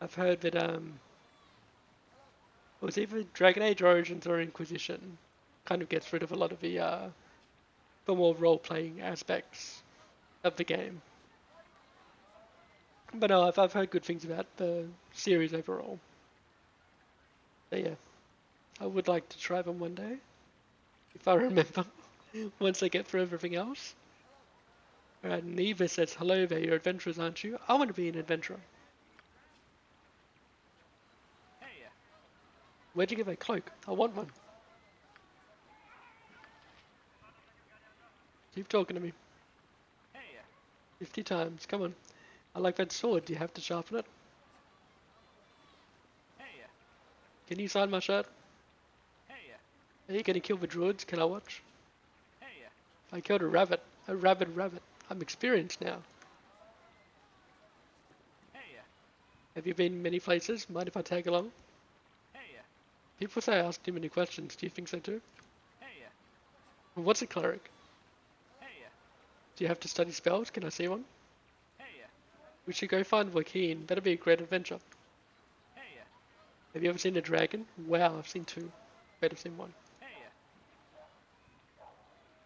I've heard that it was either Dragon Age Origins or Inquisition kind of gets rid of a lot of the more role-playing aspects of the game. But no, I've heard good things about the series overall. So yeah, I would like to try them one day, if I remember, once I get through everything else. Alright, Neva says, hello there, you're adventurers, aren't you? I want to be an adventurer. Where'd you get that cloak? I want one. Keep talking to me. 50 times, come on. I like that sword, do you have to sharpen it? Can you sign my shirt? Are you gonna kill the druids? Can I watch? I killed a rabid rabbit. I'm experienced now. Have you been many places? Mind if I tag along? People say I ask too many questions. Do you think so too? What's a cleric? Do you have to study spells? Can I see one? We should go find Joaquin. That'll be a great adventure. Have you ever seen a dragon? Wow, I've seen 2. Better seen 1.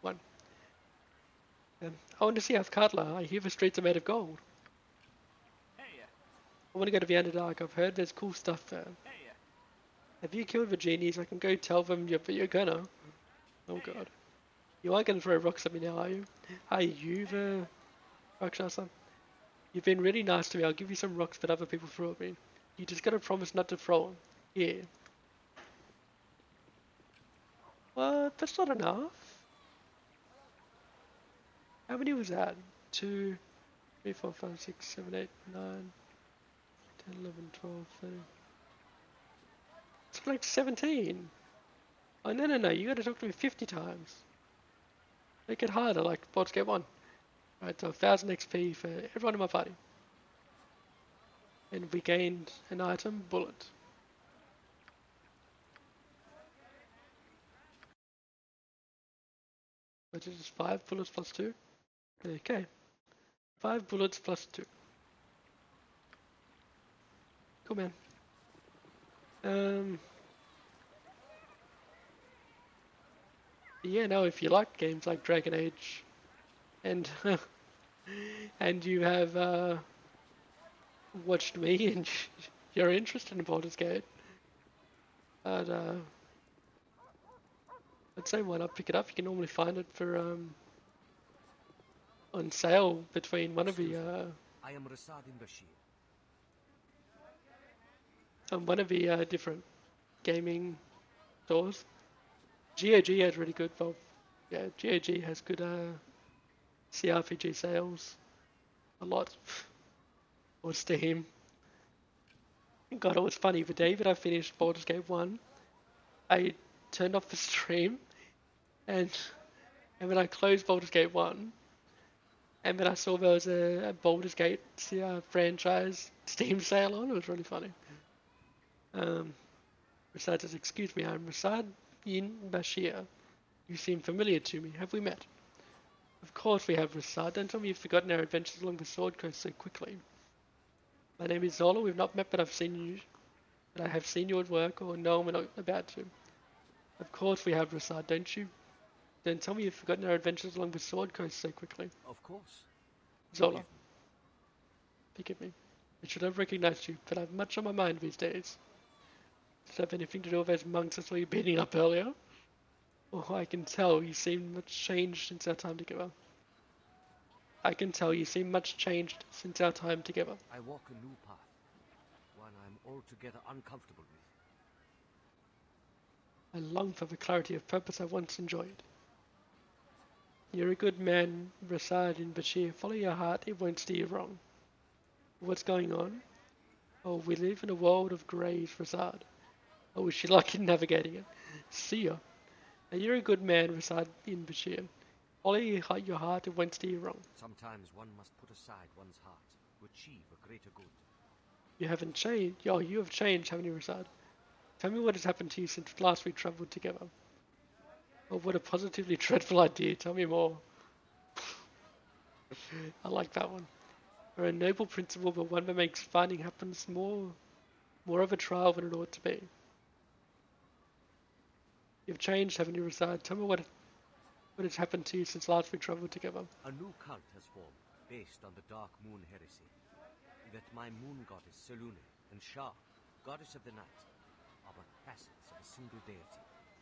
1. I want to see Afkatla. I hear the streets are made of gold. I want to go to the Underdark. I've heard there's cool stuff there. Have you killed the genies? I can go tell them you're gonna. Oh god. You aren't gonna throw rocks at me now, are you? Are you the Rakshasa? You've been really nice to me. I'll give you some rocks that other people threw at me. You just gotta promise not to throw them. Yeah. What? That's not enough. How many was that? 2, 3, 4, 5, 6, 7, 8, 9, 10, 11, 12, 13. It's like 17. Oh, no. You gotta talk to me 50 times. Make it harder, like Baldur's Gate 1. Right, so 1000 XP for everyone in my party. And we gained an item, bullet. Which is 5 bullets plus 2. Okay. 5 bullets plus 2. Cool, man. Yeah, no, if you like games like Dragon Age and and you have watched me and you're interested in Baldur's Gate, I'd say why not pick it up. You can normally find it for on sale between one of the I am Rasadin Bashir. on one of the different gaming stores. GOG has really good, well, yeah, GOG has good CRPG sales, a lot, or Steam. God, it was funny, the day that I finished Baldur's Gate 1, I turned off the stream, and then I closed Baldur's Gate 1, and then I saw there was a Baldur's Gate franchise Steam sale on. It was really funny. Rasad says, excuse me, I'm Rasad Yin Bashir. You seem familiar to me. Have we met? Of course we have, Rasad. Don't tell me you've forgotten our adventures along the Sword Coast so quickly. My name is Zola. We've not met, but I have seen you at work, or no, we're not about to. Of course we have, Rasad, don't you? Don't tell me you've forgotten our adventures along the Sword Coast so quickly. Of course. Zola. Forgive me. I should have recognized you, but I have much on my mind these days. Does it have anything to do with those monks I saw you beating up earlier? Oh, I can tell you seem much changed since our time together. I can tell you seem much changed since our time together. I walk a new path, one I'm altogether uncomfortable with. I long for the clarity of purpose I once enjoyed. You're a good man, Rasad and Bashir. Follow your heart, it won't steer you wrong. What's going on? Oh, we live in a world of greys, Rasad. I wish you luck in navigating it. See ya. Now, you're a good man, Rasad in Bashir. Follow your heart, it won't steer you wrong. Sometimes one must put aside one's heart to achieve a greater good. You haven't changed. Oh, you have changed, haven't you, Rasad? Tell me what has happened to you since last we travelled together. Oh, what a positively dreadful idea. Tell me more. I like that one. Or a noble principle, but one that makes finding happiness more of a trial than it ought to be. You've changed, haven't you, Rasad? Tell me what has happened to you since last we travelled together. A new cult has formed, based on the Dark Moon heresy. That my moon goddess Selune and Shah, goddess of the night, are but facets of a single deity.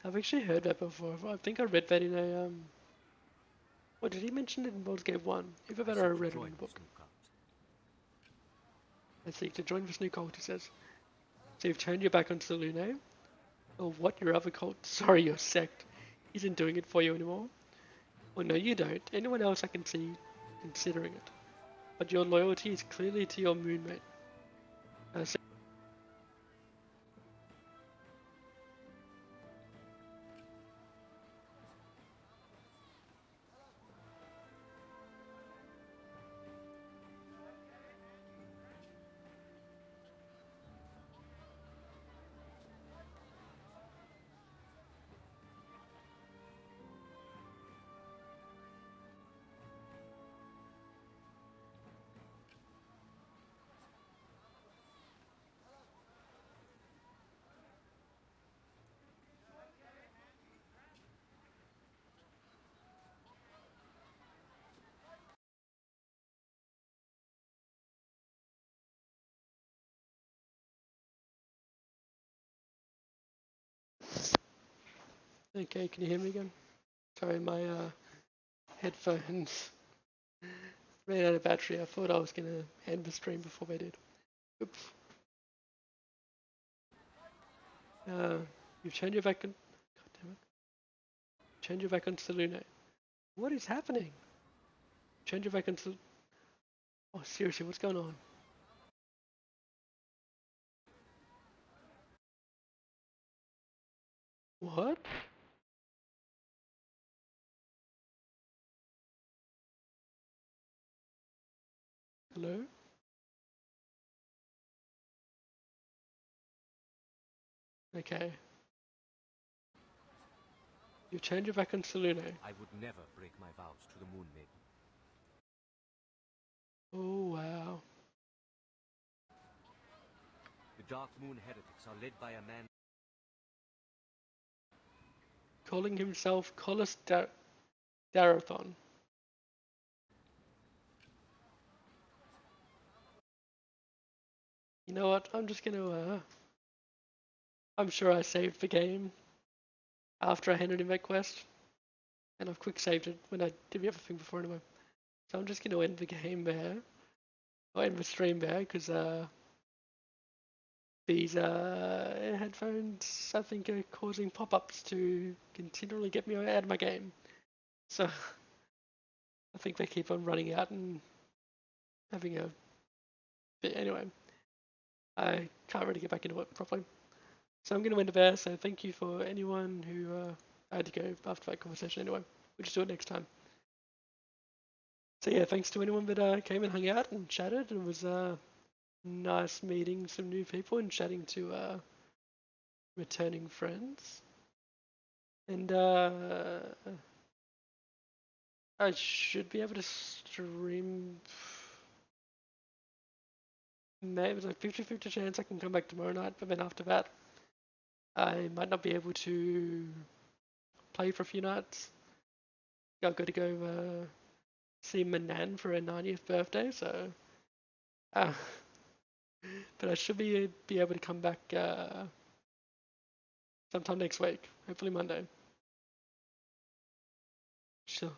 I've actually heard that before. I think I read that in a What did he mention it in Baldur's Gate 1? Either that or I read it in the book. I seek to join this new cult, he says. So you've turned your back on Selune? Or what, your other cult? Sorry, your sect isn't doing it for you anymore? Well, no, you don't. Anyone else I can see considering it. But your loyalty is clearly to your moonmate. So okay, can you hear me again? Sorry, my headphones ran out of battery. I thought I was going to end the stream before they did. Oops. You've turned your back on... God damn it. Turned your back on Selune. What is happening? Turned your back on Selune. Oh, seriously, what's going on? What? Hello? Okay. You've turned your back on Selune. I would never break my vows to the Moon Maiden. Oh, wow. The Dark Moon heretics are led by a man Calling himself Collis Darathon. You know what? I'm just gonna, I'm sure I saved the game after I handed in that quest. And I've quick saved it when I did the other thing before anyway. So I'm just gonna end the game there. Or end the stream there, because, these headphones, I think, are causing pop-ups to continually get me out of my game. So I think they keep on running out and having a bit. Anyway, I can't really get back into it properly. So I'm going to end it there. So thank you for anyone who I had to go after that conversation anyway. We'll just do it next time. So yeah, thanks to anyone that came and hung out and chatted. It was nice meeting some new people and chatting to returning friends. And I should be able to stream. Maybe there's a 50-50 chance I can come back tomorrow night, but then after that, I might not be able to play for a few nights. I've got to go see my nan for her 90th birthday, so. Uh, but I should be able to come back sometime next week, hopefully Monday. Sure.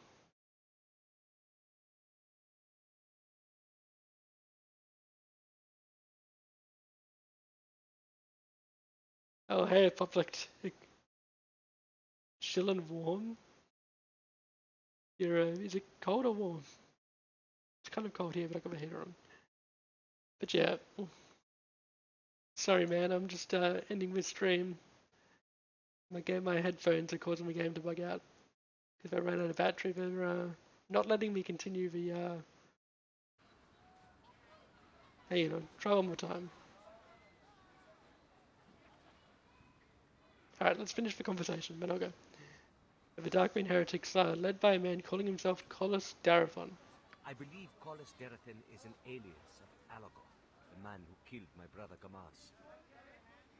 Oh hey, Public. Chill and warm. You're is it cold or warm? It's kind of cold here, but I got my heater on. But yeah, sorry man, I'm just ending this stream. My headphones are causing the game to bug out because I ran out of battery. They're not letting me continue the. Hey, try one more time. Alright, let's finish the conversation, then I'll go. The Darkmoon heretics are led by a man calling himself Collis Darathon. I believe Collis Darathon is an alias of Alagoth, the man who killed my brother Gamas.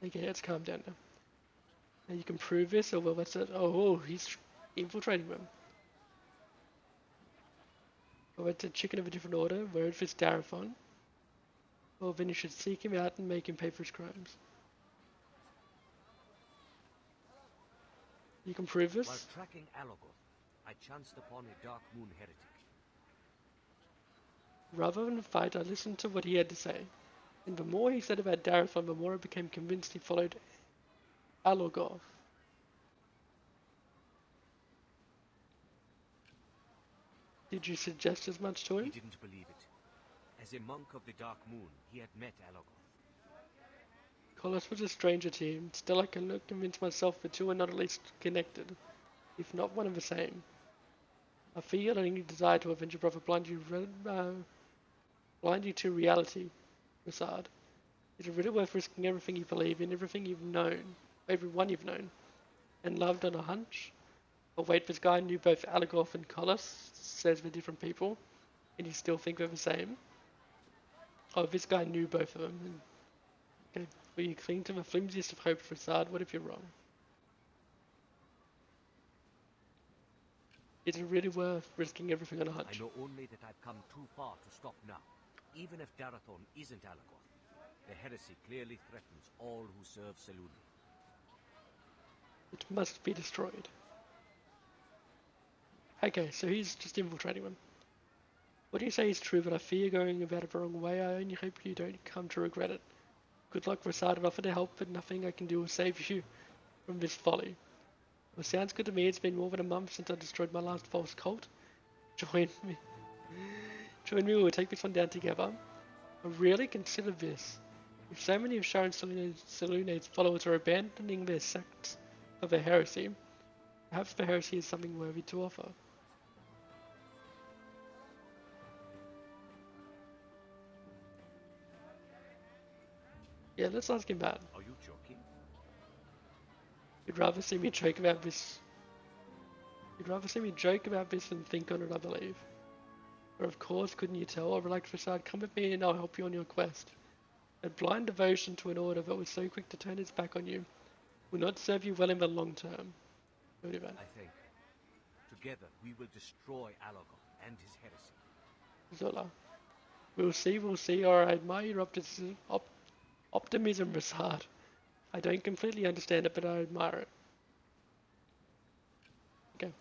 Okay, let's calm down now. Now you can prove this, or well, that's it. Oh, he's infiltrating them. Well, it's a chicken of a different order, where if it's Darathon, well then you should seek him out and make him pay for his crimes. You can prove this? While tracking Alagoth, I chanced upon a Darkmoon heretic. Rather than fight, I listened to what he had to say, and the more he said about Darathon, the more I became convinced he followed Alagoth. Did you suggest as much to him? He didn't believe it. As a monk of the Dark Moon, he had met Alagoth. Collis was a stranger to him. Still, I can convince myself the two are not at least connected, if not one and the same. I feel any desire to avenge your brother blind you to reality, Rasad. Is it really worth risking everything you believe in, everything you've known, everyone you've known, and loved on a hunch? Or wait, this guy knew both Alagoth and Collis, says they're different people, and you still think they're the same? Oh, this guy knew both of them. And, okay, will you cling to the flimsiest of hopes, Rasad? What if you're wrong? Is it really worth risking everything on a hunch? I know only that I've come too far to stop now. Even if Darathon isn't Alagoth, the heresy clearly threatens all who serve Selûne. It must be destroyed. Okay, so he's just infiltrating them. What do you say is true, but I fear going about it the wrong way. I only hope you don't come to regret it. Good luck, Rasad. I've offered to help, but nothing I can do will save you from this folly. Well, sounds good to me. It's been more than a month since I destroyed my last false cult. Join me. Join me, we'll take this one down together. I really consider this. If so many of Sharon Selûne's followers are abandoning their sects of the heresy, perhaps the heresy is something worthy to offer. Yeah, let's ask him that. Are you joking? You'd rather see me joke about this. You'd rather see me joke about this than think on it, I believe. Or of course, couldn't you tell? Or relax, Rasad, come with me and I'll help you on your quest. A blind devotion to an order that was so quick to turn its back on you will not serve you well in the long term. What about? I think. Together, we will destroy Alagoth and his heresy. Zola. We'll see, or I admire your optimism, Rasad. I don't completely understand it, but I admire it. Okay.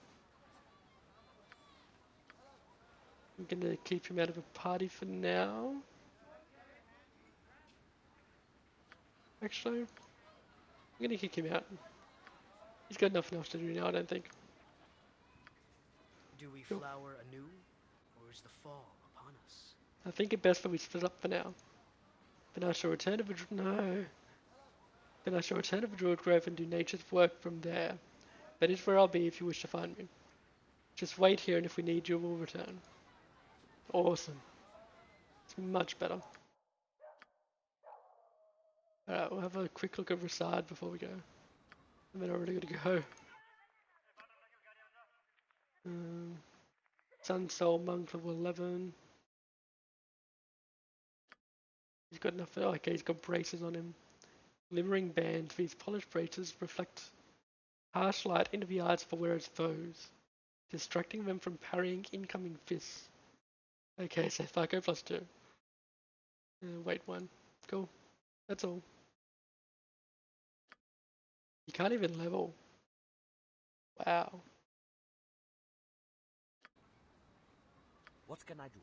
I'm gonna keep him out of the party for now. Actually, I'm gonna kick him out. He's got nothing else to do now, I don't think. Do we flower anew, or is the fall upon us? I think it best that we split up for now. Then I shall return to the Druid Grove and do nature's work from there. That is where I'll be if you wish to find me. Just wait here, and if we need you, we'll return. Awesome. It's much better. Alright, we'll have a quick look at Rasad before we go. And then I'm already gonna go. Sun Soul Monk level 11. He's got enough. Oh, okay, he's got braces on him. Glimmering bands. These polished braces reflect harsh light into the eyes of the wearer's foes, distracting them from parrying incoming fists. Okay, so Tharko plus 2. Weight 1. Cool. That's all. You can't even level. Wow. What can I do?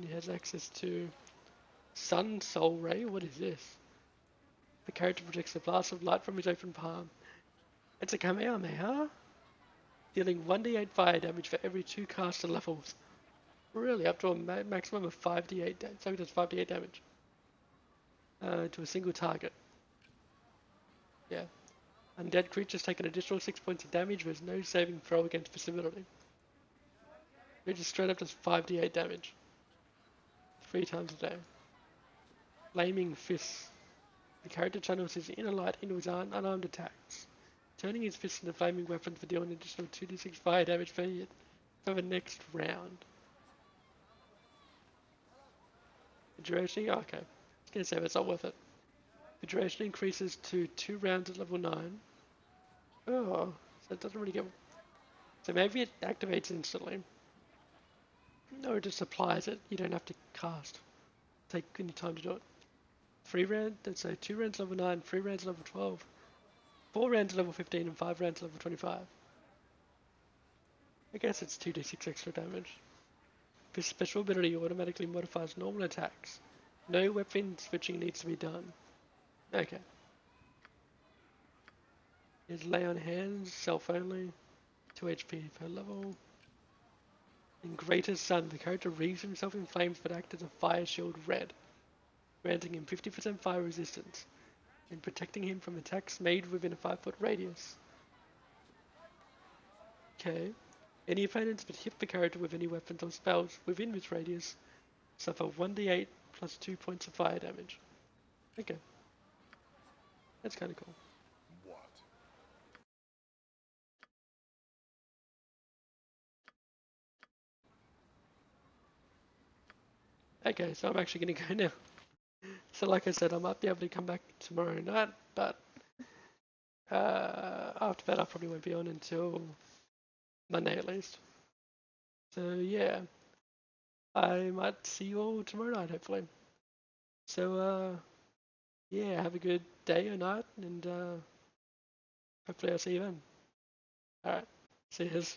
He has access to Sun Soul Ray. What is this? The character projects a blast of light from his open palm. It's a Kamehameha, dealing 1d8 fire damage for every 2 caster levels. Really, up to a maximum of 5d8 damage. So it does 5d8 damage to a single target. Yeah. Undead creatures take an additional 6 points of damage. There's no saving throw against this ability. It just straight up does 5d8 damage. 3 times a day. Flaming Fists. The character channels his inner light into his unarmed attacks, turning his fists into flaming weapons for dealing an additional 2d6 fire damage per hit for the next round. The duration, okay. I was going to say that's not worth it. The duration increases to 2 rounds at level 9. Oh, so it doesn't really get... So maybe it activates instantly. Or it just applies it. You don't have to cast. Take any time to do it. 3 rounds, let's say 2 rounds level 9, 3 rounds level 12, 4 rounds level 15, and 5 rounds level 25. I guess it's 2d6 extra damage. This special ability automatically modifies normal attacks. No weapon switching needs to be done. Okay. Here's Lay on Hands, self only, 2 HP per level. In Greater Sun, the character wreathes himself in flames but acts as a fire shield red, granting him 50% fire resistance, and protecting him from attacks made within a 5-foot radius. Okay. Any opponents that hit the character with any weapons or spells within this radius suffer 1d8 plus 2 points of fire damage. Okay. That's kind of cool. What? Okay, so I'm actually going to go now. So like I said, I might be able to come back tomorrow night, but after that I probably won't be on until Monday at least. So yeah, I might see you all tomorrow night hopefully. So yeah, have a good day or night, and hopefully I'll see you then. Alright, see yous.